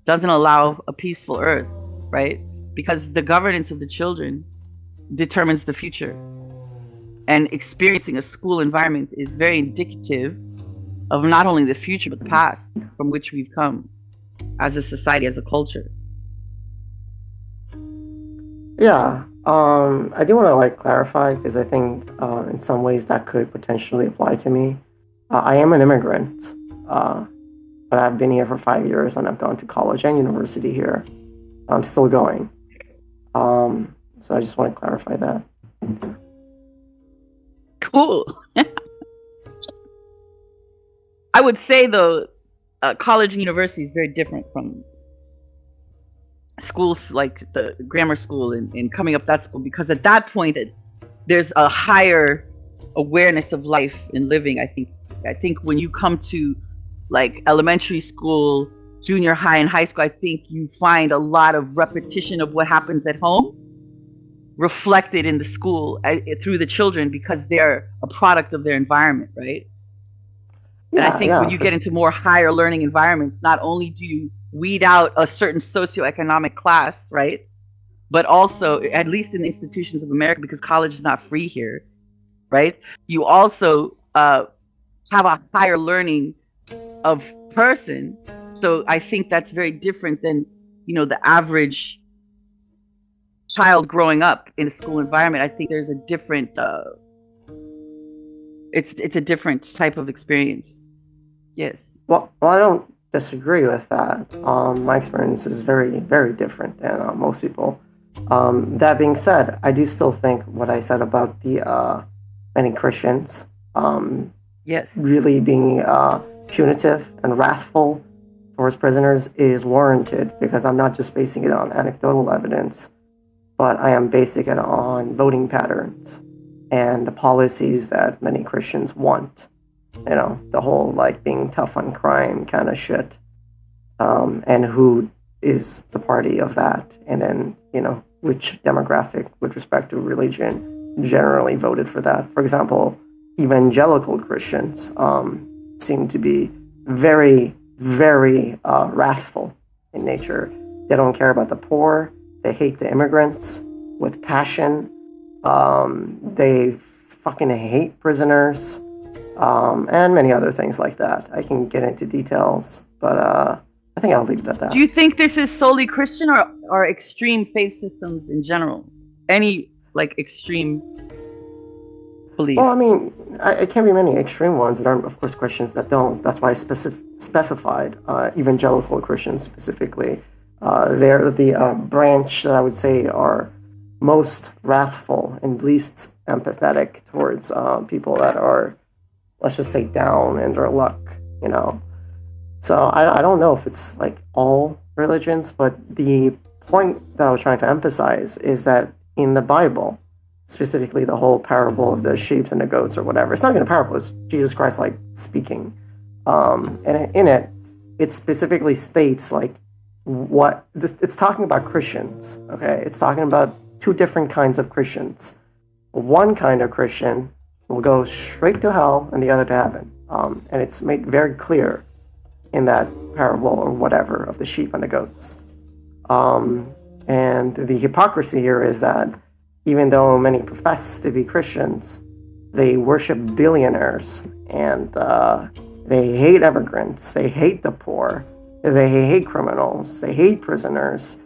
Doesn't allow a peaceful earth, right? Because the governance of the children determines the future. And experiencing a school environment is very indicative of not only the future, but the past from which we've come as a society, as a culture. Yeah, I do want to clarify, because I think in some ways that could potentially apply to me. I am an immigrant, but I've been here for 5 years, and I've gone to college and university here. I'm still going. So I just want to clarify that. Cool. I would say, though, college and university is very different from schools like the grammar school and coming up that school, because at that point there's a higher awareness of life and living. I think when you come to elementary school, junior high, and high school, I think you find a lot of repetition of what happens at home reflected in the school through the children, because they're a product of their environment, right? And I think when you get into more higher learning environments, not only do you weed out a certain socioeconomic class, right, but also, at least in the institutions of America, because college is not free here, right, you also have a higher learning of person. So I think that's very different than, the average child growing up in a school environment. I think there's a different it's a different type of experience. Yes. Well, I don't disagree with that. My experience is very, very different than most people. That being said, I do still think what I said about the many Christians yes, really being punitive and wrathful towards prisoners is warranted, because I'm not just basing it on anecdotal evidence, but I am basing it on voting patterns and the policies that many Christians want the whole like being tough on crime kind of shit, and who is the party of that, and then which demographic with respect to religion generally voted for that. For example, evangelical Christians seem to be very, very wrathful in nature. They don't care about the poor. They hate the immigrants with passion. They fucking hate prisoners, and many other things like that. I can get into details, but I think I'll leave it at that. Do you think this is solely Christian or extreme faith systems in general? Any like extreme belief? Well, I mean, it can be many extreme ones. There are, of course, Christians that don't. That's why I specified evangelical Christians specifically. They're the branch that I would say are most wrathful and least empathetic towards people that are, let's just say, down in their luck, So I don't know if it's like all religions, but the point that I was trying to emphasize is that in the Bible, specifically the whole parable of the sheep and the goats or whatever, it's not even a parable, it's Jesus Christ like speaking. And in it, it specifically states like it's talking about Christians, okay? It's talking about two different kinds of Christians. One kind of Christian will go straight to hell and the other to heaven. And it's made very clear in that parable or whatever of the sheep and the goats. And the hypocrisy here is that even though many profess to be Christians, they worship billionaires and they hate immigrants, they hate the poor, they hate criminals, they hate prisoners,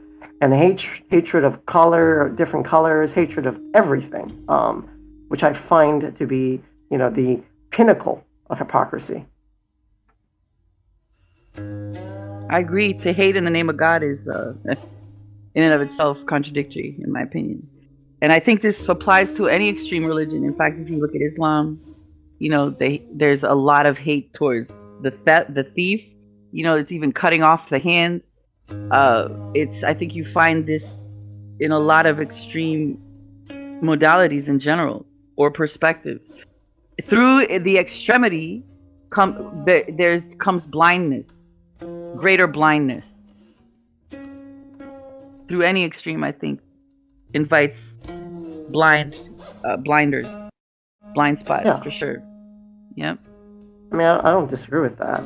and hatred of color, different colors, hatred of everything, which I find to be, the pinnacle of hypocrisy. I agree. To hate in the name of God is, in and of itself, contradictory, in my opinion. And I think this applies to any extreme religion. In fact, if you look at Islam, there's a lot of hate towards the thief. It's even cutting off the hand. I think you find this in a lot of extreme modalities in general or perspectives. Through the extremity there comes blindness, greater blindness. Through any extreme, I think, invites blinders, blind spots, for sure. Yep. I mean, I don't disagree with that.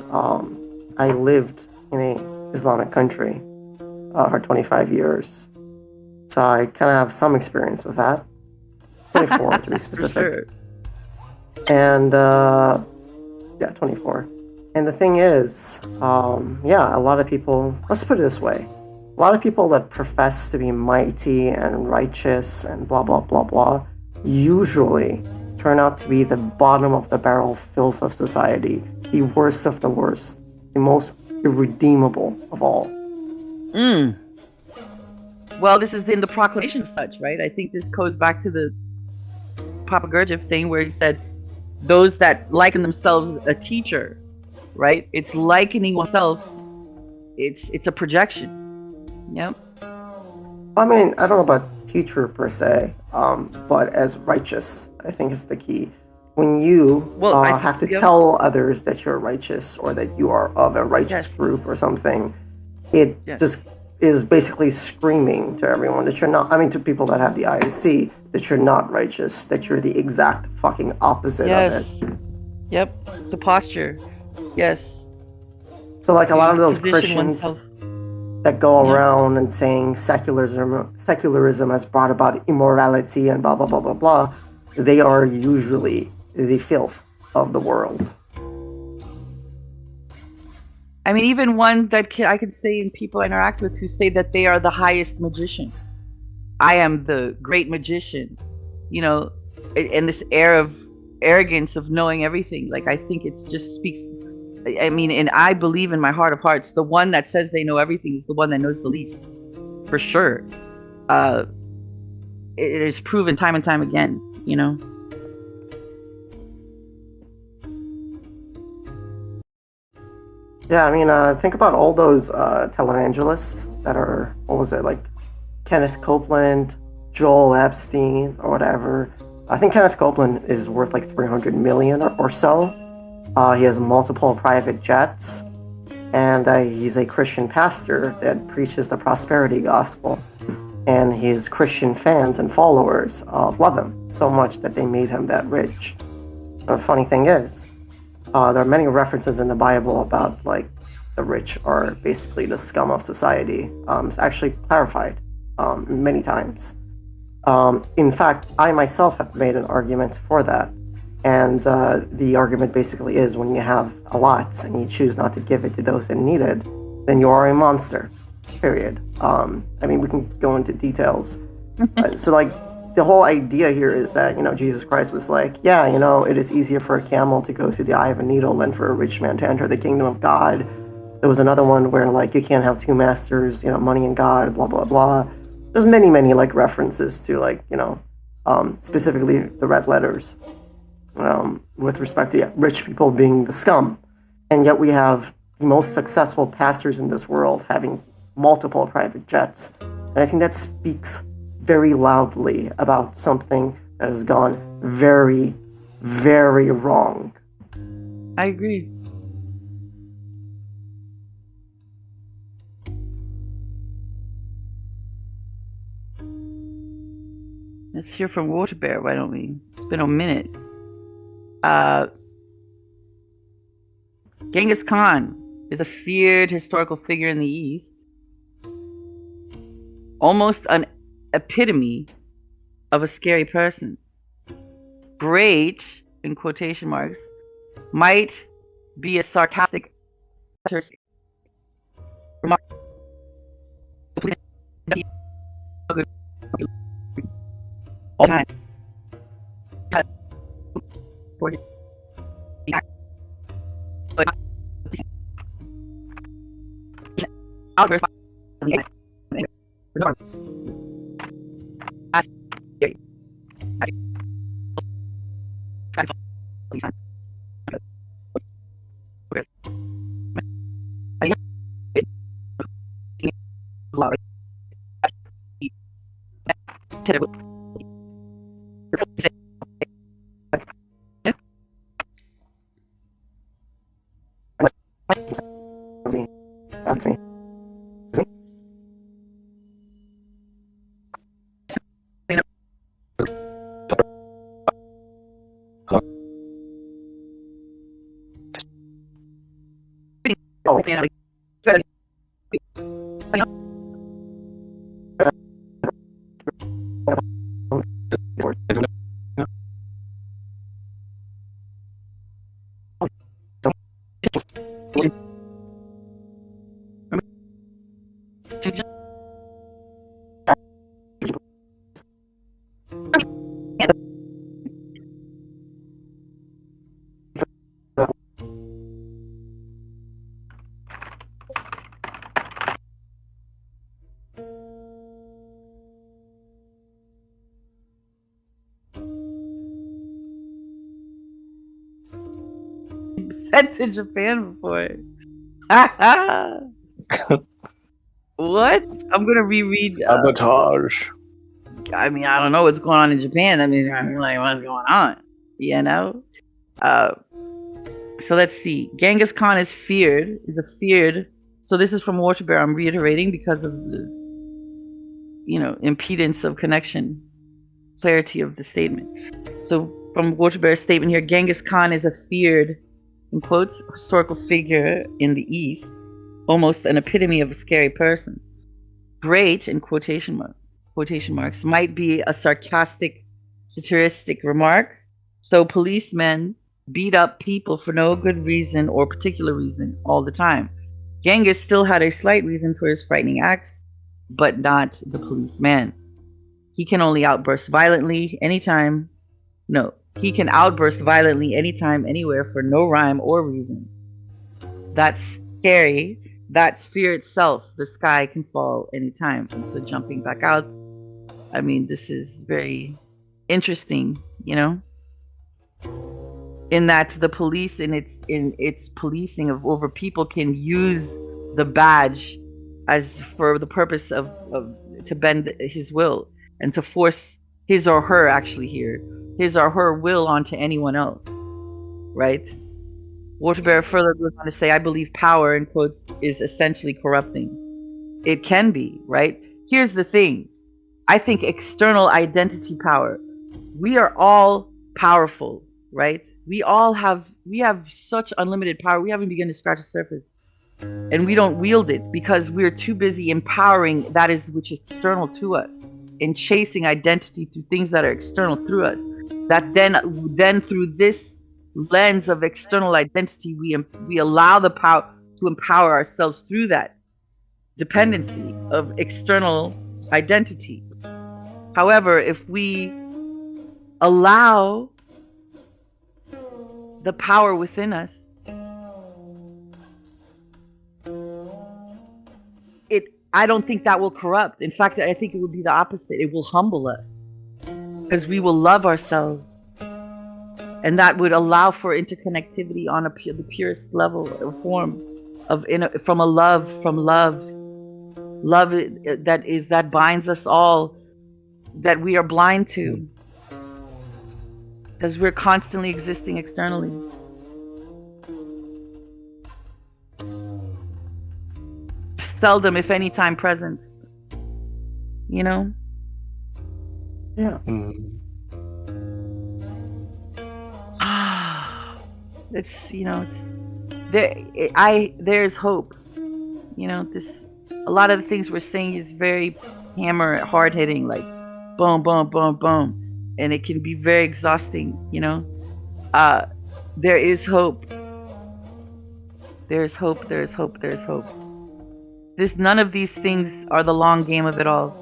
I lived in a Islamic country for 25 years, so I kind of have some experience with that. 24 to be specific. For sure. And 24. And the thing is, a lot of people, let's put it this way, a lot of people that profess to be mighty and righteous and blah, blah, blah, blah, usually turn out to be the bottom of the barrel filth of society, the worst of the worst, the most irredeemable of all. Well, this is in the proclamation of such, right? I think this goes back to the Papa Gurdjieff thing where he said, those that liken themselves a teacher, right? It's likening oneself. It's a projection. Yep. I mean, I don't know about teacher per se, but as righteous, I think is the key. When you have to tell others that you're righteous or that you are of a righteous group or something, it just is basically screaming to everyone that you're not, to people that have the eye to see, that you're not righteous, that you're the exact fucking opposite of it. Yep. It's a posture. Yes. So like a lot of those Christians that go around and saying secularism has brought about immorality and blah, blah, blah, blah, blah, they are usually the filth of the world. I mean, even one that I could say in people I interact with who say that they are the highest magician. I am the great magician, and this air of arrogance of knowing everything. Like, I think it just speaks, and I believe in my heart of hearts, the one that says they know everything is the one that knows the least, for sure. It is proven time and time again, Yeah, think about all those televangelists that are, like Kenneth Copeland, Joel Epstein, or whatever. I think Kenneth Copeland is worth like $300 million or so. He has multiple private jets, and he's a Christian pastor that preaches the prosperity gospel. And his Christian fans and followers love him so much that they made him that rich. The funny thing is, there are many references in the Bible about like the rich are basically the scum of society. It's actually clarified many times. In fact, I myself have made an argument for that. And the argument basically is when you have a lot and you choose not to give it to those that need it, then you are a monster, period. I mean, we can go into details. So, like, the whole idea here is that, Jesus Christ was like, yeah, it is easier for a camel to go through the eye of a needle than for a rich man to enter the kingdom of God. There was another one where, like, you can't have two masters, money and God, blah, blah, blah. There's many, many, like, references to, like, specifically the red letters. With respect to rich people being the scum. And yet we have the most successful pastors in this world having multiple private jets. And I think that speaks very loudly about something that has gone very, very wrong. I agree. Let's hear from Water Bear, why don't we? It's been a minute. Genghis Khan is a feared historical figure in the East, almost an epitome of a scary person. Great, in quotation marks, might be a sarcastic remark. All time. That's me. Sent to Japan before. What? I'm gonna reread. Sabotage. I mean, I don't know what's going on in Japan. That means I'm like, what's going on? So let's see. Genghis Khan is feared. So this is from Water Bear. I'm reiterating because of the, impedance of connection, clarity of the statement. So from Water Bear's statement here, Genghis Khan is a feared, in quotes, historical figure in the East, almost an epitome of a scary person. Great, in quotation marks, might be a sarcastic, satiristic remark. So policemen beat up people for no good reason or particular reason all the time. Genghis still had a slight reason for his frightening acts, but not the policeman. He can outburst violently, anytime, anywhere for no rhyme or reason. That's scary. That's fear itself. The sky can fall anytime. And so jumping back out, I mean, this is very interesting, in that the police in its policing over people can use the badge as for the purpose of to bend his will and to force his or her will onto anyone else, right? Water Bear further goes on to say, I believe power, in quotes, is essentially corrupting. It can be, right? Here's the thing. I think external identity power. We are all powerful, right? We have such unlimited power. We haven't begun to scratch the surface. And we don't wield it because we're too busy empowering that is which is external to us and chasing identity through things that are external through us. That then through this lens of external identity, we allow the power to empower ourselves through that dependency of external identity. However, if we allow the power within us, I don't think that will corrupt. In fact, I think it would be the opposite. It will humble us because we will love ourselves. And that would allow for interconnectivity on the purest level or form from love that binds us all, that we are blind to, because we're constantly existing externally. Seldom, if any time present. You know? Yeah. It's, you know, there's hope. You know, a lot of the things we're saying is very hard hitting, like boom, boom, boom, boom. And it can be very exhausting, you know? There is hope. There's hope, there's hope, there's hope. None of these things are the long game of it all.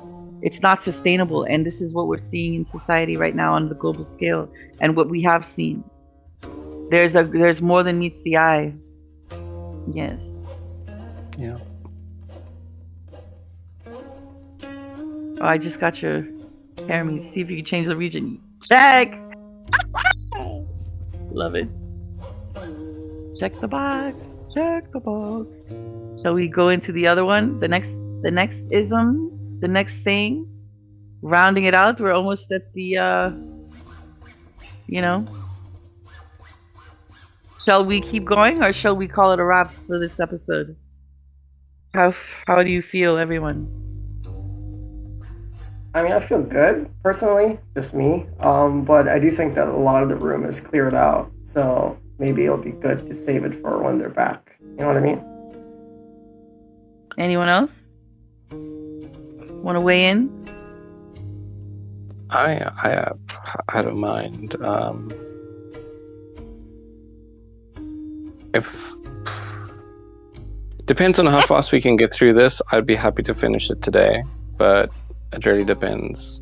It's not sustainable, and this is what we're seeing in society right now on the global scale, and what we have seen. There's more than meets the eye. Yes. Yeah. Oh, I just got your Hermes. See if you can change the region. Check. Love it. Check the box. Check the box. Shall we go into the other one? The next ism, the next saying, rounding it out. We're almost at the, you know. Shall we keep going, or shall we call it a wraps for this episode? How do you feel, everyone? I mean, I feel good personally, just me. But I do think that a lot of the room is cleared out, so maybe it'll be good to save it for when they're back. You know what I mean? Anyone else want to weigh in? I don't mind. If depends on how fast we can get through this, I'd be happy to finish it today. But it really depends.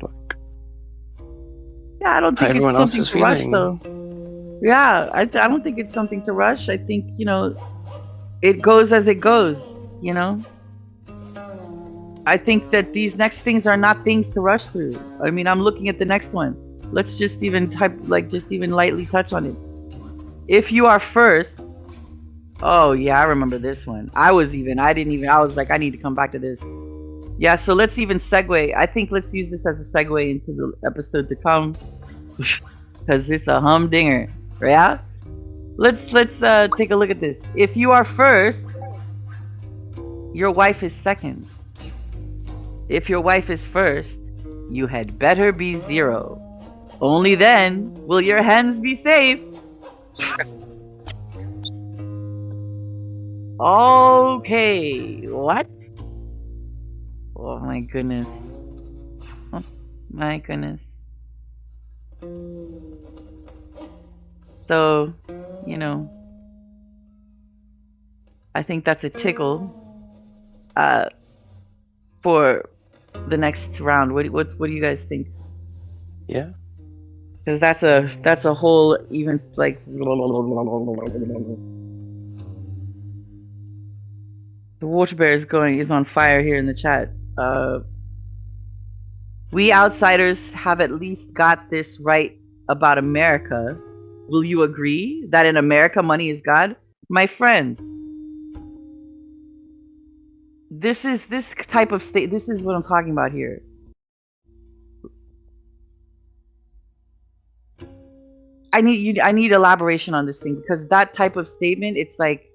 Yeah, I don't think everyone it's else something is to feeling. rush, though. Yeah, I don't think it's something to rush. I think, you know, it goes as it goes. You know. I think that these next things are not things to rush through. I mean, I'm looking at the next one. Let's just even lightly touch on it. If you are first, oh yeah, I remember this one. I was like, I need to come back to this. Yeah, so let's even segue. I think let's use this as a segue into the episode to come, because it's a humdinger. Yeah. Let's take a look at this. If you are first, your wife is second. If your wife is first, you had better be zero. Only then will your hens be safe. Okay, what? Oh my goodness. Oh my goodness. So, you know, I think that's a tickle for the next round. What do you guys think? Yeah. Because that's a whole even like the water bear is on fire here in the chat. We outsiders have at least got this right about America. Will you agree that in America money is God? My friend, this type of state, this is what I'm talking about here. I need elaboration on this thing, because that type of statement, it's like,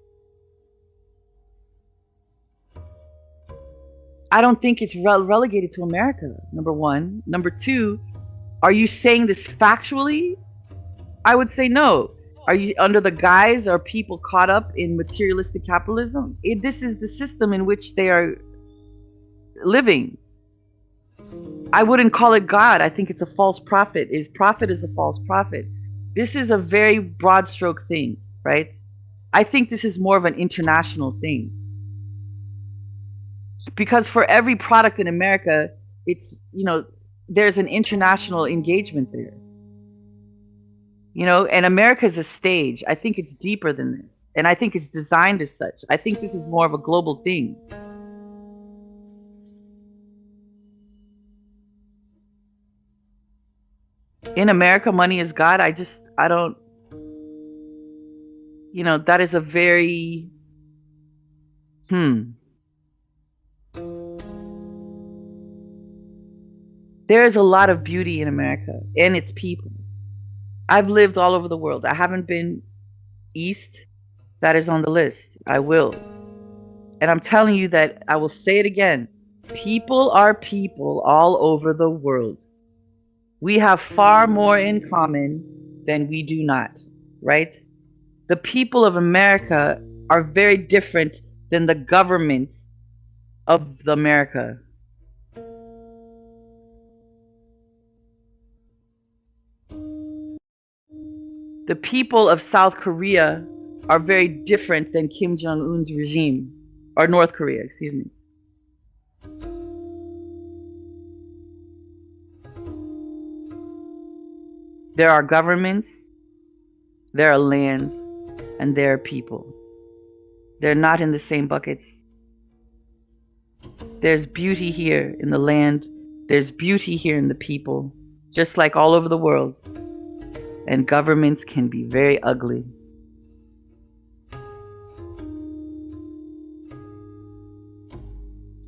I don't think it's relegated to America, number one. Number two, are you saying this factually? I would say no. Are you under the guise, are people caught up in materialistic capitalism? This is the system in which they are living. I wouldn't call it God. I think it's a false prophet. Prophet is a false prophet. This is a very broad stroke thing, right? I think this is more of an international thing. Because for every product in America, it's, there's an international engagement there. And America is a stage. I think it's deeper than this. And I think it's designed as such. I think this is more of a global thing. In America, money is God. I don't, that is a very, There is a lot of beauty in America and its people. I've lived all over the world. I haven't been east. That is on the list. I will. And I'm telling you that I will say it again. People are people all over the world. We have far more in common than we do not, right? The people of America are very different than the government of America. The people of South Korea are very different than Kim Jong-un's regime, or North Korea, excuse me. There are governments, there are lands, and there are people. They're not in the same buckets. There's beauty here in the land, there's beauty here in the people, just like all over the world. And governments can be very ugly.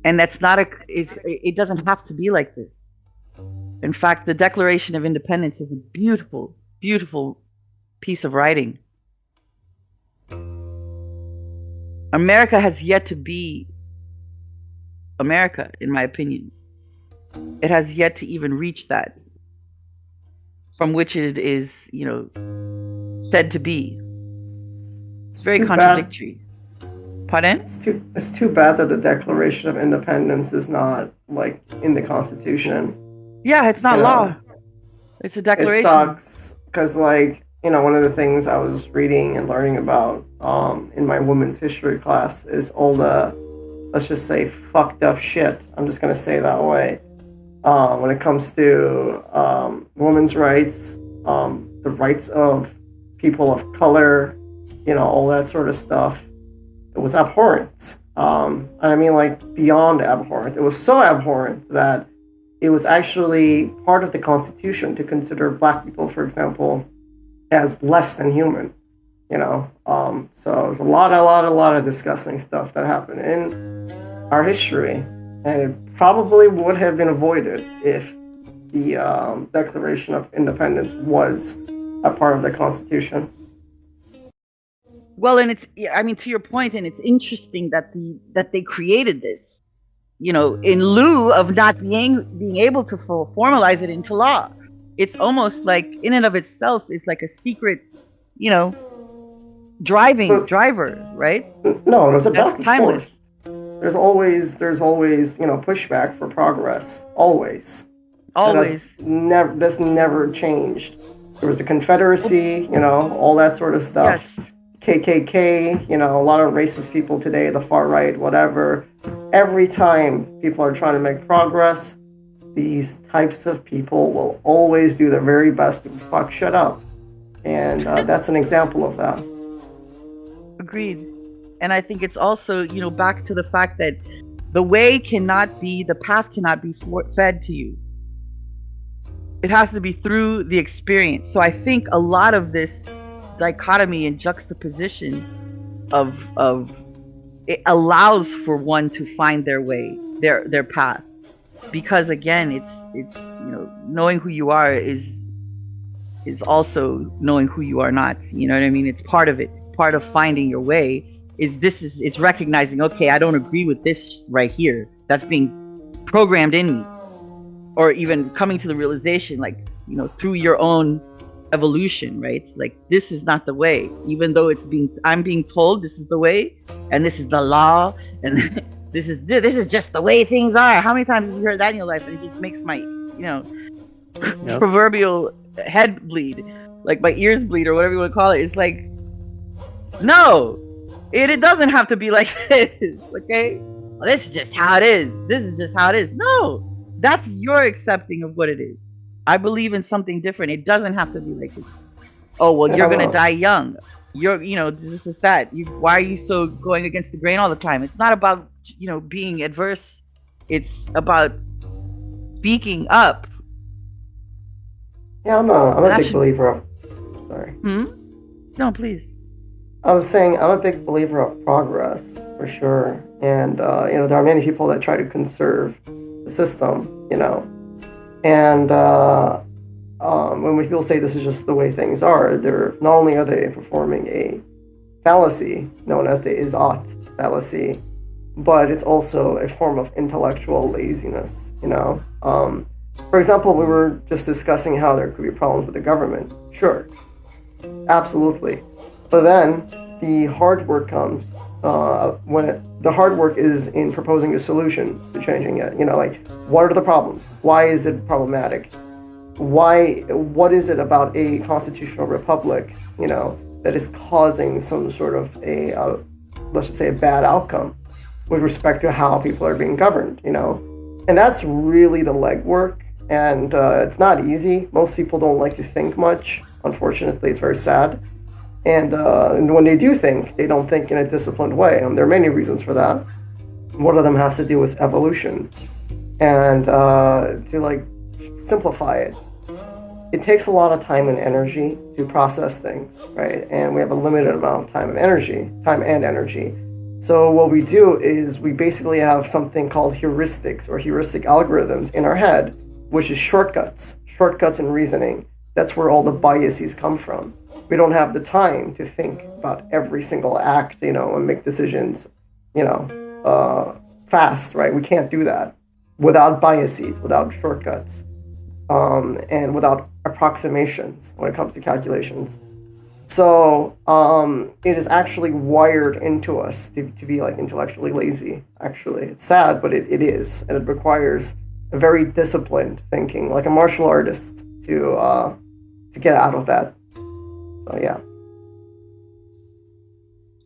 And that's not it doesn't have to be like this. In fact, the Declaration of Independence is a beautiful, beautiful piece of writing. America has yet to be America, in my opinion. It has yet to even reach that, from which it is, said to be. It's very contradictory. Pardon? It's too bad that the Declaration of Independence is not, in the Constitution. Yeah, it's not law. It's a declaration. It sucks, because, one of the things I was reading and learning about in my women's history class is all the, let's just say, fucked up shit. I'm just going to say it that way. When it comes to women's rights, the rights of people of color, all that sort of stuff, it was abhorrent. I mean, beyond abhorrent. It was so abhorrent that it was actually part of the Constitution to consider Black people, for example, as less than human. So there's a lot of disgusting stuff that happened in our history, and it probably would have been avoided if the Declaration of Independence was a part of the Constitution. Well, and to your point, and it's interesting that they created this, in lieu of not being able to formalize it into law. It's almost like, in and of itself, is like a secret, driver, right? No, there's a back and timeless. Forth. There's always, pushback for progress. Always. That's never changed. There was a Confederacy, all that sort of stuff. Yes. KKK, a lot of racist people today, the far right, whatever. Every time people are trying to make progress, these types of people will always do their very best to fuck shit up. And that's an example of that. Agreed. And I think it's also, back to the fact that the path cannot be fed to you. It has to be through the experience. So I think a lot of this dichotomy and juxtaposition of it allows for one to find their way, their path, because again, it's knowing who you are is is also knowing who you are not. You know what I mean? It's part of it. Part of finding your way is recognizing, okay, I don't agree with this right here. That's being programmed in me. Or even coming to the realization, like, you know, through your own evolution, right? Like, this is not the way, even though I'm being told this is the way, and this is the law, and this is just the way things are. How many times have you heard that in your life? And it just makes my, you know, proverbial head bleed, like my ears bleed, or whatever you want to call it. It's like, no, it doesn't have to be like this, okay? Well, this is just how it is. This is just how it is. No, that's your accepting of what it is. I believe in something different. It doesn't have to be like this. Oh, well, you're going to die young. You're, you know, this is that. Why are you so going against the grain all the time? It's not about, you know, being adverse. It's about speaking up. Yeah, I'm a big believer of... Sorry. No, please. I was saying I'm a big believer of progress, for sure. And, you know, there are many people that try to conserve the system, you know. And when people say this is just the way things are, they're not only are they performing a fallacy known as the is-ought fallacy, but it's also a form of intellectual laziness, you know. For example, we were just discussing how there could be problems with the government. Sure, absolutely. But then the hard work comes the hard work is in proposing a solution to changing it. You know, like, what are the problems? Why is it problematic? What is it about a constitutional republic, you know, that is causing some sort of let's just say a bad outcome with respect to how people are being governed, you know? And that's really the legwork. And it's not easy. Most people don't like to think much. Unfortunately, it's very sad. And when they do think, they don't think in a disciplined way. And there are many reasons for that. One of them has to do with evolution. And to, like, simplify it, it takes a lot of time and energy to process things, right? And we have a limited amount of time and energy. So what we do is we basically have something called heuristics or heuristic algorithms in our head, which is shortcuts in reasoning. That's where all the biases come from. We don't have the time to think about every single act, you know, and make decisions, you know, fast, right? We can't do that without biases, without shortcuts, and without approximations when it comes to calculations. So it is actually wired into us to be, like, intellectually lazy, actually. It's sad, but it is. And it requires a very disciplined thinking, like a martial artist, to get out of that. So, yeah.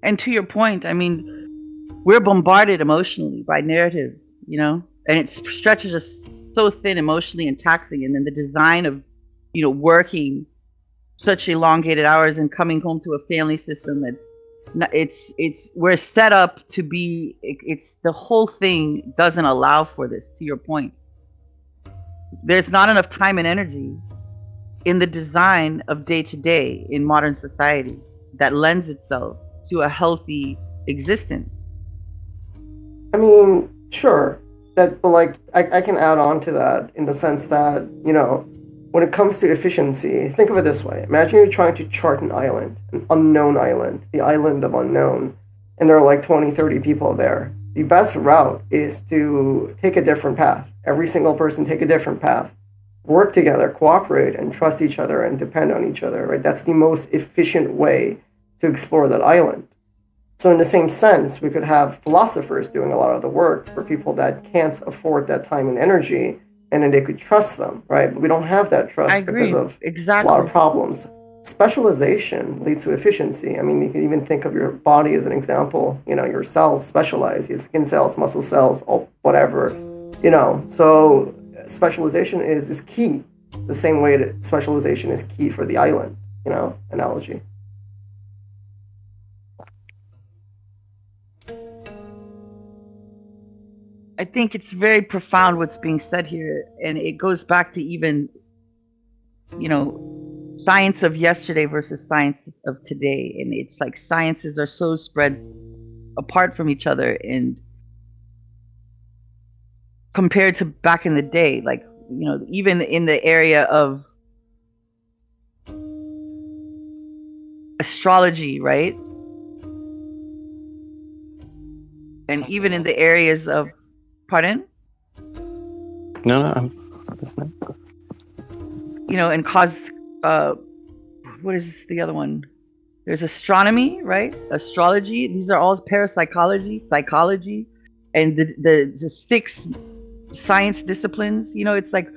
And to your point, I mean, we're bombarded emotionally by narratives, you know, and it stretches us so thin emotionally and taxing. And then the design of, you know, working such elongated hours and coming home to a family system we're set up to be, it's the whole thing doesn't allow for this, to your point. There's not enough time and energy in the design of day-to-day in modern society that lends itself to a healthy existence. I mean, sure. But like, I can add on to that in the sense that, you know, when it comes to efficiency, think of it this way. Imagine you're trying to chart an island, an unknown island, the island of unknown, and there are like 20, 30 people there. The best route is to take a different path. Every single person take a different path. Work together, cooperate, and trust each other and depend on each other, right? That's the most efficient way to explore that island. So in the same sense, we could have philosophers doing a lot of the work for people that can't afford that time and energy, and then they could trust them, right? But we don't have that trust because of a lot of problems. Specialization leads to efficiency. I mean, you can even think of your body as an example. You know, your cells specialize. You have skin cells, muscle cells, whatever, you know. So specialization is key, the same way that specialization is key for the island, you know, analogy. I think it's very profound what's being said here, and it goes back to even, you know, science of yesterday versus science of today. And it's like sciences are so spread apart from each other, and compared to back in the day, like, you know, even in the area of astrology, right? And even in the areas of, pardon? No, I'm listening. You know, and what is the other one? There's astronomy, right? Astrology. These are all parapsychology, psychology, and the 6 science disciplines. You know, it's like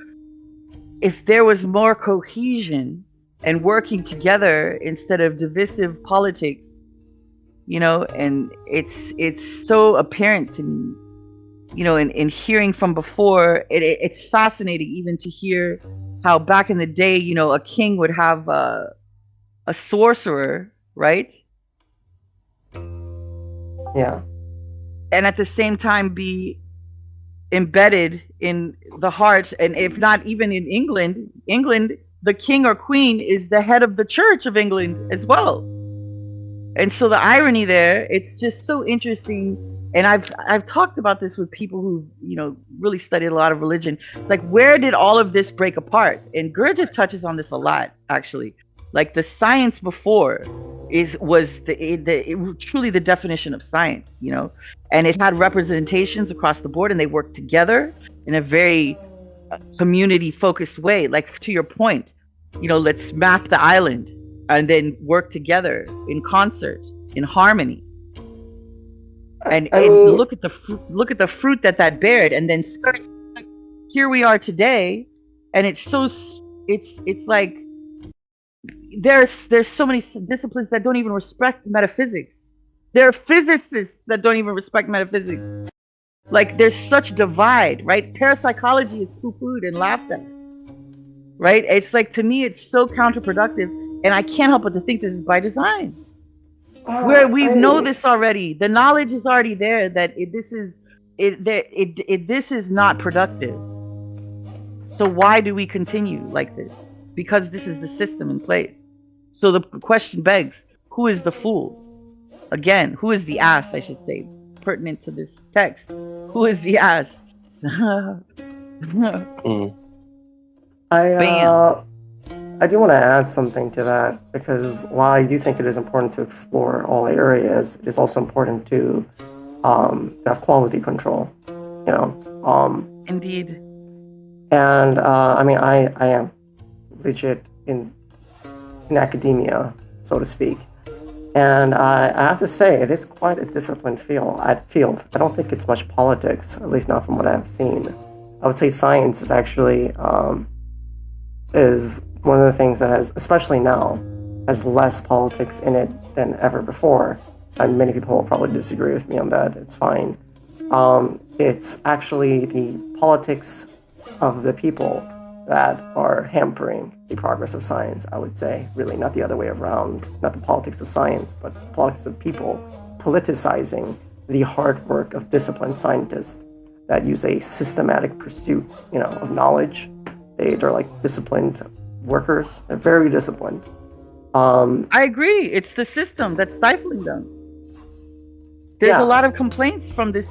if there was more cohesion and working together instead of divisive politics, you know, and it's so apparent to me, you know, in hearing from before, it's fascinating even to hear how back in the day, you know, a king would have a sorcerer, right? Yeah. And at the same time be embedded in the heart, and if not even in England, the king or queen is the head of the Church of England as well. And so the irony there, it's just so interesting. And I've talked about this with people who, you know, really studied a lot of religion. Like, where did all of this break apart? And Gurdjieff touches on this a lot, actually. Like, the science before was truly the definition of science, you know, and it had representations across the board, and they worked together in a very community focused way. Like, to your point, you know, let's map the island and then work together in concert, in harmony. And look at the fruit that bared, and then here we are today, and it's like there's so many disciplines that don't even respect metaphysics. There are physicists that don't even respect metaphysics. Like, there's such divide, right? Parapsychology is poo-pooed and laughed at, right? It's like, to me, it's so counterproductive, and I can't help but to think this is by design. Where we know this already, the knowledge is already there that this is not productive. So why do we continue like this? Because this is the system in place. So the question begs, who is the fool? Again, who is the ass, I should say, pertinent to this text? Who is the ass? I do want to add something to that, because while I do think it is important to explore all areas, it is also important to have quality control, you know. Indeed. And I mean, I am legit in academia, so to speak. And I have to say, it is quite a disciplined field. I don't think it's much politics, at least not from what I've seen. I would say science is actually is one of the things that has, especially now, has less politics in it than ever before. And many people will probably disagree with me on that. It's fine. It's actually the politics of the people that are hampering the progress of science, I would say. Really, not the other way around. Not the politics of science, but the politics of people politicizing the hard work of disciplined scientists that use a systematic pursuit, you know, of knowledge. They're like disciplined workers. They're very disciplined. I agree. It's the system that's stifling them. There's a lot of complaints from this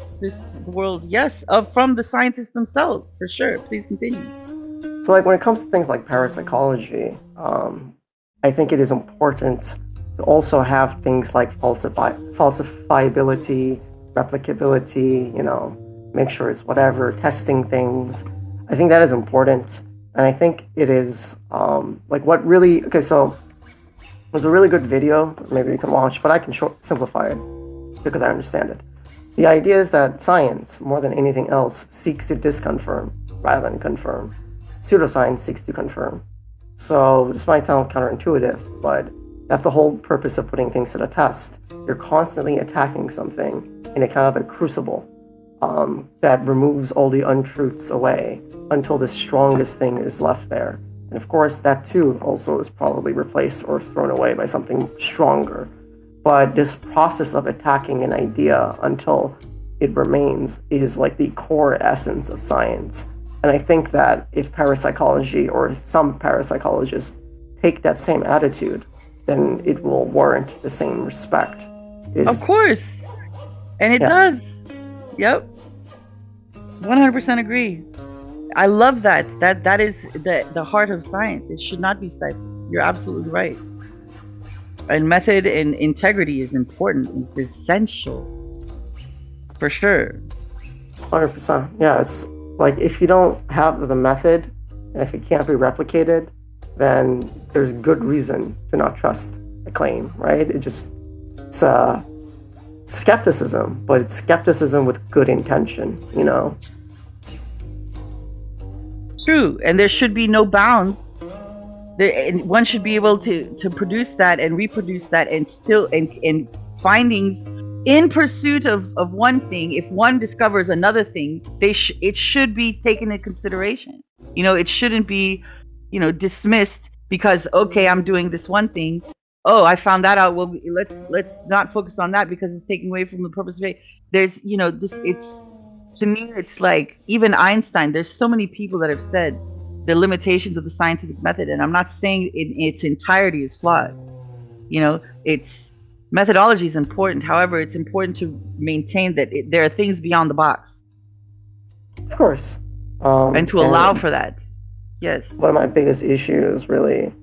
world, yes, from the scientists themselves, for sure. Please continue. So, like, when it comes to things like parapsychology, I think it is important to also have things like falsifiability, replicability, you know, make sure it's whatever, testing things. I think that is important. And I think it is, so there's a really good video, maybe you can watch, but I can simplify it because I understand it. The idea is that science, more than anything else, seeks to disconfirm rather than confirm. Pseudoscience seeks to confirm. So this might sound counterintuitive, but that's the whole purpose of putting things to the test. You're constantly attacking something in a kind of a crucible that removes all the untruths away until the strongest thing is left there. And of course, that too also is probably replaced or thrown away by something stronger. But this process of attacking an idea until it remains is like the core essence of science. And I think that if parapsychology or some parapsychologists take that same attitude, then it will warrant the same respect. Of course. And it does. Yep. 100% agree. I love that. That is the heart of science. It should not be stifled. You're absolutely right. And method and integrity is important. It's essential. For sure. 100%. Yeah, it's like if you don't have the method and if it can't be replicated, then there's good reason to not trust a claim, right? It's skepticism, but it's skepticism with good intention, you know? True, and there should be no bounds. And one should be able to produce that and reproduce that, and still and findings in pursuit of one thing. If one discovers another thing, it should be taken into consideration. You know, it shouldn't be, you know, dismissed because, okay, I'm doing this one thing. Oh, I found that out. Well, let's not focus on that because it's taking away from the purpose of it. There's, you know, to me, it's like even Einstein. There's so many people that have said the limitations of the scientific method, and I'm not saying in its entirety is flawed. You know, methodology is important. However, it's important to maintain that there are things beyond the box. Of course. And to allow for that. Yes. One of my biggest issues, really,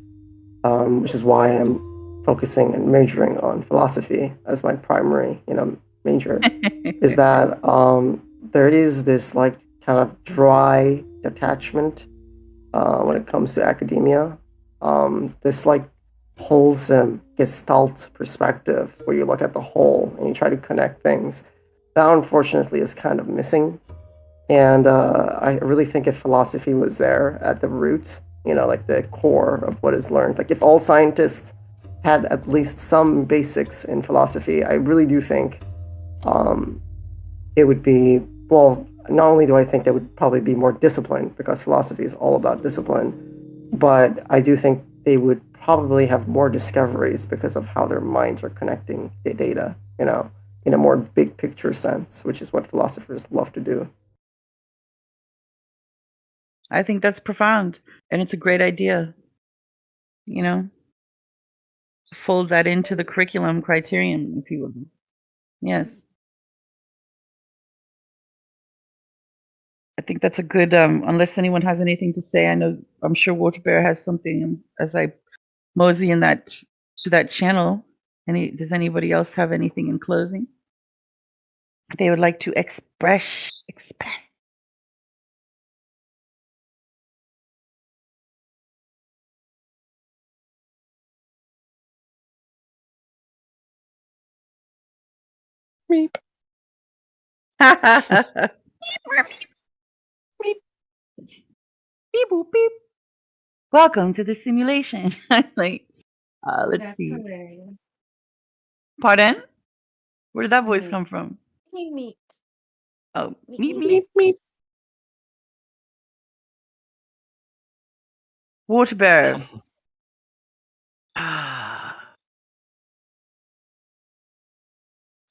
which is why I'm focusing and majoring on philosophy as my primary, you know, major, is that there is this like kind of dry detachment when it comes to academia. This like wholesome gestalt perspective where you look at the whole and you try to connect things. That unfortunately is kind of missing. And I really think if philosophy was there at the root, you know, like the core of what is learned, like if all scientists had at least some basics in philosophy, I really do think it would be, well, not only do I think they would probably be more disciplined because philosophy is all about discipline, but I do think they would probably have more discoveries because of how their minds are connecting the data, you know, in a more big picture sense, which is what philosophers love to do. I think that's profound, and it's a great idea, you know, to fold that into the curriculum criterion, if you will. Yes. I think that's a good, unless anyone has anything to say. I'm sure Water Bear has something as I mosey to that channel. Does anybody else have anything in closing they would like to express? Meep. Beep boop beep. Welcome to the simulation. Like, let's see. Hilarious. Pardon? Where did that voice come from? Meet. Oh, Meep, meep meep. Water Bear.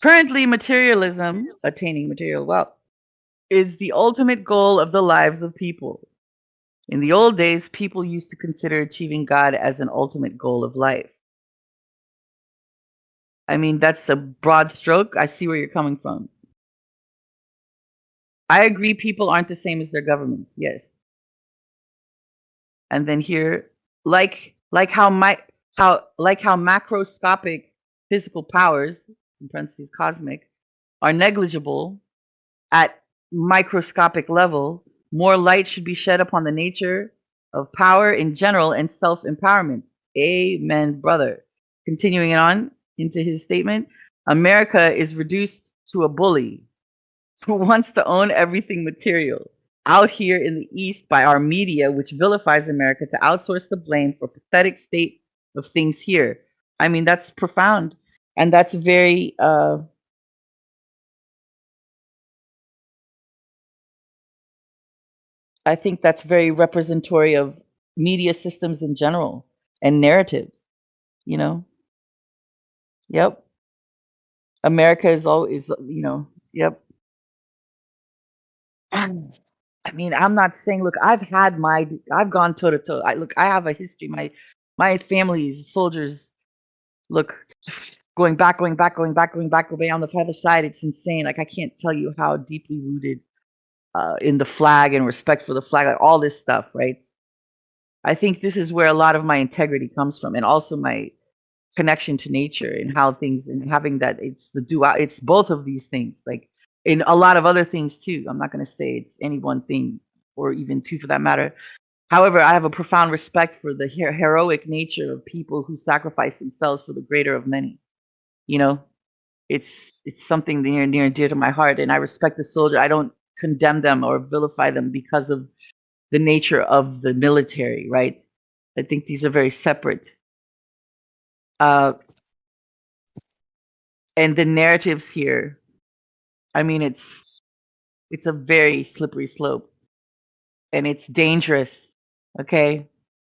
Currently, materialism, attaining material wealth, is the ultimate goal of the lives of people. In the old days, people used to consider achieving God as an ultimate goal of life. I mean, that's a broad stroke. I see where you're coming from. I agree people aren't the same as their governments, yes. And then here, like how macroscopic physical powers, in parentheses cosmic, are negligible at microscopic level, more light should be shed upon the nature of power in general and self-empowerment. Amen, brother. Continuing on into his statement, America is reduced to a bully who wants to own everything material. Out here in the East by our media, which vilifies America to outsource the blame for pathetic state of things here. I mean, that's profound. And that's very I think that's very representatory of media systems in general and narratives, you know? Yep. America is always, you know, yep. I mean, I'm not saying, look, I've gone toe to toe. I have a history. My family is soldiers. Look, going back way on the father side. It's insane. Like, I can't tell you how deeply rooted in the flag and respect for the flag, like all this stuff, right? I think this is where a lot of my integrity comes from, and also my connection to nature and how things, and having that, it's both of these things, like in a lot of other things too. I'm not going to say it's any one thing or even two for that matter. However, I have a profound respect for the heroic nature of people who sacrifice themselves for the greater of many. You know, it's something near and dear to my heart, and I respect the soldier. I don't condemn them or vilify them because of the nature of the military, right? I think these are very separate. And the narratives here, I mean, it's a very slippery slope, and it's dangerous, okay?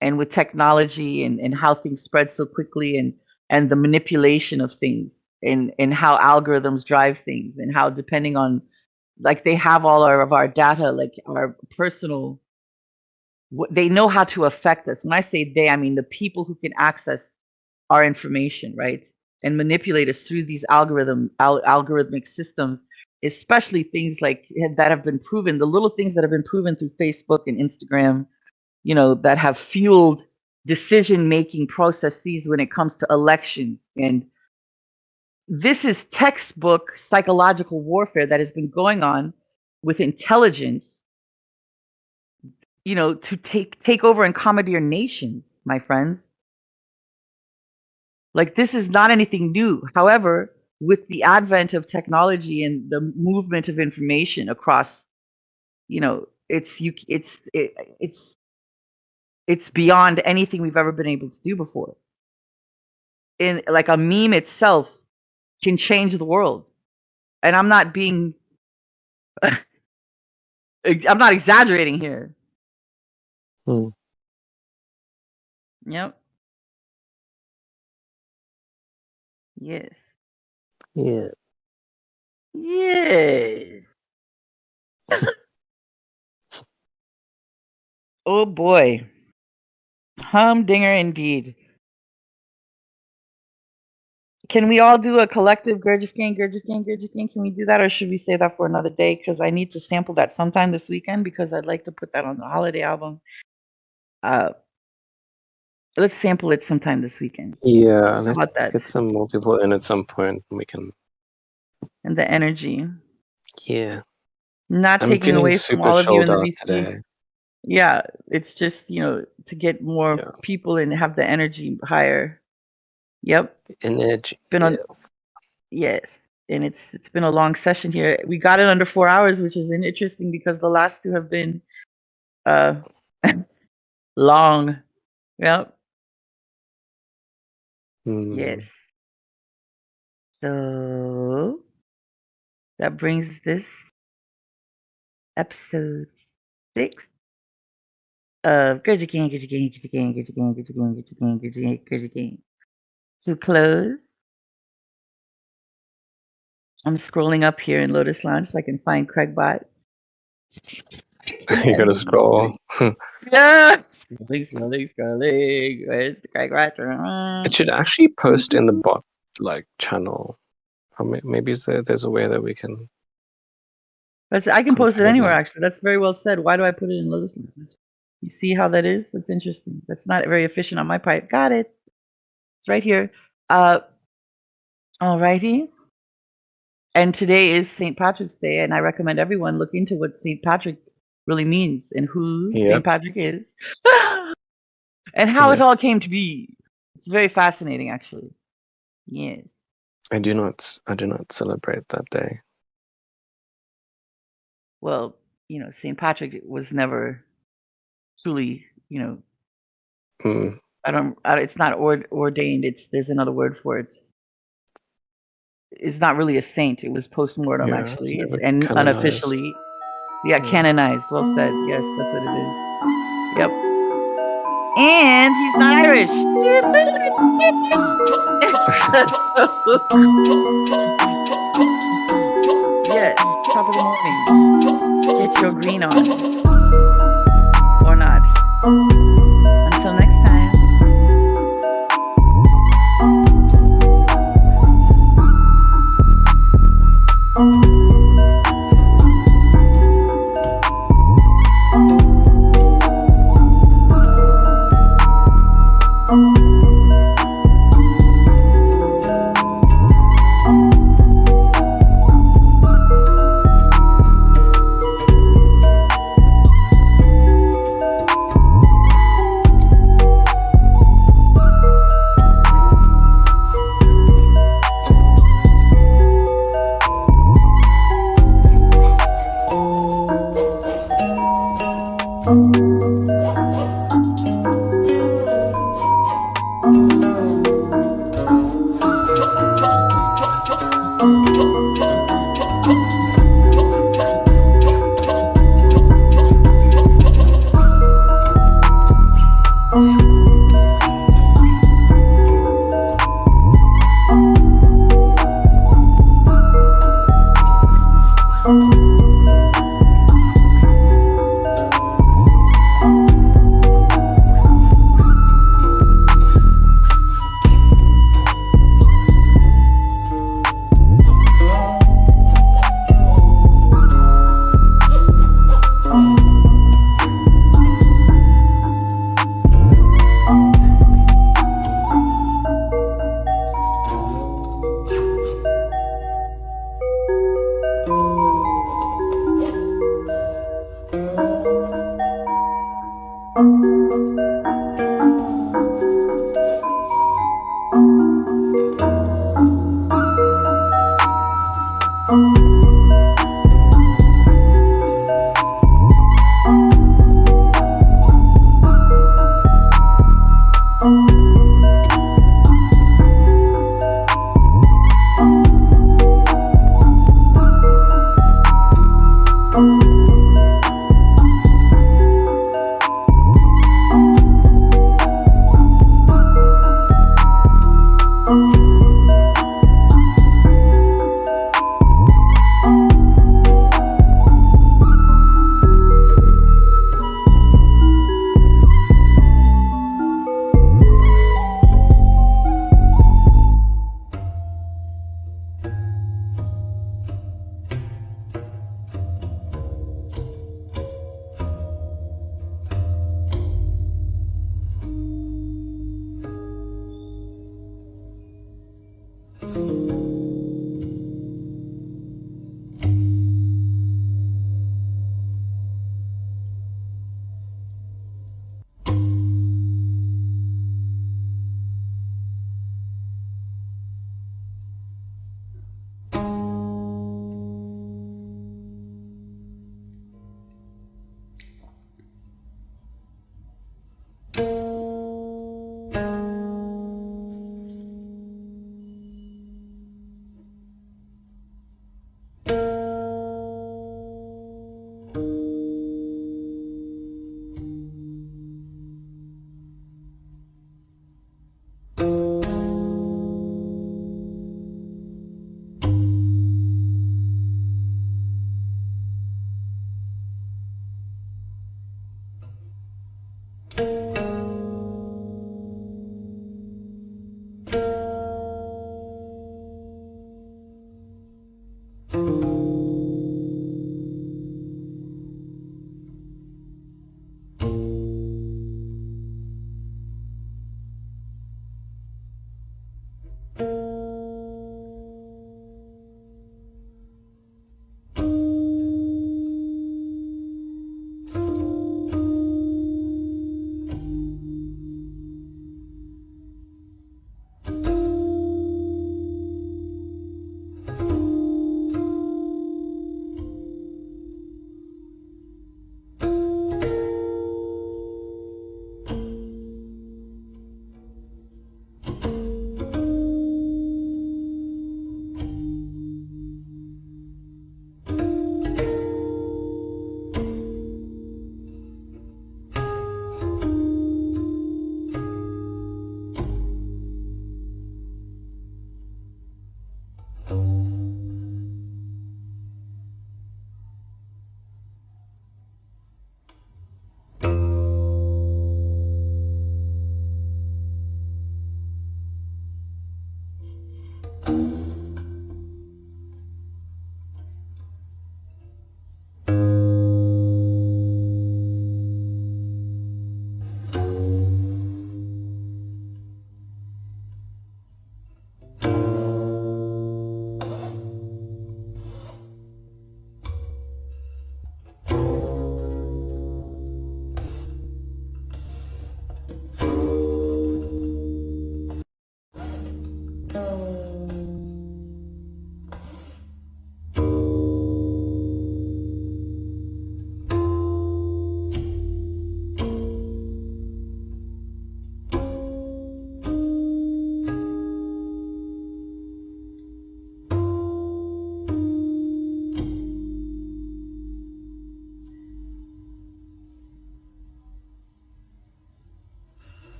And with technology and how things spread so quickly, and the manipulation of things, and how algorithms drive things, and how, depending on, like, they have all of our data, like our personal, they know how to affect us. When I say they, I mean the people who can access our information, right? And manipulate us through these algorithmic systems, especially things like that have been proven, the little things that have been proven through Facebook and Instagram, you know, that have fueled decision-making processes when it comes to elections. And this is textbook psychological warfare that has been going on with intelligence, you know, to take over and commandeer nations, my friends. Like, this is not anything new. However, with the advent of technology and the movement of information across, you know, it's beyond anything we've ever been able to do before. In, like, a meme itself can change the world. And I'm not being I'm not exaggerating here. Yep. Yes. Yeah. Yes. Oh boy. Humdinger indeed. Can we all do a collective Gurdjieff gang? Can we do that, or should we save that for another day? Because I need to sample that sometime this weekend, because I'd like to put that on the holiday album. Let's sample it sometime this weekend. Yeah, How about let's that? get some more people in at some point, and we can. And the energy. Yeah. Not I'm taking feeling away from super all of you in chilled the out VC. today. Yeah, it's just, you know, to get more people and have the energy higher. Yep. Energy. Been on. Yes. And it's been a long session here. We got it under 4 hours, which is interesting because the last two have been long. Yep. Yes. So that brings this episode 6 of Gurdjieff Gang to close. I'm scrolling up here in Lotus Lounge so I can find Craigbot. You gotta scroll. Yeah. Scrolling. Where's the Craigbot? It should actually post in the bot channel. Or maybe there's a way that we can. I can post it anywhere, actually. That's very well said. Why do I put it in Lotus Lounge? You see how that is? That's interesting. That's not very efficient on my part. Got it. It's right here. Alrighty. And today is St. Patrick's Day, and I recommend everyone look into what St. Patrick really means and who St. Patrick is and how it all came to be. It's very fascinating, actually. Yes. I do not celebrate that day. Well, you know, St. Patrick was never truly, you know, it's not ordained. There's another word for it. It's not really a saint. It was post-mortem, actually, and canonized. Unofficially. Yeah, canonized. Well said. Yes, that's what it is. Yep. And he's not Irish. Yes, top of the morning. Get your green on. Or not. Until next time.